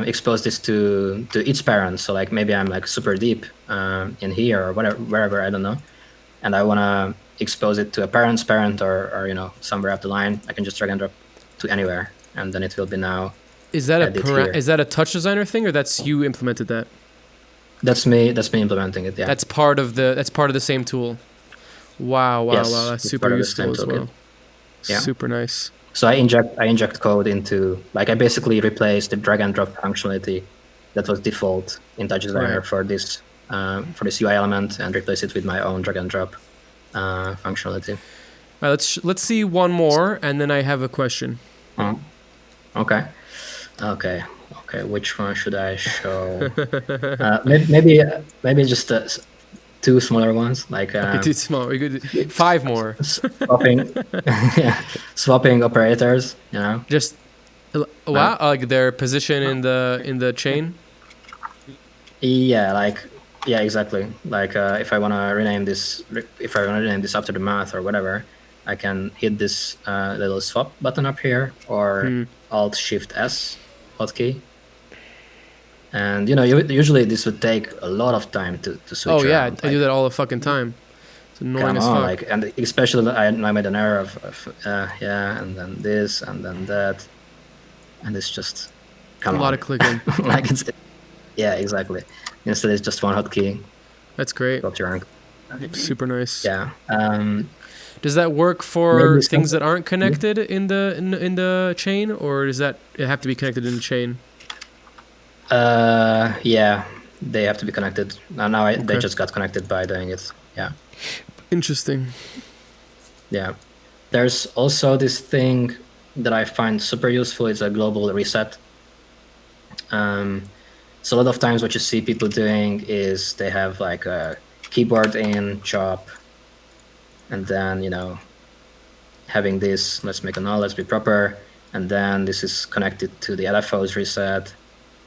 expose this to each parent, so like maybe I'm like super deep in here or whatever, wherever, I don't know, and I wanna expose it to a parent's parent or you know somewhere up the line, I can just drag and drop to anywhere, and then it will be now. Is that Edit here. is that a TouchDesigner thing or that's you implemented that? That's me implementing it. Yeah. That's part of the same tool. Wow, Yes, that's it's super part of the useful same as toolkit. well. Yeah. Super nice. So I inject code into, like, I basically replaced the drag and drop functionality that was default in TouchDesigner Right. for this UI element and replace it with my own drag and drop functionality. All right, let's see one more, and then I have a question. Okay. Which one should I show? Maybe just two smaller ones, like Okay, too small. We could do 5 more. swapping, swapping operators. You know. Just wow, like their position in the chain. Yeah, exactly. Like if I wanna rename this after the math or whatever, I can hit this little swap button up here or Alt Shift S hotkey. And you know, usually this would take a lot of time to switch. Oh yeah, around. I do that all the fucking time. It's annoying Come as on, fuck. like, and especially I made an error of yeah, and then this, and then that, and it's just a lot of clicking. like yeah, exactly. Instead, it's just one hotkey. That's great. Got your Super nice. yeah. Does that work for Maybe things that aren't connected in the chain, or does it have to be connected in the chain? Yeah, they have to be connected. Now they just got connected by doing it. Yeah. Interesting. Yeah. There's also this thing that I find super useful. It's a global reset. So a lot of times what you see people doing is they have like a keyboard in chop, and then, you know, having this, let's make a null, let's be proper, and then this is connected to the LFO's reset,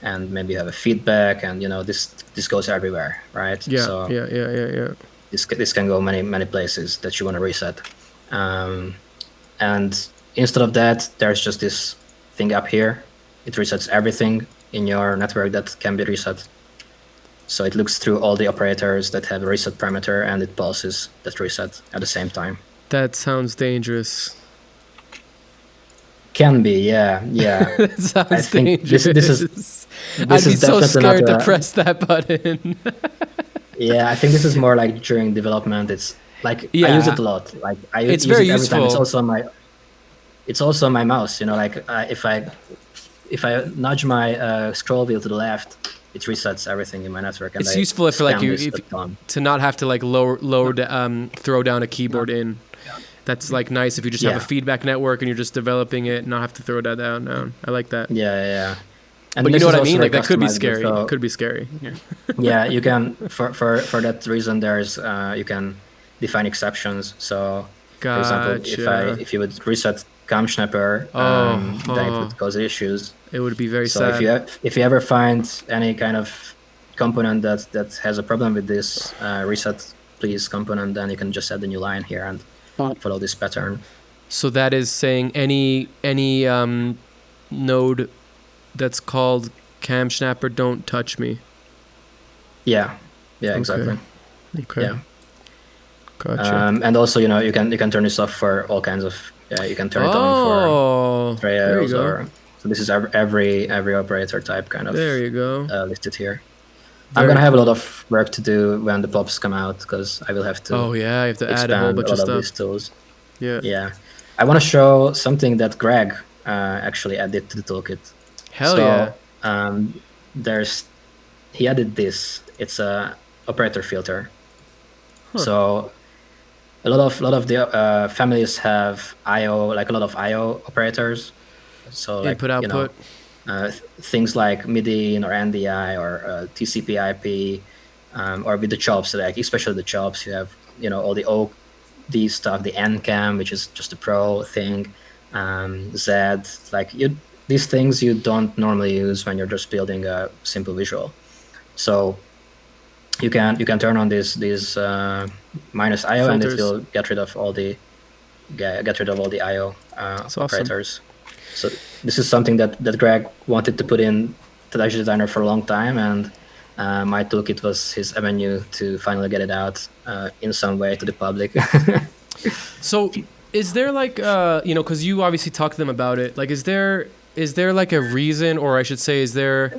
and maybe you have a feedback, and you know, this goes everywhere, right? Yeah, So yeah. this can go many places that you want to reset. And instead of that, there's just this thing up here. It resets everything in your network that can be reset. So it looks through all the operators that have a reset parameter, and it pulses that reset at the same time. That sounds dangerous. Can be, yeah. That sounds I think dangerous. this is I'd be so definitely scared not to press that button. Yeah, I think this is more like during development. It's like, I use it a lot. Like It's use very it every time. useful. It's also my mouse. You know, like if I nudge my scroll wheel to the left, it resets everything in my network. And It's useful if like spam you this a ton. to not have to like throw down a keyboard in. That's like nice if you just have a Yeah. feedback network and you're just developing it, not have to throw that down. I like that. Yeah. And But you this know what is I mean? also, Like that could be customizable, scary. so- It could be scary. yeah, you can for that reason. There's you can define exceptions. So for example, Gotcha. if you would reset CamSnapper, then it would cause issues. It would be very So sad. if you ever find any kind of component that has a problem with this reset please component, then you can just add a new line here and follow this pattern. So that is saying any node that's called CamSnapper, don't touch me. Yeah, exactly. Okay. Yeah. Gotcha. And also, you know, you can turn this off for all kinds of. You can turn it on for there you trails go. or. So this is every operator type kind of There you go. listed here. I'm gonna have a lot of work to do when the pops come out, because I will have to. Oh yeah, you have to add expand a whole bunch of lot stuff. these tools. Yeah. Yeah, I want to show something that Greg actually added to the toolkit. Hell yeah. He added this. It's a operator filter. Huh. So a lot of the families have IO, like a lot of IO operators. So like, Input output. Things like MIDI or NDI or TCP/IP, or with the chops, like especially the chops, you have all the OD stuff, the NCAM, which is just a pro thing, Z, like these things you don't normally use when you're just building a simple visual. So you can turn on these minus IO, and it will get rid of all the IO operators. Awesome. So this is something that Greg wanted to put in the TouchDesigner for a long time, and my toolkit was his avenue to finally get it out in some way to the public. So is there like, because you obviously talked to them about it, like is there like a reason, or I should say, is there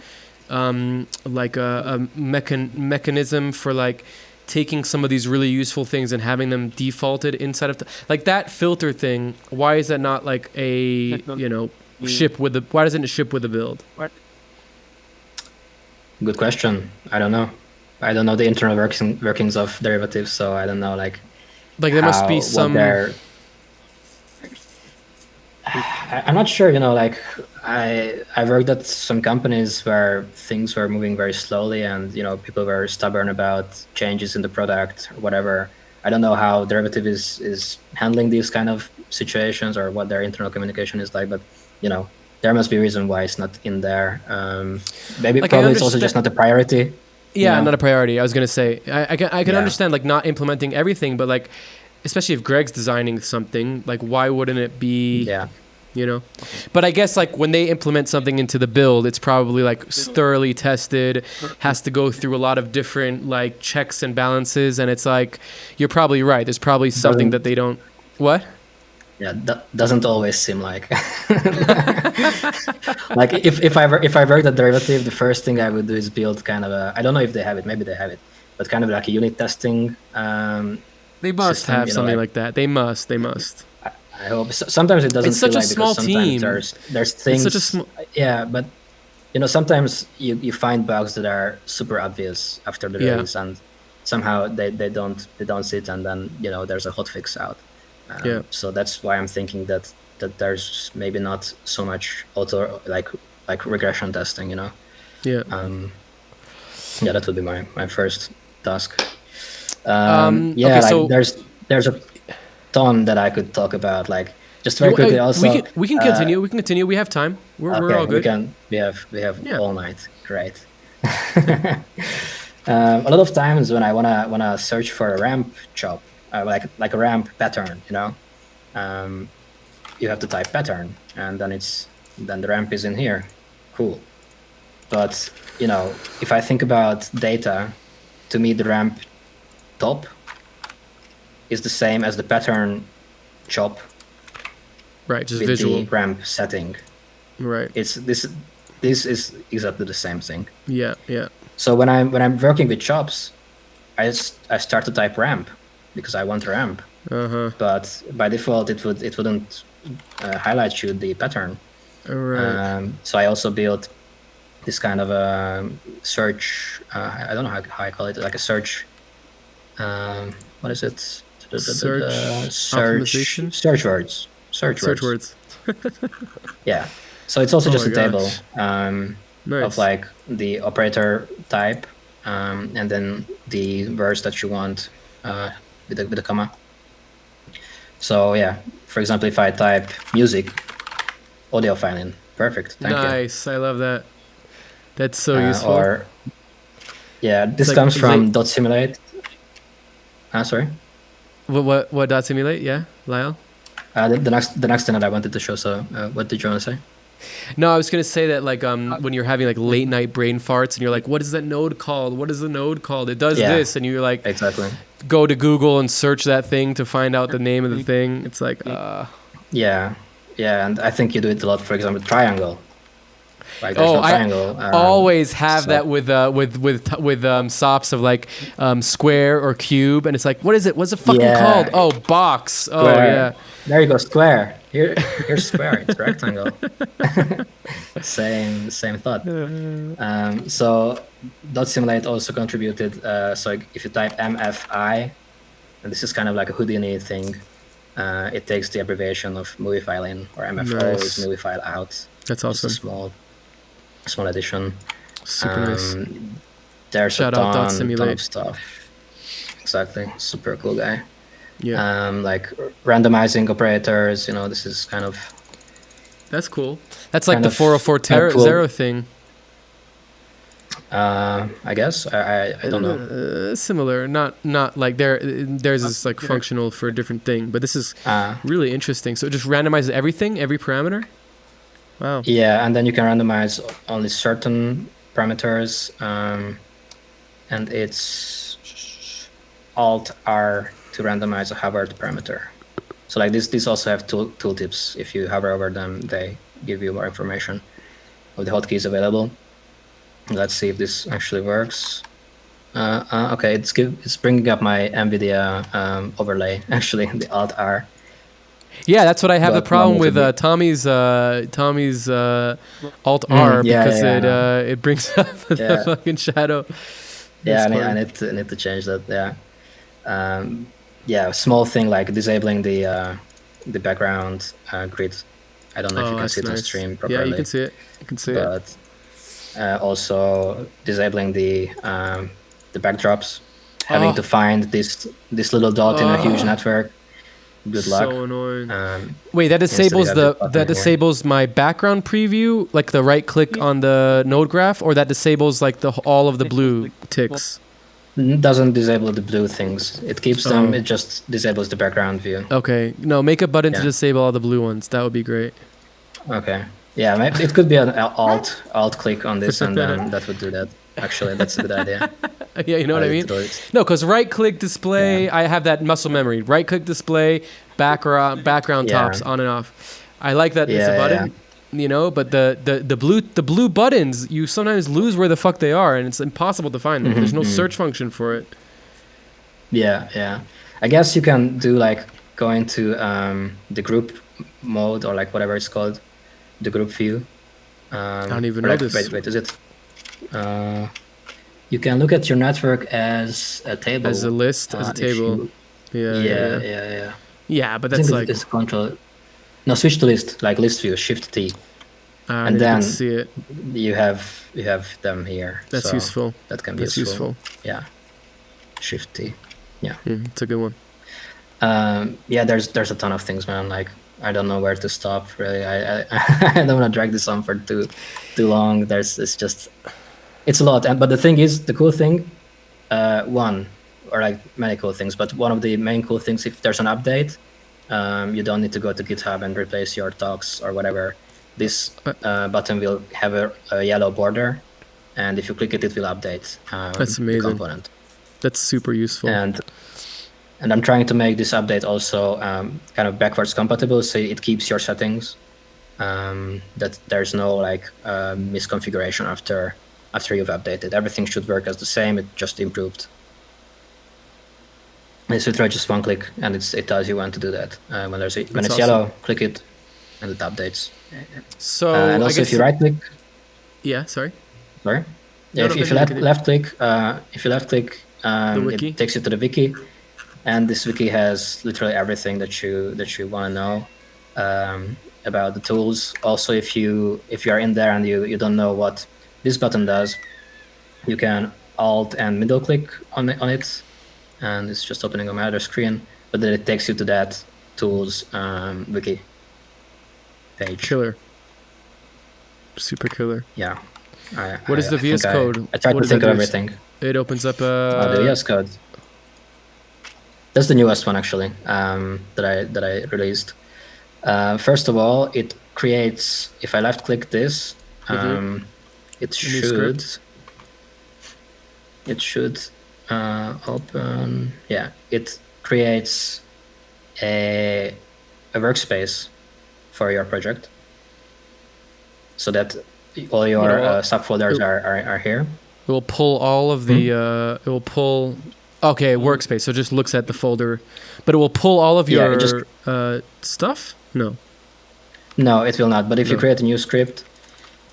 like a mechanism for like taking some of these really useful things and having them defaulted inside of like that filter thing? Why is that not like a ship with the, why doesn't it ship with the build? Good question. I don't know the internal workings of derivatives, so I don't know like there must be some. I'm not sure, like I worked at some companies where things were moving very slowly, and people were stubborn about changes in the product or whatever. I don't know how derivative is handling these kind of situations or what their internal communication is like, but there must be a reason why it's not in there. Maybe like probably it's also just not a priority. Yeah, not a priority. I was gonna say I can understand like not implementing everything, but like especially if Greg's designing something, like why wouldn't it be? Yeah. But I guess like when they implement something into the build, it's probably like thoroughly tested, has to go through a lot of different like checks and balances, and it's like you're probably right. There's probably something that they don't. What? Yeah, that doesn't always seem like. Like if I worked at derivative, the first thing I would do is build kind of I don't know if they have it, maybe they have it, but kind of like a unit testing. They must system, have something like that. They must. I hope. Sometimes it doesn't. It's such feel a like small team. There's things. It's such a yeah, but sometimes you find bugs that are super obvious after the release, and somehow they don't see it, and then there's a hotfix out. So that's why I'm thinking that there's maybe not so much auto like regression testing. Yeah. Yeah, that would be my first task. Okay, so there's a ton that I could talk about, like just very quickly. Also, we can continue. We can continue. We have time. We're all good. We have all night. Great. A lot of times when I wanna search for a ramp chop, like a ramp pattern, you have to type pattern, and then the ramp is in here. Cool. But if I think about data, to me the ramp top is the same as the pattern chop, right? Just with visual the ramp setting, right? It's this is exactly the same thing. Yeah. So when I'm working with chops, I start to type ramp because I want a ramp. But by default it wouldn't highlight you the pattern. Right. So I also built this kind of a search. I don't know how I call it, like a search. What is it? Optimization? Search words. Search words. Yeah. So it's also just a table nice. of like the operator type, and then the words that you want with a comma. So yeah, for example, if I type music, audio filing, perfect. Thank you. Nice. I love that. That's so useful. This comes from .simulate. Sorry. What dot simulate? Yeah, Lyle. The next thing that I wanted to show. So, what did you want to say? No, I was gonna say that like when you're having like late night brain farts and you're like, what is that node called? What is the node called? It does this, and you're like, exactly. Go to Google and search that thing to find out the name of the thing. It's like, Yeah, and I think you do it a lot. For example, triangle. Like there's no I triangle. always have so- that with SOPs of like square or cube, and it's like, what is it? What's it fucking Yeah. called? Oh, box. Oh Square. yeah. There you go, square. Here's square. It's rectangle. same thought. So .simulate also contributed. So if you type MFI, and this is kind of like a Houdini thing, it takes the abbreviation of movie file in, or MFO Nice. is movie file out. That's Just awesome. a small addition. Super nice. There's Shout a out ton .simulate. of stuff. Exactly, super cool guy. Yeah, Like randomizing operators. This is kind of that's cool. That's like kind the of- 404 kind of cool. zero thing. I guess I don't know. Similar, not like theirs is like functional for a different thing, but this is really interesting. So it just randomizes everything, every parameter. Wow. Yeah, and then you can randomize only certain parameters, and it's Alt R to randomize a hovered parameter. So like these also have tooltips. If you hover over them, they give you more information of the hotkeys available. Let's see if this actually works. Okay, it's bringing up my NVIDIA overlay. Actually, the Alt R. Yeah, that's what I have the But problem one with with Tommy's Alt R yeah, because yeah, it brings up the Yeah. fucking shadow. Yeah, That's I need to change that. Yeah, small thing like disabling the background grid. I don't know if you can that's see it on nice. stream properly. Yeah, you can see it. You can see it. But also disabling the backdrops, having to find this little dot in a huge network. Good luck. So annoying. Um, Wait, that instead you disables have this button here. disables my background preview, like the right click on the node graph, or that disables like all of the blue ticks. Doesn't disable the blue things. It keeps them. Oh. It just disables the background view. Okay, no, make a button to Yeah. disable all the blue ones. That would be great. Okay. Yeah, maybe it could be an alt click on this, and then that would do that. Actually, that's a good idea. Yeah, you know what I mean? do it. No, because right click display, I have that muscle memory. Right click display, background Yeah. tops on and off. I like that it's a Yeah, button, but the blue buttons, you sometimes lose where the fuck they are, and it's impossible to find them. There's no search function for it. Yeah. I guess you can do like go into the group mode, or like whatever it's called, the group view. I don't even know this. Wait, is it? You can look at your network as a table. As a list, as a if table. you- Yeah. Yeah, but I that's think like it's control. No, switch to list, like list view, Shift T. and and then you can then see it. You have them here. That's so useful. That can be That's useful. useful. Yeah. Shift T. Yeah. It's a good one. Yeah, there's a ton of things, man. Like I don't know where to stop. Really, I I don't want to drag this on for too long. It's a lot. But the thing is, the cool thing, or like many cool things, but one of the main cool things, if there's an update, you don't need to go to GitHub and replace your talks or whatever. This button will have a yellow border, and if you click it, it will update That's the amazing. component. That's super useful. And I'm trying to make this update also kind of backwards compatible, so it keeps your settings. That there's no like misconfiguration after you've updated. Everything should work as the same. It just improved. And so try just one click, and it tells you when to do that. When it's awesome. yellow, click it, and it updates. So And I also, guess if you right click, yeah, sorry. sorry, No, yeah, no, if you continue. left click, wiki? it takes you to the wiki, and this wiki has literally everything that you want to know about the tools. Also, if you are in there and you don't know what this button does, you can Alt and middle click on it, and it's just opening on my other screen. But then it takes you to that tools wiki page. Killer. Super killer. Yeah. What is the VS Code? I tried What to does think that of do? everything. It opens up The VS Code. That's the newest one actually that I released. First of all, it creates. If I left click this, it should. It should open. Yeah, it creates a workspace for your project. So that all your It'll- subfolders are here. It will pull all of the. It will pull. Okay, workspace. So it just looks at the folder, but it will pull all of Yeah, your it just- stuff. No. No, it will not. But if you No. create a new script,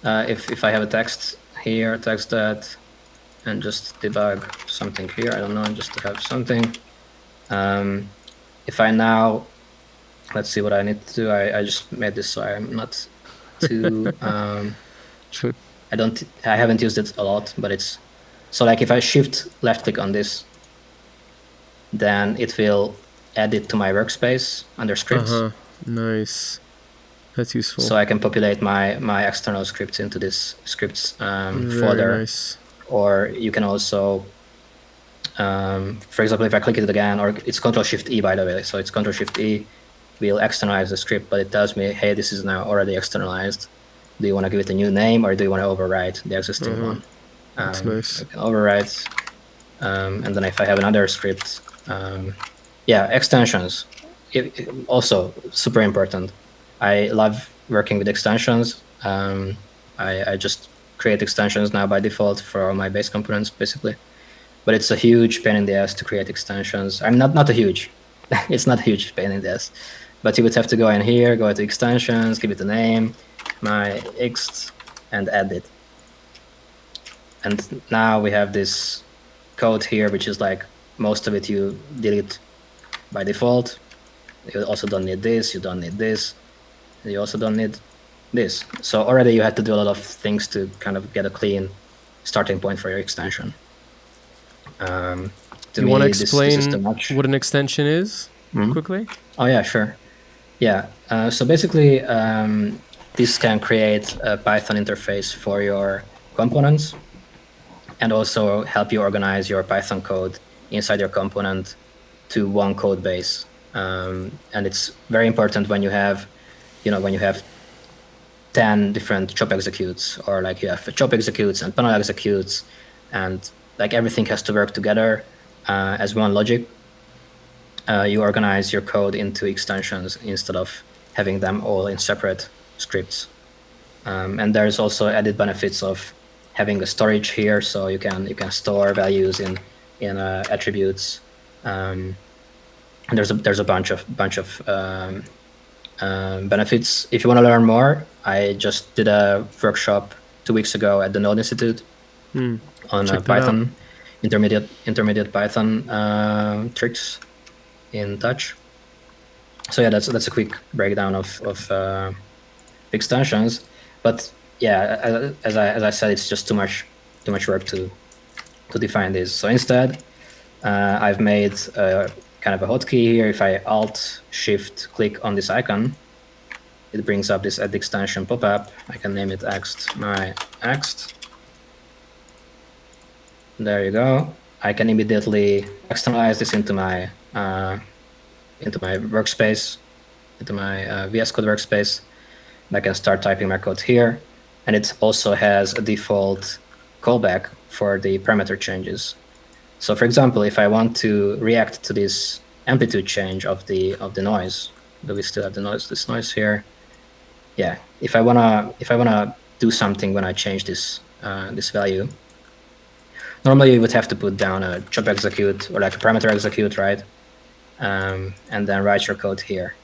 if I have a text here, text that, and just debug something here, I don't know, just to have something. If I now, let's see what I need to do. I just made this so I'm not too. Sure. I haven't used it a lot, but it's so like if I shift left click on this, then it will add it to my workspace under scripts. Nice. That's useful. So I can populate my external scripts into this scripts Very folder. nice. Or you can also, for example, if I click it again, or it's Ctrl-Shift-E, by the way, so it's Ctrl-Shift-E, will externalize the script, but it tells me, hey, this is now already externalized. Do you want to give it a new name, or do you want to overwrite the existing one? That's nice. I can overwrite, and then if I have another script, yeah, extensions, also super important. I love working with extensions. I just create extensions now by default for all my base components, basically. But it's a huge pain in the ass to create extensions. I'm not a huge, it's not a huge pain in the ass. But you would have to go in here, go to extensions, give it a name, my X, and add it. And now we have this code here, which is like most of it you delete by default. You also don't need this, you don't need this. You also don't need this. So already you had to do a lot of things to kind of get a clean starting point for your extension. To You me, want to this is explain too much. what an extension is quickly? Oh yeah, sure. Yeah. So basically, this can create a Python interface for your components, and also help you organize your Python code inside your component to one code base. And it's very important when you have, when you have 10 different chop executes, or like you have chop executes and panel executes, and like everything has to work together as one logic. You organize your code into extensions instead of having them all in separate scripts. And there's also added benefits of having a storage here, so you can store values in attributes. And there's a bunch of benefits. If you want to learn more, I just did a workshop 2 weeks ago at the Node Institute on Python, intermediate Python tricks in Touch. So yeah, that's a quick breakdown of extensions. But yeah, as I said, it's just too much work to define this. So instead, I've made kind of a hotkey here. If I Alt-Shift-click on this icon, it brings up this add extension pop-up. I can name it my Ext. There you go. I can immediately externalize this into my workspace, into my VS Code workspace. And I can start typing my code here. And it also has a default callback for the parameter changes. So for example, if I want to react to this amplitude change of the noise, do we still have this noise here? Yeah. If I wanna do something when I change this value, normally you would have to put down a chop execute or like a parameter execute, right? And then write your code here.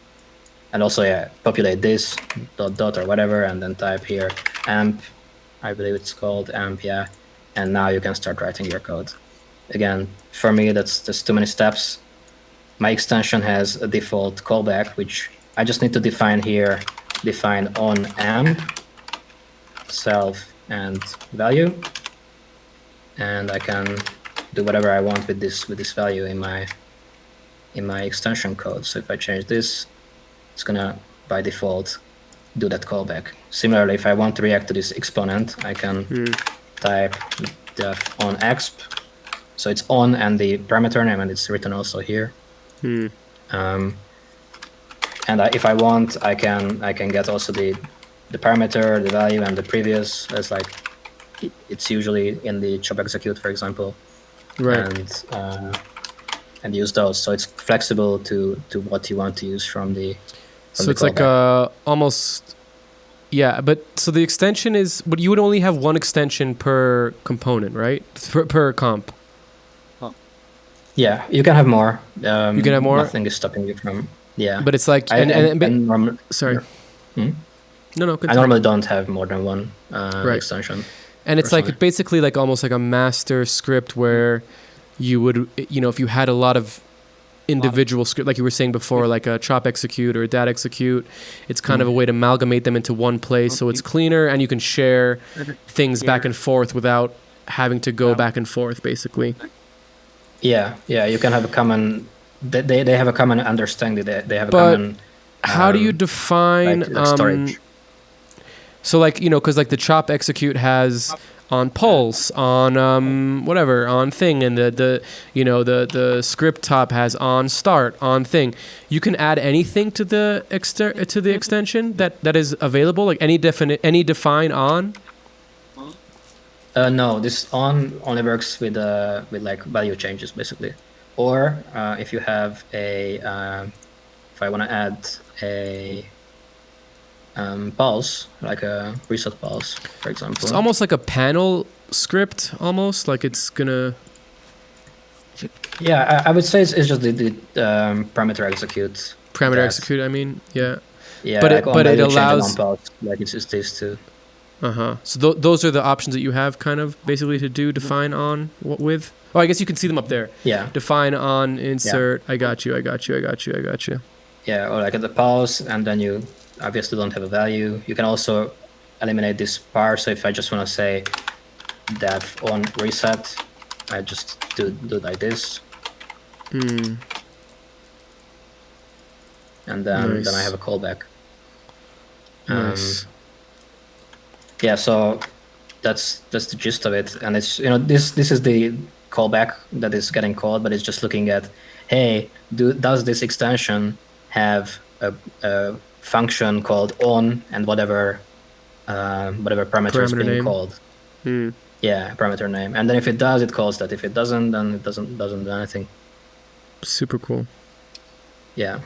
And also, yeah, populate this dot or whatever, and then type here amp. I believe it's called amp, yeah. And now you can start writing your code. Again, for me, that's too many steps. My extension has a default callback, which I just need to define here. Define on amp, self, and value, and I can do whatever I want with this value in my extension code. So if I change this, it's gonna by default do that callback. Similarly, if I want to react to this exponent, I can type def on exp. So it's on and the parameter name, and it's written also here. And if I want, I can get also the parameter, the value, and the previous. As like it's usually in the chop execute, for example, Right. And use those. So it's flexible to what you want to use from the. So it's like almost Yeah, but so the extension is, but you would only have one extension per component, right? Per comp. Yeah, you can have more. You can have more? Nothing is stopping you from. Yeah. But it's like, sorry. Hmm? No, I continue. normally don't have more than one Right. extension. And it's personally. like basically like almost like a master script where you would, you know, if you had a lot of individual script, like you were saying before, like a chop execute or a dat execute, it's kind of a way to amalgamate them into one place, so it's cleaner and you can share things back and forth without having to go back and forth, basically. Yeah, you can have a common. They have a common understanding. They have a But common. how do you define like storage? So like, you know, because like the chop execute has on pulse, on whatever, on thing, and the you know the script top has on start, on thing. You can add anything to the extension that is available, like any define on. No, this on only works with like value changes basically, or if you have a if I want to add a pulse, like a reset pulse, for example. It's almost like a panel script, almost like it's gonna. Yeah, I would say it's just the parameter execute. Parameter execute, I mean, yeah. Yeah, but like it allows. Pulse, like it's these two. So those are the options that you have, kind of basically to do define on with. Oh, I guess you can see them up there. Yeah. Define on insert. Yeah. I got you. Yeah, or like at the pulse, and then you obviously don't have a value. You can also eliminate this bar. So if I just want to say that on reset, I just do like this. And then I have a callback. Nice. Yeah, so that's the gist of it, and it's, you know, this is the callback that is getting called, but it's just looking at, hey, does this extension have a function called on and whatever parameter is being name. called. Yeah, parameter name, and then if it does, it calls that. If it doesn't, then it doesn't do anything. Super cool. Yeah.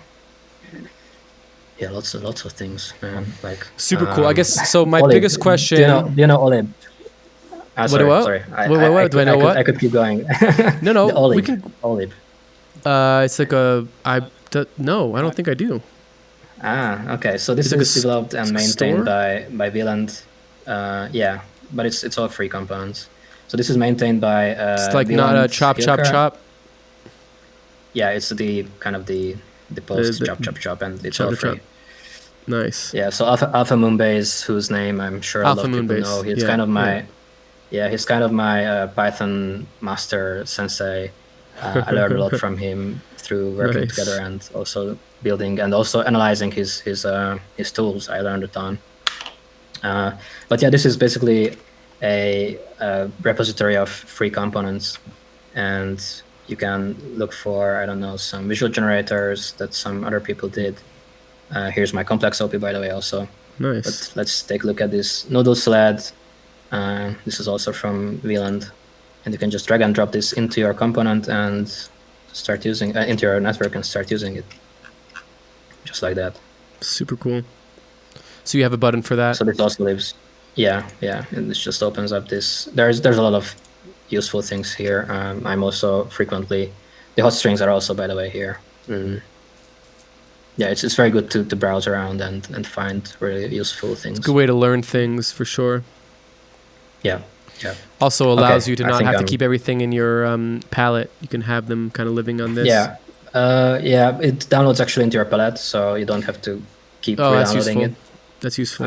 Yeah, lots of things, man. Like super cool. I guess so. My Olib. biggest question. Do you know Olib? Sorry. What? Do I know what? I could keep going. No. The Olib. We can. Olib. It's like no, I don't think I do. Okay. So this is developed and maintained by Wieland. Yeah, but it's all free components. So this is maintained by. It's like Wieland, not a chop. Yeah, it's the kind of the post chop, and it's all free. Nice. Yeah, so Alpha Moonbase, whose name I'm sure a lot of people know. He's kind of my, he's kind of my Python master sensei. I learned a lot from him through working together and also building and also analyzing his tools. I learned a ton. But yeah, this is basically a repository of free components, and you can look for, I don't know, some visual generators that some other people did. Here's my ComplexOP, by the way, also. Nice. But let's take a look at this noodle sled. This is also from Wieland. And you can just drag and drop this into your component and start using, into your network and start using it. Just like that. Super cool. So you have a button for that? So this also lives, yeah. And this just opens up this. There's a lot of useful things here. I'm also frequently, the hot strings are also, by the way, here. Yeah, it's very good to browse around and find really useful things. It's a good way to learn things, for sure. Yeah. Also allows you to not have to keep everything in your palette. You can have them kind of living on this. Yeah. It downloads actually into your palette, so you don't have to keep re-downloading it. That's useful.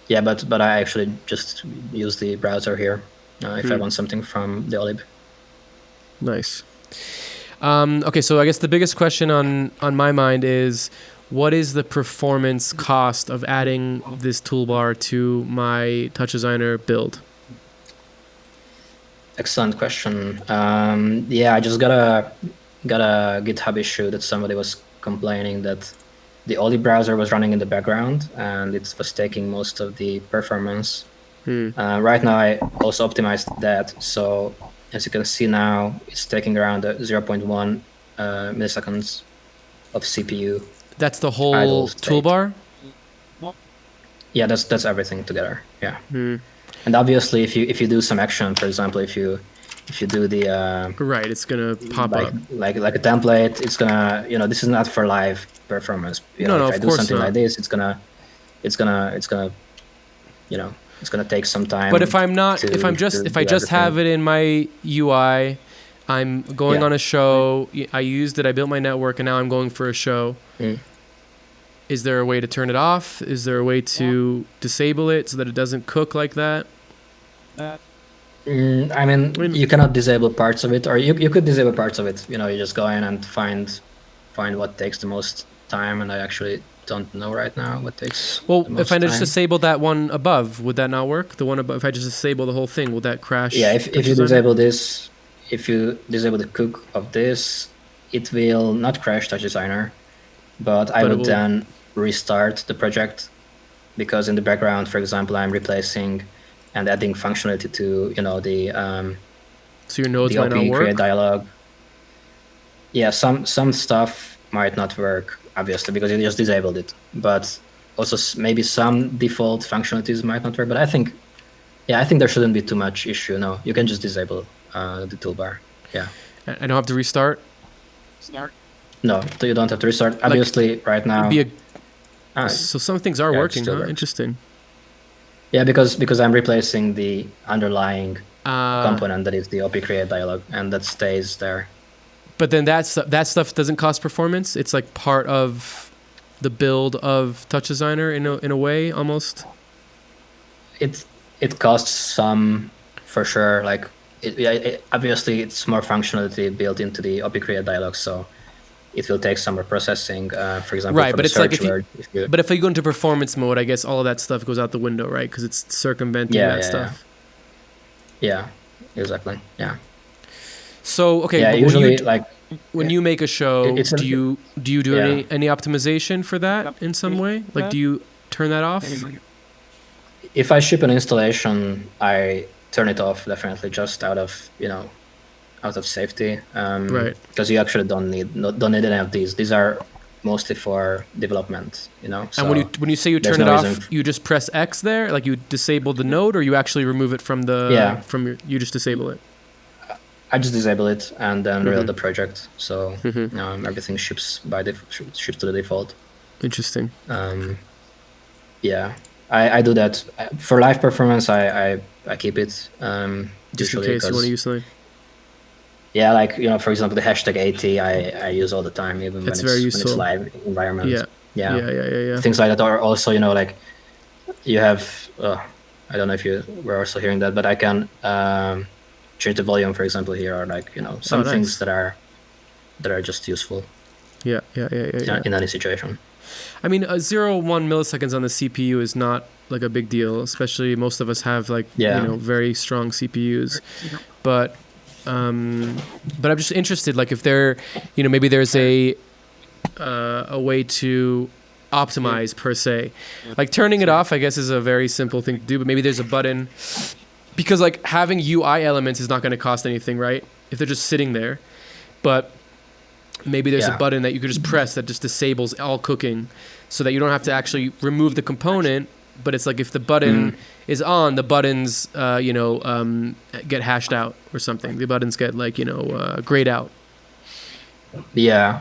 Yeah, but I actually just use the browser here if I want something from the Olib. Nice. Okay, so I guess the biggest question on my mind is, what is the performance cost of adding this toolbar to my TouchDesigner build? Excellent question. Yeah, I just got a GitHub issue that somebody was complaining that the Olib browser was running in the background and it was taking most of the performance. Right now, I also optimized that, so as you can see now, it's taking around 0.1 milliseconds of CPU. That's the whole toolbar? Yeah, that's everything together. Yeah. And obviously, if you do some action, for example, if you do the Right, it's gonna pop up. like a template, it's gonna, this is not for live performance. No, If of I do course something not. like this, it's gonna it's gonna take some time. But if I do just have everything. it in my UI, I'm going Yeah. on a show. I used it. I built my network, and now I'm going for a show. Is there a way to turn it off? Is there a way to disable it so that it doesn't cook like that? I mean, you cannot disable parts of it, or you could disable parts of it. You just go in and find what takes the most time, and I actually don't know right now what takes Well, the most if I just time. disable that one above, would that not work? The one above, if I just disable the whole thing, will that crash? Yeah, if you TouchDesigner? disable this, if you disable the cook of this, it will not crash TouchDesigner, but I But it would will- then restart the project, because in the background, for example, I'm replacing and adding functionality to So your nodes the might OP not create work? dialog. Yeah, some stuff might not work, obviously, because you just disabled it. But also maybe some default functionalities might not work. But I think there shouldn't be too much issue. No, you can just disable the toolbar. Yeah. I don't have to restart? No, you don't have to restart. Obviously, right now. It'd be so some things are yeah, it working, still huh? works. Interesting. Yeah, because I'm replacing the underlying Uh, component that is the OP create dialog, and that stays there. But then that stuff doesn't cost performance. It's like part of the build of TouchDesigner in a way almost. It costs some for sure. Like obviously it's more functionality built into the OP create dialog, so it will take some more processing. For example, Right, for but the it's like search word, but if you go into performance mode, I guess all of that stuff goes out the window, right? Because it's circumventing that stuff. Yeah, exactly. Yeah. So okay, Yeah, but usually when you make a show, it's do you do yeah. any optimization for that in some way? Like, do you turn that off? If I ship an installation, I turn it off definitely, just out of safety. Right. Because you actually don't need any of these. These are mostly for development. So And when you say you there's turn it no off, reason you just press X there, like you disable the node, or you actually remove it from Yeah. you just disable it. I just disable it and then Mm-hmm. reload the project, so everything ships to the default. Interesting. Yeah, I do that for live performance. I keep it Just in usually case you want to use something. Yeah, like for example, the hashtag @, I use all the time, even That's when very it's useful. live environment. Yeah. Things like that. Or also, like you have. I don't know if you were also hearing that, but I can change the volume, for example, here, or like some nice. things that are just useful. Yeah. In any situation. I mean, 0.1 milliseconds on the CPU is not like a big deal, especially most of us have like very strong CPUs. But I'm just interested, like if there, maybe there's a way to optimize per se. Like turning it off, I guess, is a very simple thing to do, but maybe there's a button, because like having UI elements is not going to cost anything, right? If they're just sitting there. But maybe there's a button that you could just press that just disables all cooking, so that you don't have to actually remove the component. But it's like if the button is on, the buttons, get hashed out or something. The buttons get grayed out. Yeah.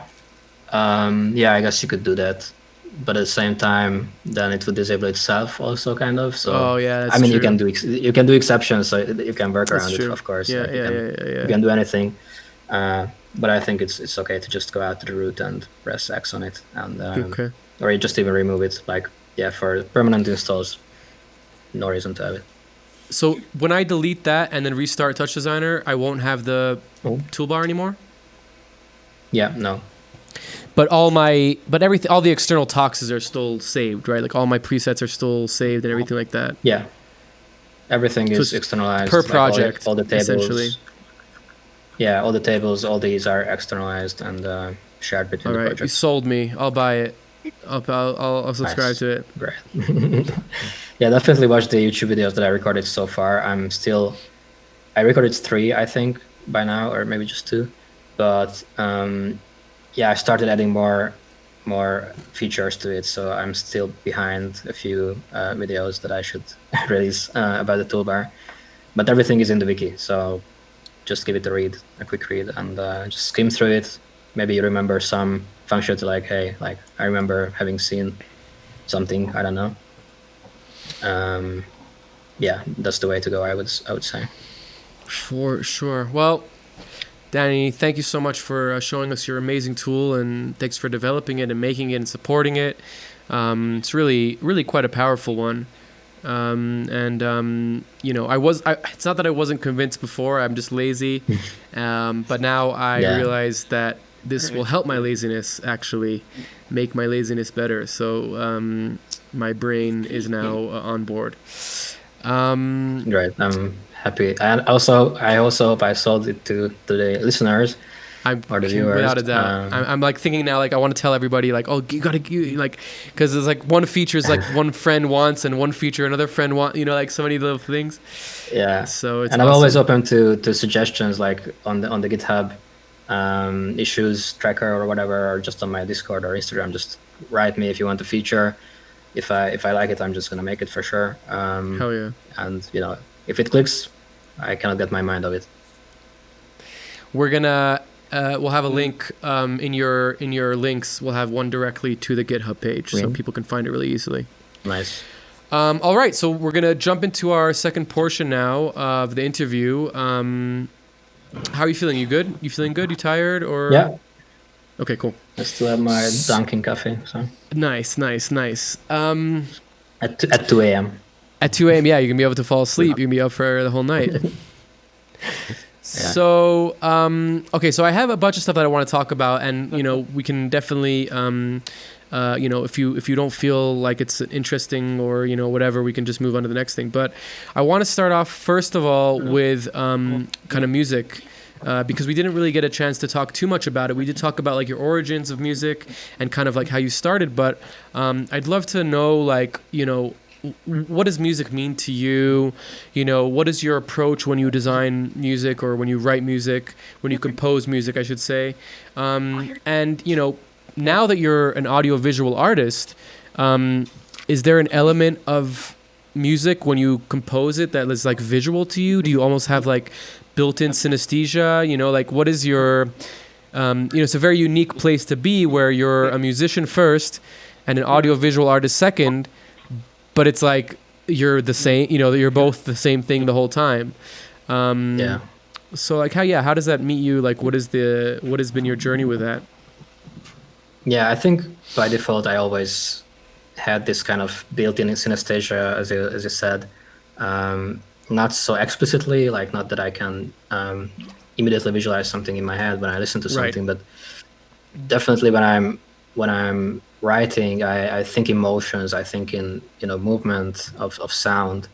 I guess you could do that. But at the same time, then it would disable itself also, kind of. So that's I mean, true. you can do exceptions, so you can work That's around true. it, of course. Yeah, You can do anything. But I think it's okay to just go out to the root and press X on it, and or you just even remove it. Like for permanent installs, no reason to have it. So when I delete that and then restart TouchDesigner, I won't have the toolbar anymore. Yeah, no. But all the external toxes are still saved, right? Like all my presets are still saved and everything like that. Yeah, everything is externalized per project, all the tables. essentially. Yeah, all the tables, all these are externalized and shared between the projects. You sold me. I'll buy it. I'll subscribe to it. Great. Yeah, definitely watch the YouTube videos that I recorded so far. I recorded 3, I think, by now, or maybe just 2. But I started adding more more features to it. So I'm still behind a few videos that I should release about the toolbar. But everything is in the wiki, so just give it a quick read, and just skim through it. Maybe you remember some functions like, hey, like I remember having seen something, I don't know. Yeah, that's the way to go, I would say. For sure. Well, Danny, thank you so much for showing us your amazing tool, and thanks for developing it and making it and supporting it. It's really, really quite a powerful one. You know, it's not that I wasn't convinced before, I'm just lazy. But now I realize that this will help my laziness, actually make my laziness better. So my brain is now on board. Great, I'm happy. And also, I hope I sold it to the listeners. Or the viewers. Without a doubt. I'm like thinking now, like I want to tell everybody, like, oh, you gotta like, because there's like one feature is like one friend wants, and one feature another friend wants. You know, like so many little things. Yeah. So it's and I'm always open to suggestions, like on the GitHub issues tracker or whatever, or just on my Discord or Instagram. Just write me if you want a feature. If I like it, I'm just gonna make it for sure. Hell yeah. And you know, if it clicks, I cannot get my mind off it. We're gonna. We'll have a link in your links. We'll have one directly to the GitHub page, so people can find it really easily. Nice. All right, so we're gonna jump into our second portion now of the interview. How are you feeling? You good? You feeling good? You tired or? Yeah. Okay, cool. I still have my Dunkin' coffee. So. Nice. At 2 a.m. At 2 a.m., yeah, you can be able to fall asleep. You can be up for the whole night. So, okay, so I have a bunch of stuff that I want to talk about, and you know, we can definitely, you know, if you don't feel like it's interesting or you know whatever, we can just move on to the next thing. But I want to start off first of all with kind of music. Because we didn't really get a chance to talk too much about it. We did talk about like your origins of music and kind of like how you started, but I'd love to know, like, you know, what does music mean to you? You know, what is your approach when you design music or when you write music, when you compose music, I should say? And, you know, now that you're an audiovisual artist, is there an element of music when you compose it that is like visual to you? Do you almost have like built-in synesthesia? You know, like what is your, you know, it's a very unique place to be where you're a musician first and an audiovisual artist second, but it's like you're the same, you know, you're both the same thing the whole time. Yeah. So like how does that meet you? Like what has been your journey with that? Yeah, I think by default I always had this kind of built-in synesthesia, as you said. Not so explicitly, like not that I can immediately visualize something in my head when I listen to something, but definitely when I'm writing, I think emotions, I think in, you know, movement of sound.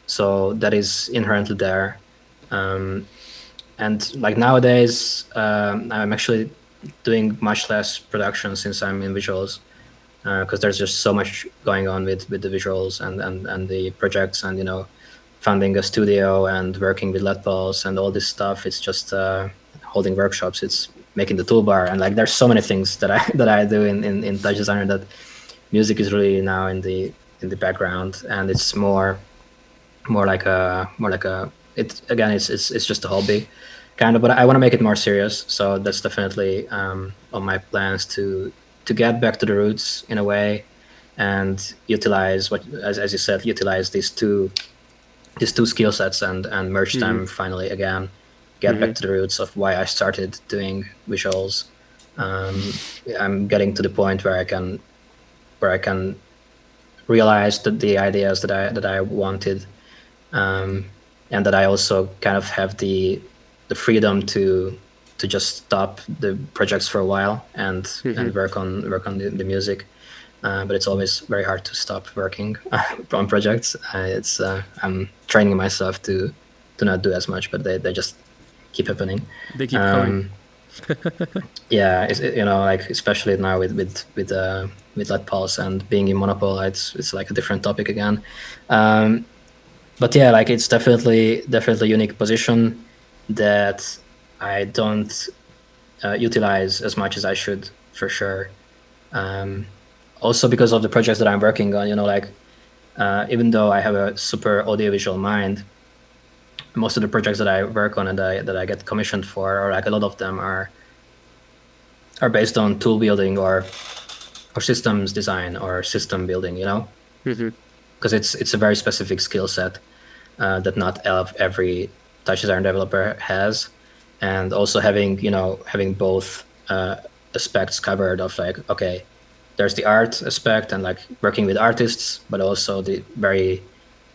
So that is inherently there. And like nowadays, I'm actually doing much less production since I'm in visuals, because there's just so much going on with the visuals and the projects, and you know, funding a studio and working with LEDPulse and all this stuff. It's just holding workshops. It's making the toolbar, and like there's so many things that I do in TouchDesigner that music is really now in the background, and it's more like a it's just a hobby kind of, but I want to make it more serious. So that's definitely on my plans to get back to the roots in a way, and utilize what, as you said, utilize these two skill sets and merge them finally again, get back to the roots of why I started doing visuals. I'm getting to the point where I can realize the ideas that I wanted, and that I also kind of have the freedom to just stop the projects for a while and work on the music. But it's always very hard to stop working on projects. I'm training myself to not do as much, but they just keep happening. They keep coming. Yeah, you know, like especially now with LEDPulse and being in Monopole, it's like a different topic again. But yeah, like it's definitely a unique position that I don't utilize as much as I should, for sure. Also because of the projects that I'm working on, like even though I have a super audiovisual mind, most of the projects that I work on and that I get commissioned for, or like a lot of them are based on tool building or systems design or system building, because it's a very specific skill set that not every TouchDesigner developer has, and also having both aspects covered of like, okay, there's the art aspect and like working with artists, but also the very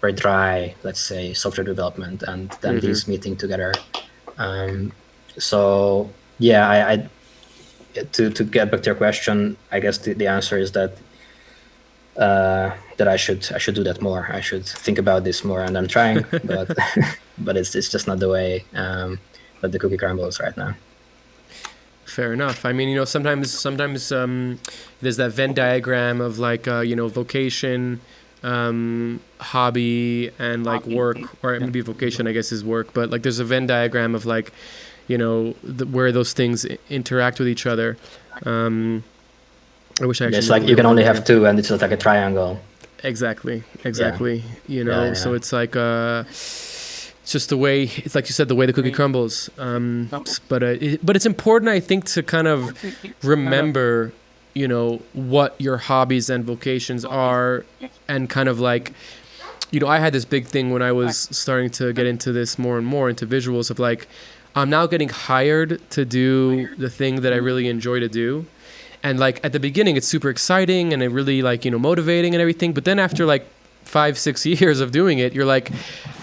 very dry, let's say, software development, and then these meeting together. So yeah, I to get back to your question, I guess the answer is that that I should do that more. I should think about this more, and I'm trying, but but it's just not the way that the cookie crumbles right now. Fair enough. I mean, sometimes there's that Venn diagram of like vocation, hobby, and like work, or maybe vocation I guess is work, but like there's a Venn diagram of like where those things interact with each other. I wish I actually. It's like you can only have two, and it's like a triangle. Exactly. Yeah. So it's like it's just the way, it's like you said, the way the cookie crumbles. But it's important, I think, to kind of remember what your hobbies and vocations are, and kind of like, I had this big thing when I was starting to get into this more and more, into visuals, of like, I'm now getting hired to do the thing that I really enjoy to do. And like at the beginning, it's super exciting and it really like, motivating and everything. But then after like 5-6 years of doing it, you're like,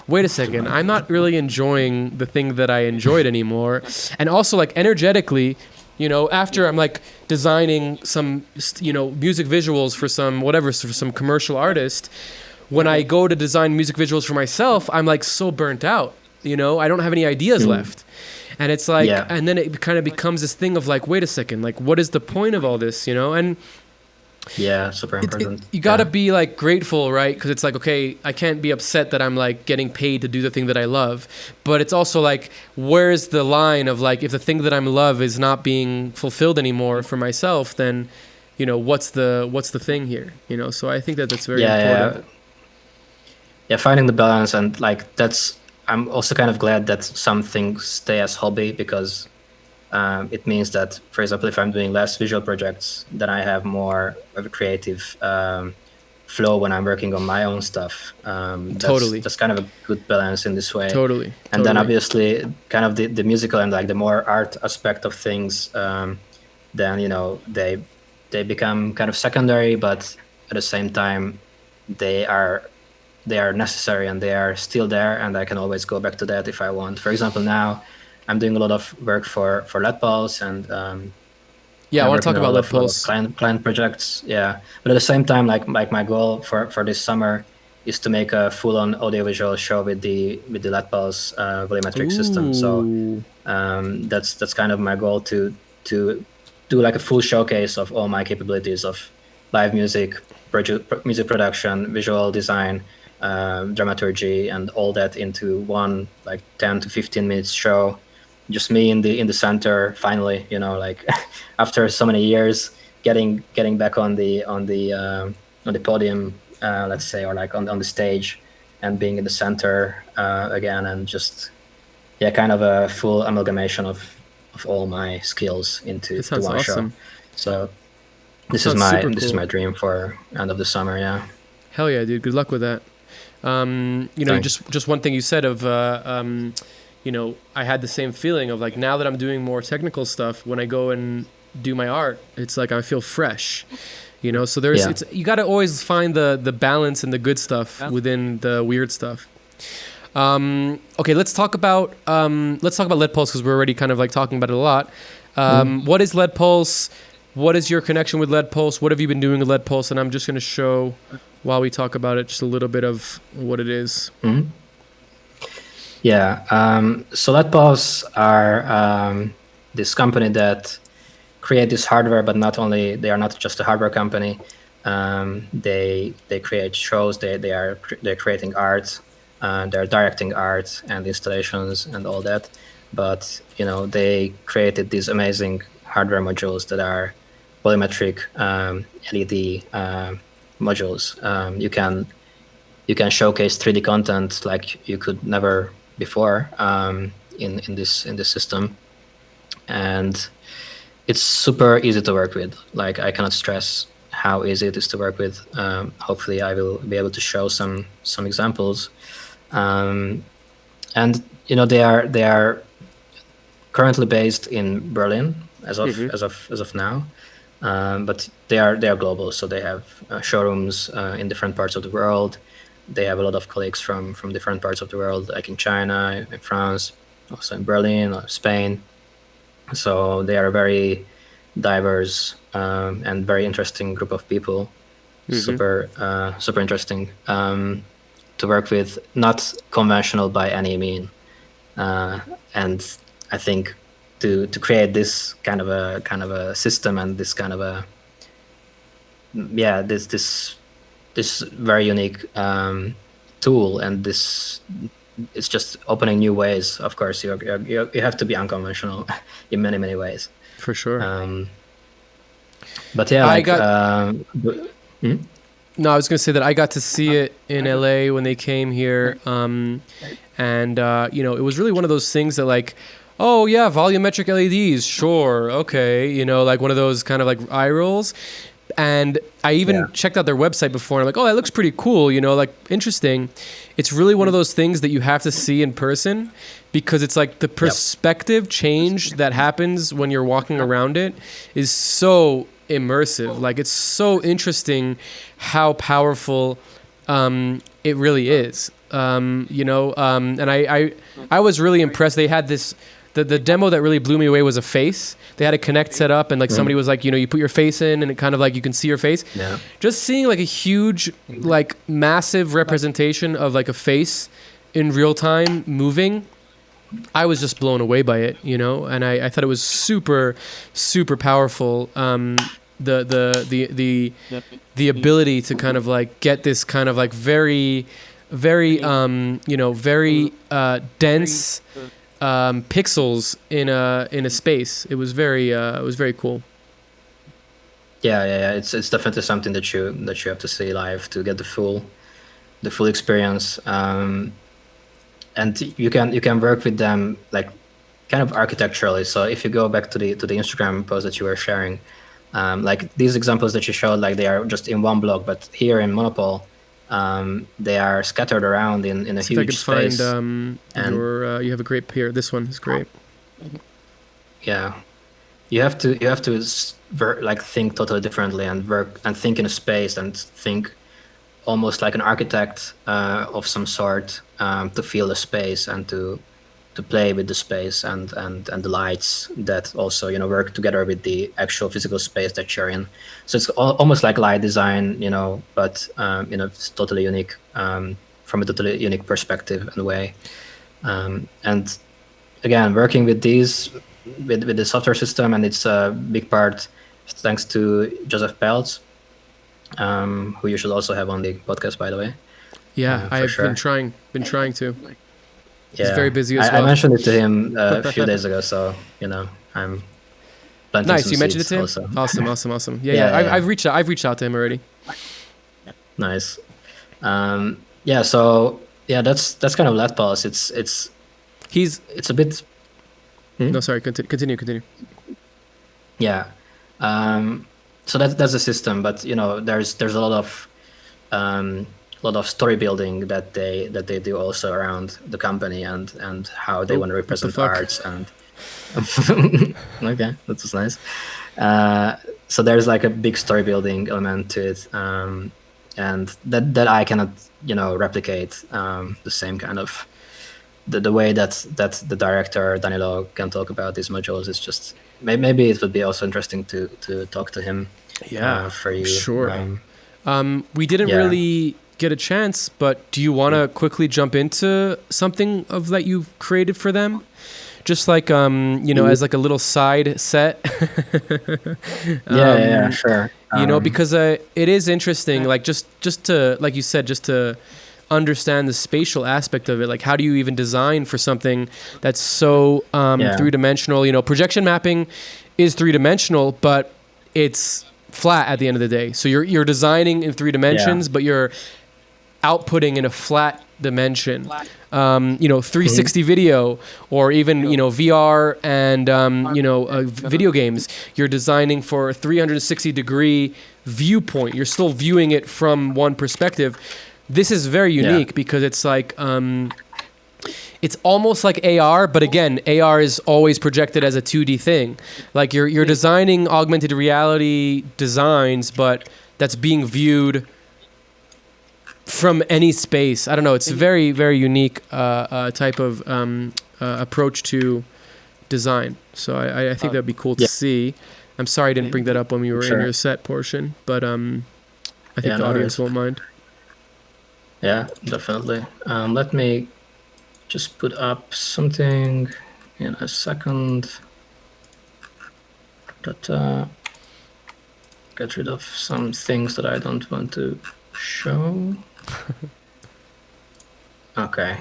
wait a second, I'm not really enjoying the thing that I enjoyed anymore. And also like energetically, after I'm like designing some, music visuals for some commercial artist, when I go to design music visuals for myself, I'm like so burnt out, I don't have any ideas left. And it's like, and then it kind of becomes this thing of like, wait a second, like what is the point of all this, and yeah, super important. You gotta be like grateful, right? Because it's like, okay, I can't be upset that I'm like getting paid to do the thing that I love, but it's also like, where's the line of like, if the thing that I love is not being fulfilled anymore for myself, then what's the thing here, so I think that's very important. Yeah, finding the balance, and like I'm also kind of glad that some things stay as hobby, because it means that, for example, if I'm doing less visual projects, then I have more of a creative flow when I'm working on my own stuff. That's kind of a good balance in this way. Totally. And then obviously kind of the musical and like the more art aspect of things, then, they become kind of secondary, but at the same time, they are necessary and they are still there, and I can always go back to that if I want. For example, now I'm doing a lot of work for LEDPulse, and I want to talk about LEDPulse client projects. Yeah, but at the same time, like my goal for this summer is to make a full-on audiovisual show with the LEDPulse volumetric system. So that's kind of my goal, to do like a full showcase of all my capabilities of live music, music production, visual design, dramaturgy, and all that into one like 10 to 15 minutes show. Just me in the center, finally, like after so many years, getting back on the podium, let's say, or like on the stage, and being in the center again, and just kind of a full amalgamation of all my skills into one show. So this is my dream for end of the summer. Yeah. Hell yeah, dude. Good luck with that. Just one thing you said of, I had the same feeling of like, now that I'm doing more technical stuff, when I go and do my art, it's like I feel fresh, so you got to always find the balance and the good stuff within the weird stuff. Okay, let's talk about LEDPulse, because we're already kind of like talking about it a lot. What is LEDPulse? What is your connection with LEDPulse? What have you been doing with LEDPulse? And I'm just going to show, while we talk about it, just a little bit of what it is. Mm-hmm. Yeah. So LEDPulse are this company that create this hardware, but they are not just a hardware company. They create shows. They're creating art. They're directing art and installations and all that. But they created these amazing hardware modules that are volumetric LED modules. You can showcase 3D content like you could never before in this system, and it's super easy to work with. Like, I cannot stress how easy it is to work with. Hopefully, I will be able to show some examples. And they are currently based in Berlin as of now, but they are global. So they have showrooms in different parts of the world. They have a lot of colleagues from different parts of the world, like in China, in France, also in Berlin or Spain. So they are a very diverse and very interesting group of people. Super interesting to work with. Not conventional by any mean. And I think to create this kind of a system and this kind of a this very unique tool, and this it's just opening new ways. Of course, you have to be unconventional in many ways. For sure. But yeah, No, I was going to say that I got to see it in LA when they came here. And, it was really one of those things that like, oh yeah, volumetric LEDs, sure, okay. Like one of those kind of like eye rolls. And I even checked out their website before, and I'm like, oh, that looks pretty cool, like interesting. It's really one of those things that you have to see in person, because it's like the perspective change that happens when you're walking around it is so immersive. Like, it's so interesting how powerful it really is. And I was really impressed. They had this. The demo that really blew me away was a face. They had a Kinect set up, and like somebody was like, you put your face in, and it kind of like you can see your face. Yeah. Just seeing like a huge, like massive representation of like a face in real time moving, I was just blown away by it, and I thought it was super, super powerful. The ability to kind of like get this kind of like very, very very dense pixels in a space. It was very cool. Yeah. It's definitely something that you have to see live to get the full experience. And you can work with them like kind of architecturally. So if you go back to the Instagram post that you were sharing, like these examples that you showed, like they are just in one block, but here in Monopole, they are scattered around in a huge space. Find you have a great pair. This one is great. Yeah, you have to like think totally differently and work and think in a space and think almost like an architect of some sort, to feel the space and to play with the space and the lights that also work together with the actual physical space that you're in. So it's almost like light design, but it's totally unique from a totally unique perspective and way. And again, working with these with the software system, and it's a big part thanks to Joseph Peltz, who you should also have on the podcast, by the way. Yeah, I've been trying to. Yeah. He's very busy as well. I mentioned it to him a few days ago, so I'm planting nice. some You mentioned it seeds to him. also. Awesome. Yeah. I've reached out to him already. Nice. So that's kind of LEDPulse. It's a bit. No, sorry. Continue. Yeah. So that's the system, but there's a lot of story building that they do also around the company and how they want to represent arts and okay, that was nice. So there's like a big story building element to it, and that I cannot replicate the same kind of the way that the director Danilo can talk about these modules. Is just maybe it would be also interesting to talk to him. Yeah, for you. Sure. We didn't really get a chance, but do you want to quickly jump into something of that you've created for them? Just like as like a little side set. Yeah, sure. Because it is interesting, like just to, like you said, just to understand the spatial aspect of it. Like, how do you even design for something that's so three-dimensional? Projection mapping is three-dimensional, but it's flat at the end of the day. So you're designing in 3 dimensions, but you're outputting in a flat dimension. 360 video, or even VR and video games. You're designing for a 360 degree viewpoint. You're still viewing it from one perspective. This is very unique because it's like it's almost like AR, but again, AR is always projected as a 2D thing. Like you're designing augmented reality designs, but that's being viewed from any space. I don't know. It's a very, very unique type of approach to design. So I think that'd be cool to see. I'm sorry I didn't bring that up when we were in your set portion, but I think the audience won't mind. Yeah, definitely. Let me just put up something in a second. Get rid of some things that I don't want to show. Okay.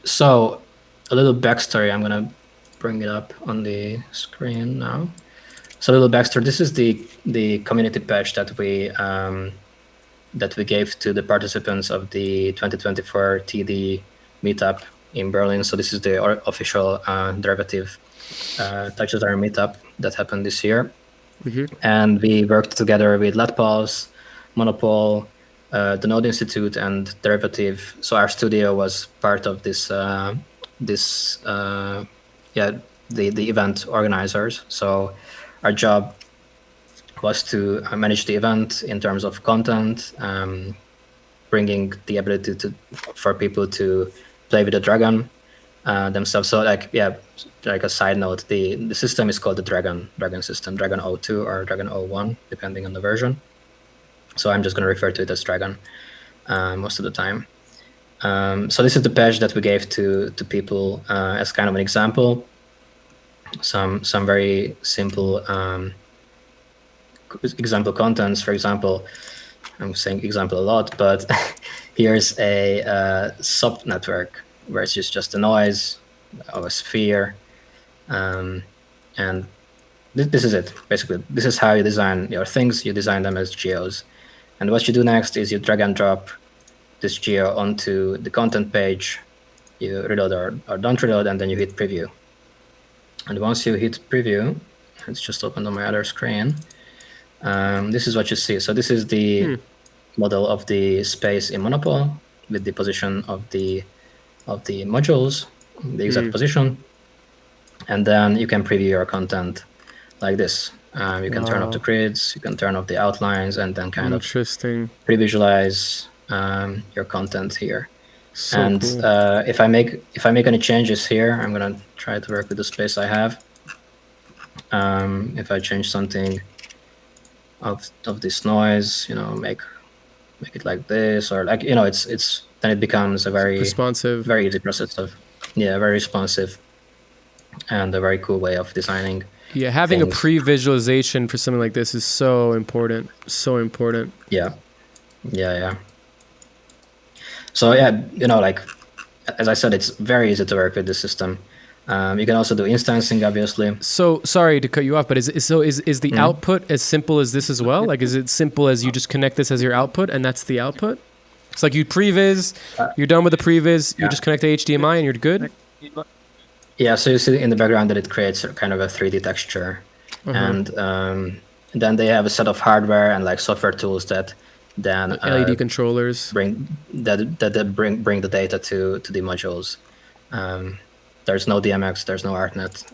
So a little backstory. I'm gonna bring it up on the screen now. So a little backstory. This is the community patch that we gave to the participants of the 2024 TD meetup in Berlin. So this is the official derivative TouchDesigner meetup that happened this year. And we worked together with LEDPulse, Monopol, the Node Institute, and Derivative. So our studio was part of this the event organizers. So our job was to manage the event in terms of content, bringing the ability for people to play with the Dragon themselves. So like a side note, the system is called the Dragon system, Dragon 02 or Dragon 01, depending on the version. So I'm just going to refer to it as Dragon most of the time. So this is the patch that we gave to people as kind of an example. Some very simple example contents. For example, I'm saying example a lot, but here's a SOP network where it's just a noise of a sphere, and this is it. Basically, this is how you design your things. You design them as geos, and what you do next is you drag and drop this geo onto the content page. You reload or don't reload, and then you hit preview. And once you hit preview, it's just opened on my other screen. This is what you see. So this is the model of the space in Monopol with the position of the modules, the exact position. And then you can preview your content like this. You can turn off the grids, you can turn off the outlines, and then kind of pre-visualize your content here. So and cool. If I make any changes here, I'm gonna try to work with the space I have. If I change something of this noise, make it like this, or like it's then it becomes a very responsive, very easy process of very responsive, and a very cool way of designing. Yeah, having things. a pre-visualization for something like this is so important. So important. Yeah. So like as I said, it's very easy to work with this system. You can also do instancing, obviously. So sorry to cut you off, but is the output as simple as this as well? Like, is it simple as you just connect this as your output and that's the output? It's like you previs, you're done with the previs, you just connect to HDMI and you're good? Yeah, so you see in the background that it creates kind of a 3D texture. And then they have a set of hardware and like software tools that then LED controllers bring the data to the modules. There's no DMX, there's no ArtNet.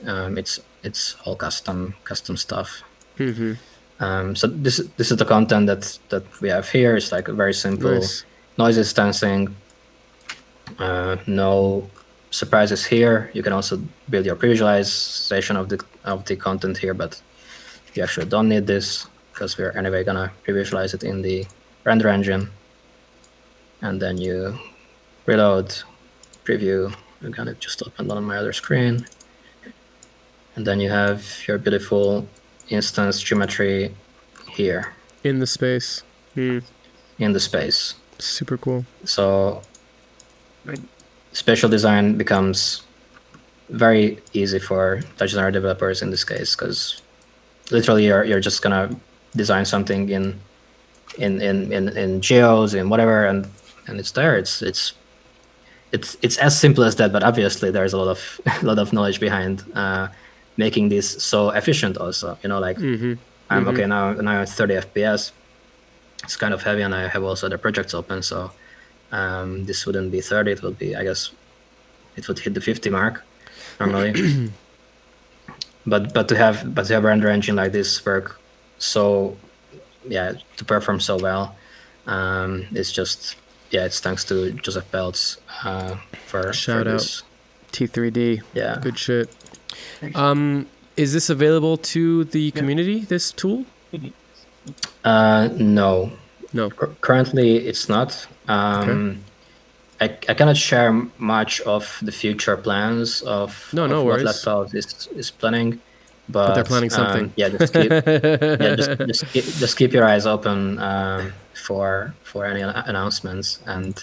It's all custom stuff. So this is the content that we have here. It's like a very simple noise instancing. No surprises here. You can also build your pre-visualization of the content here, but you actually don't need this because we're anyway gonna pre-visualize it in the render engine. And then you reload, preview. Again, it just opened on my other screen. And then you have your beautiful instance geometry here. in the space. In the space. Super cool. So spatial design becomes very easy for TouchDesigner developers in this case, because literally you're just gonna design something in geos and whatever, and it's there. It's as simple as that, but obviously there's a lot of a lot of knowledge behind making this so efficient. Also, like I'm okay now. Now at 30 FPS. It's kind of heavy, and I have also other projects open. So this wouldn't be 30. It would be, I guess, it would hit the 50 mark normally. but to have a render engine like this work so to perform so well, it's just it's thanks to Joseph Peltz for this. T3D. Yeah, good shit. Is this available to the community, this tool? No. Currently it's not. Okay. I cannot share much of the future plans of what LEDPulse is planning, but they're planning something. Just keep your eyes open for any announcements, and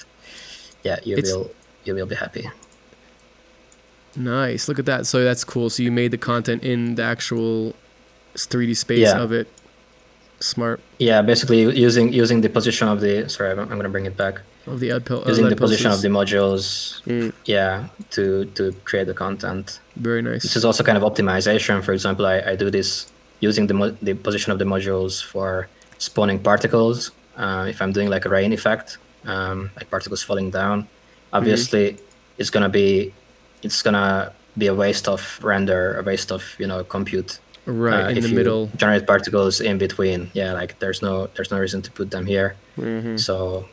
you will be happy. Nice, look at that. So that's cool. So you made the content in the actual 3D space of it. Smart. Yeah, basically using the position of the. Sorry, I'm gonna bring it back. Of the using the position of the modules, to create the content. Very nice. This is also kind of optimization. For example, I do this using the position of the modules for spawning particles. If I'm doing like a rain effect, like particles falling down, obviously it's gonna be a waste of render, a waste of compute. Right, in the middle. Generate particles in between. Yeah, like there's no reason to put them here. So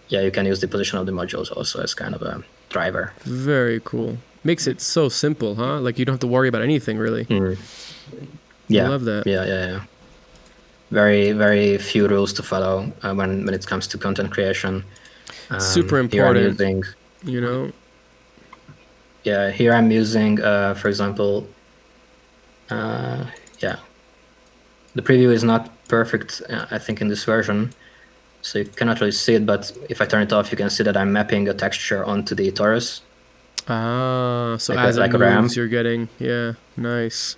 you can use the position of the modules also as kind of a driver. Very cool. Makes it so simple, huh? Like you don't have to worry about anything really. Yeah, I love that. Yeah. Very, very few rules to follow when it comes to content creation. Super important. Here I'm using, for example, the preview is not perfect, I think, in this version, so you cannot really see it, but if I turn it off, you can see that I'm mapping a texture onto the torus. So as it moves, you're getting, nice.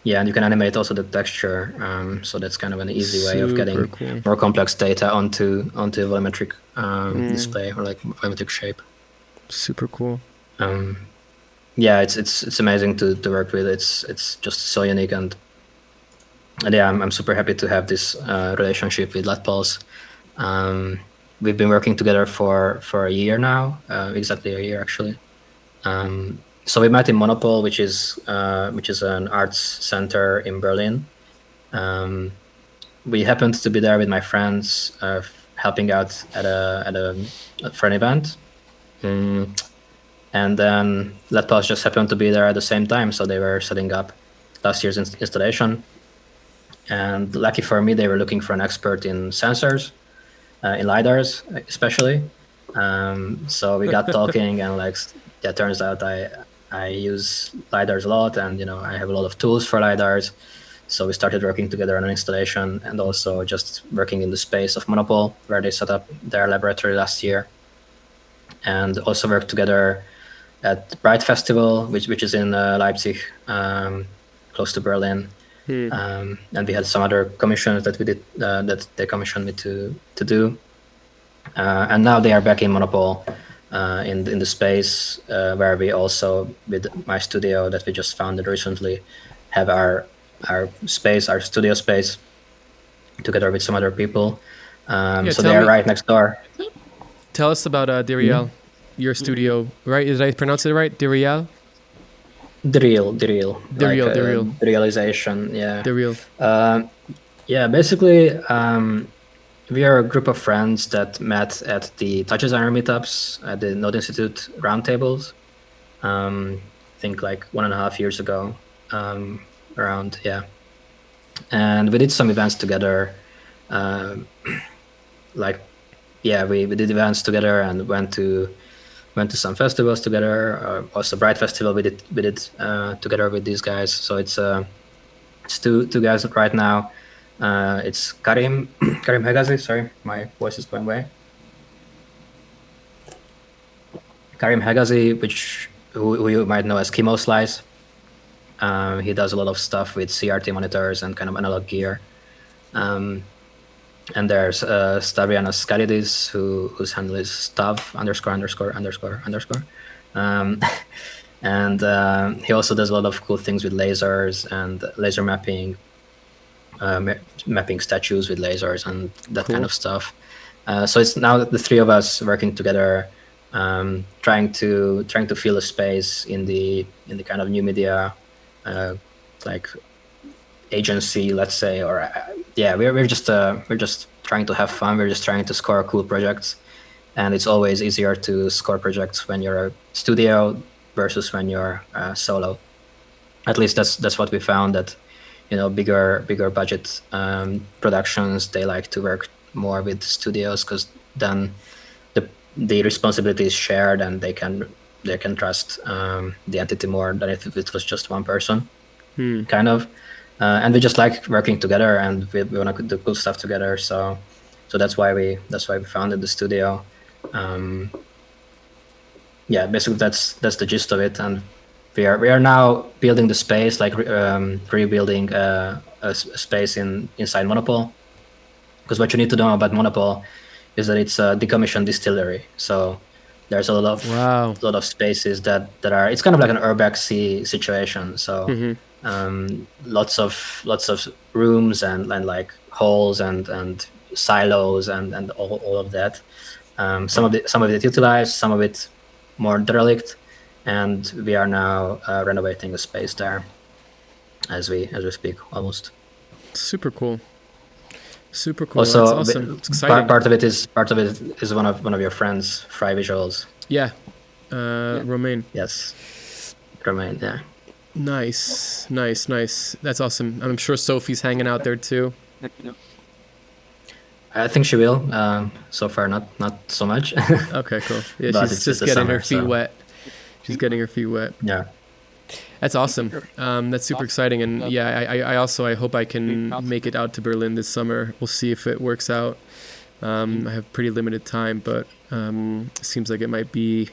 Yeah, and you can animate also the texture, so that's kind of an easy way of getting more complex data onto a volumetric display, or like volumetric shape. Super cool. It's amazing to work with. It's just so unique, and I'm super happy to have this relationship with LEDPulse. We've been working together for a year now, exactly a year actually. So we met in Monopol, which is an arts center in Berlin. We happened to be there with my friends, helping out for an event. And then LEDPulse just happened to be there at the same time, so they were setting up last year's installation. And lucky for me, they were looking for an expert in sensors, in LiDARs especially. So we got talking, and turns out I use LiDARs a lot, and I have a lot of tools for LiDARs. So we started working together on an installation, and also just working in the space of Monopol, where they set up their laboratory last year, and also worked together at Bright Festival, which is in Leipzig, close to Berlin. And we had some other commissions that we did, that they commissioned me to do. And now they are back in Monopol, in the space where we also, with my studio that we just founded recently, have our studio space, together with some other people. So they are right next door. Tell us about Diriel, your studio, right? Did I pronounce it right? Diriel? Diriel. Realization, yeah. Diriel. Basically, we are a group of friends that met at the TouchDesigner meetups at the Node Institute roundtables. I think like 1.5 years ago, around, yeah. And we did some events together. We did events together and went to some festivals together. Also Bright Festival we did together with these guys. So it's two guys right now. It's Karim Hegazi. Sorry, my voice is going away. Karim Hegazi, who you might know as Chemo Slice. He does a lot of stuff with CRT monitors and kind of analog gear. And there's Stavrianos Skalidis, whose handle is Stav ______. And he also does a lot of cool things with lasers and laser mapping, mapping statues with lasers and that kind of stuff. So it's now the three of us working together, trying to fill a space in the kind of new media, like agency, let's say, or we're just trying to have fun. We're just trying to score cool projects, and it's always easier to score projects when you're a studio versus when you're solo. At least that's what we found, that bigger budget productions, they like to work more with studios, because then the responsibility is shared and they can trust the entity more than if it was just one person, kind of. And we just like working together, and we want to do cool stuff together. So that's why we founded the studio. Basically that's the gist of it. And we are now building the space, like rebuilding a space inside Monopole. Because what you need to know about Monopole is that it's a decommissioned distillery. So there's a lot of spaces that are. It's kind of like an urbex situation. So. Lots of rooms and like holes and silos and all of that. Some of it utilized, some of it more derelict, and we are now renovating the space there as we speak, almost. Super cool. Also, that's awesome. It's exciting. Part of it is one of your friends, Fry Visuals. Yeah, Romain. Yes, Romain. Yeah. Nice. That's awesome. I'm sure Sophie's hanging out there too. I think she will. So far, not so much. Okay, cool. Yeah, she's just getting her feet wet. She's getting her feet wet. Yeah. That's awesome. That's super exciting. And I hope I can make it out to Berlin this summer. We'll see if it works out. I have pretty limited time, but it seems like it might be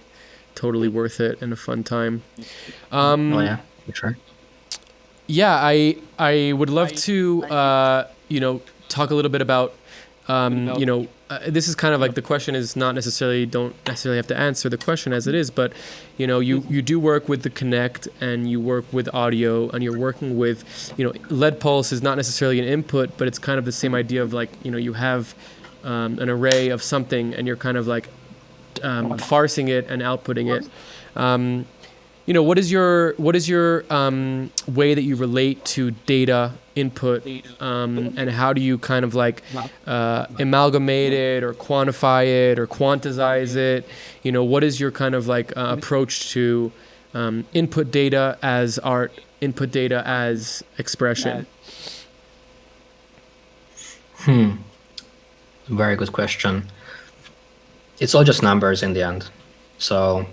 totally worth it and a fun time. Sure. Yeah, I would love to talk a little bit about this is kind of like, the question is not necessarily, don't necessarily have to answer the question as it is, but you do work with the Connect and you work with audio, and you're working with LEDPulse is not necessarily an input, but it's kind of the same idea of like you have an array of something and you're kind of like parsing it and outputting it. What is your way that you relate to data input, and how do you kind of like amalgamate it or quantify it or quantize it? What is your kind of like approach to input data as art, input data as expression? Very good question. It's all just numbers in the end. So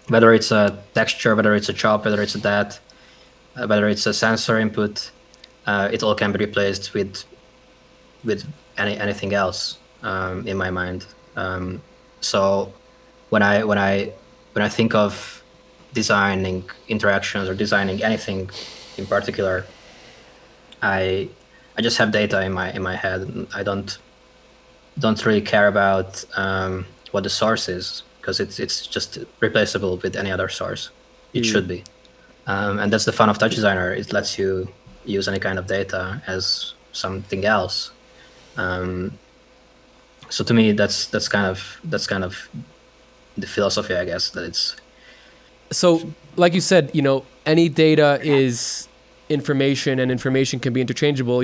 whether it's a texture, whether it's a chop, whether it's a dat, whether it's a sensor input, it all can be replaced with anything else in my mind. So when I think of designing interactions or designing anything in particular, I just have data in my head. I don't really care about what the source is, because it's just replaceable with any other source. It should be. And that's the fun of TouchDesigner. It lets you use any kind of data as something else. So to me, that's kind of the philosophy, I guess, that it's. So, like you said, any data is information, and information can be interchangeable.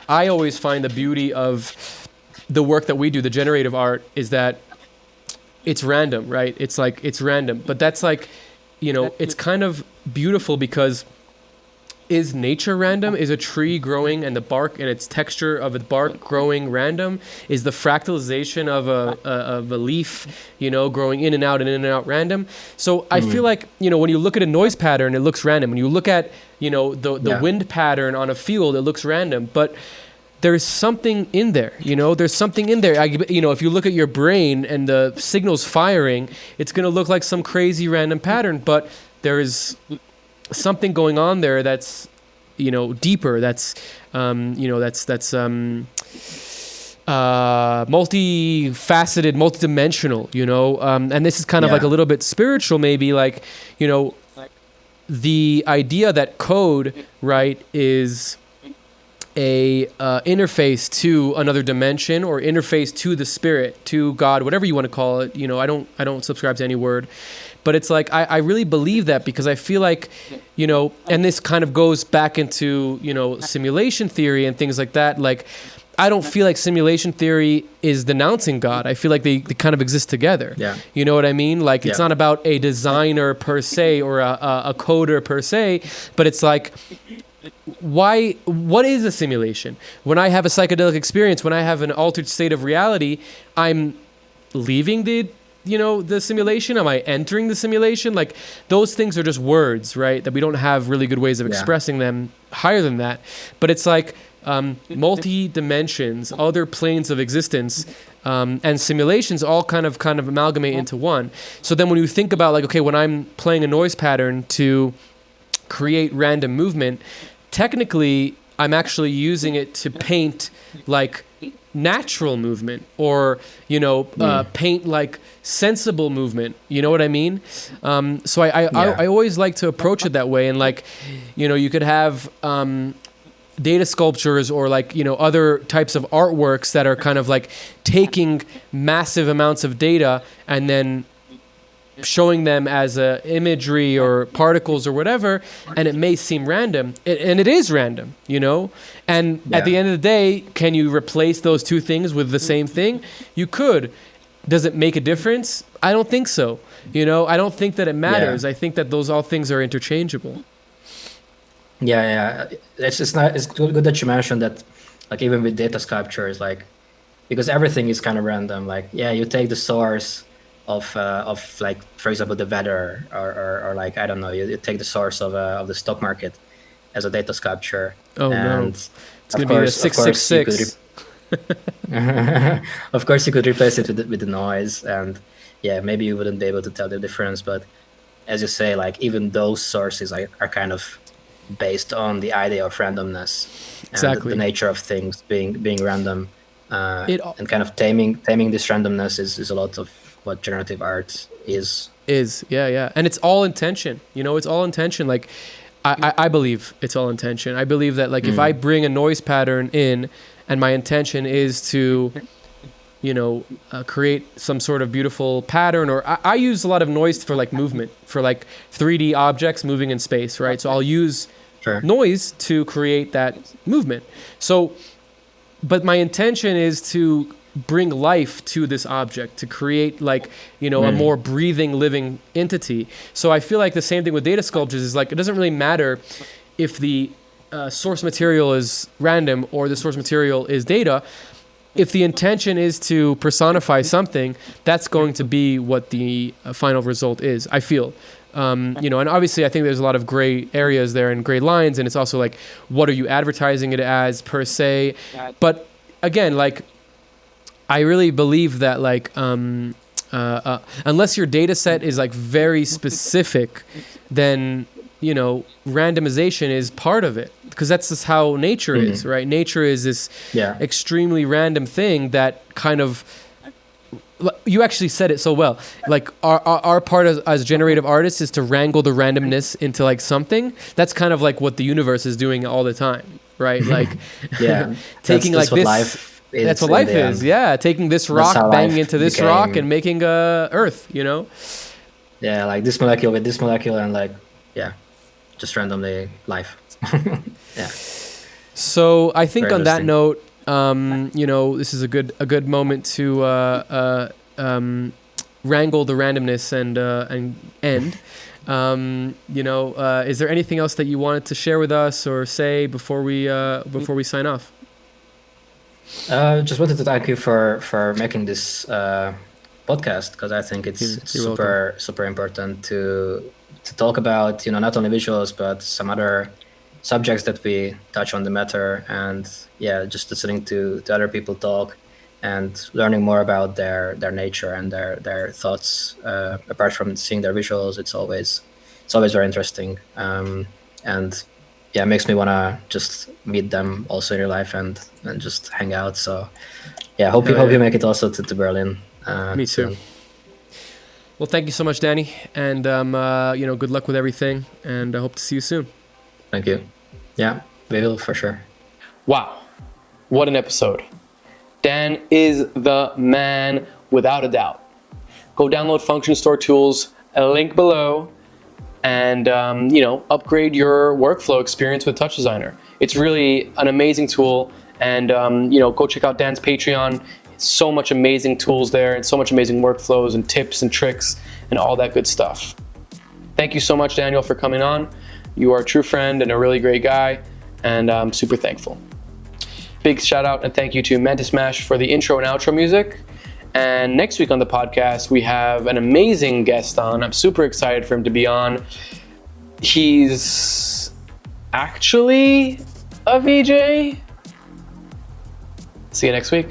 I always find the beauty of the work that we do, the generative art, is that it's random, right? It's random, but that's like, it's kind of beautiful, because is nature random? Is a tree growing and the bark and its texture of its bark growing random? Is the fractalization of a leaf, growing in and out random? So I feel like, when you look at a noise pattern, it looks random. When you look at, the wind pattern on a field, it looks random, but there's something in there, there's something in there. If you look at your brain and the signals firing, it's going to look like some crazy random pattern, but there is something going on there that's, you know, deeper. That's, you know, that's multifaceted, multidimensional, you know, and this is kind of like a little bit spiritual, maybe, like, you know, the idea that code, right, is a interface to another dimension, or interface to the spirit, to God, whatever you want to call it. You know, I don't subscribe to any word, but it's like I really believe that, because I feel like, you know, and this kind of goes back into, you know, simulation theory and things like that. Like, I don't feel like simulation theory is denouncing God. I feel like they kind of exist together. Yeah. You know what I mean? Like, it's not about a designer per se, or a coder per se, but it's like, what is a simulation? When I have a psychedelic experience, when I have an altered state of reality, I'm leaving the simulation? Am I entering the simulation? Like, those things are just words, right? That we don't have really good ways of expressing them higher than that. But it's like, multi-dimensions, other planes of existence, and simulations all kind of amalgamate into one. So then when you think about, like, okay, when I'm playing a noise pattern to create random movement, technically I'm actually using it to paint like natural movement, or, you know, paint like sensible movement. You know what I mean? So I always like to approach it that way. And, like, you know, you could have data sculptures, or, like, you know, other types of artworks that are kind of like taking massive amounts of data and then showing them as imagery or particles or whatever, and it may seem random, and it is random, you know. And at the end of the day, can you replace those two things with the same thing? You could. Does it make a difference? I don't think so. You know, I don't think that it matters. I think that those all things are interchangeable. Yeah. It's good that you mentioned that, like, even with data sculptures, like, because everything is kind of random. Like, you take the source of like, for example, the weather, or like, I don't know, you take the source of the stock market as a data sculpture. Oh, and no, it's gonna be a 666. Of course, you could replace it with the noise, and maybe you wouldn't be able to tell the difference. But as you say, like, even those sources are kind of based on the idea of randomness, and the nature of things being random, and kind of taming this randomness is a lot of what generative art is. And it's all intention. You know, it's all intention. Like, I believe it's all intention. I believe that, like, if I bring a noise pattern in, and my intention is to, you know, create some sort of beautiful pattern, or I use a lot of noise for, like, movement, for, like, 3D objects moving in space, right? So I'll use noise to create that movement. So, but my intention is to bring life to this object, to create, like, you know, a more breathing, living entity. So I feel like the same thing with data sculptures is, like, it doesn't really matter if the source material is random or the source material is data. If the intention is to personify something, that's going to be what the final result is, I feel. You know, and obviously I think there's a lot of gray areas there and gray lines, and it's also like, what are you advertising it as per se? But again, like, I really believe that, like, unless your data set is, like, very specific, then, you know, randomization is part of it, because that's just how nature is, right? Nature is this extremely random thing that kind of, you actually said it so well. Like, our part as generative artists is to wrangle the randomness into, like, something. That's kind of like what the universe is doing all the time, right? Like, taking that's like this. Life that's what life is. Yeah, taking this rock, banging into this rock, and making Earth. You know. Yeah, like this molecule with this molecule, and, like, just randomly life. So I think on that note, you know, this is a good moment to wrangle the randomness and end. You know, is there anything else that you wanted to share with us or say before we sign off? Just wanted to thank you for making this podcast, because I think it's super important to talk about, you know, not only visuals but some other subjects that we touch on the matter, and just listening to other people talk and learning more about their nature and their thoughts. Apart from seeing their visuals, it's always it's always very interesting. And yeah, it makes me want to just meet them also in real life and just hang out. So yeah, hope you make it also to Berlin. Me too. Soon. Well, thank you so much, Danny, and good luck with everything, and I hope to see you soon. Thank you. Yeah, we will for sure. Wow, what an episode. Dan is the man without a doubt. Go download Function Store Tools, a link below, and upgrade your workflow experience with TouchDesigner. It's really an amazing tool, and go check out Dan's Patreon. So much amazing tools there, and so much amazing workflows and tips and tricks and all that good stuff. Thank you so much, Daniel, for coming on. You are a true friend and a really great guy, and I'm super thankful. Big shout out and thank you to Mantis Mash for the intro and outro music. And next week on the podcast, we have an amazing guest on. I'm super excited for him to be on. He's actually a VJ. See you next week.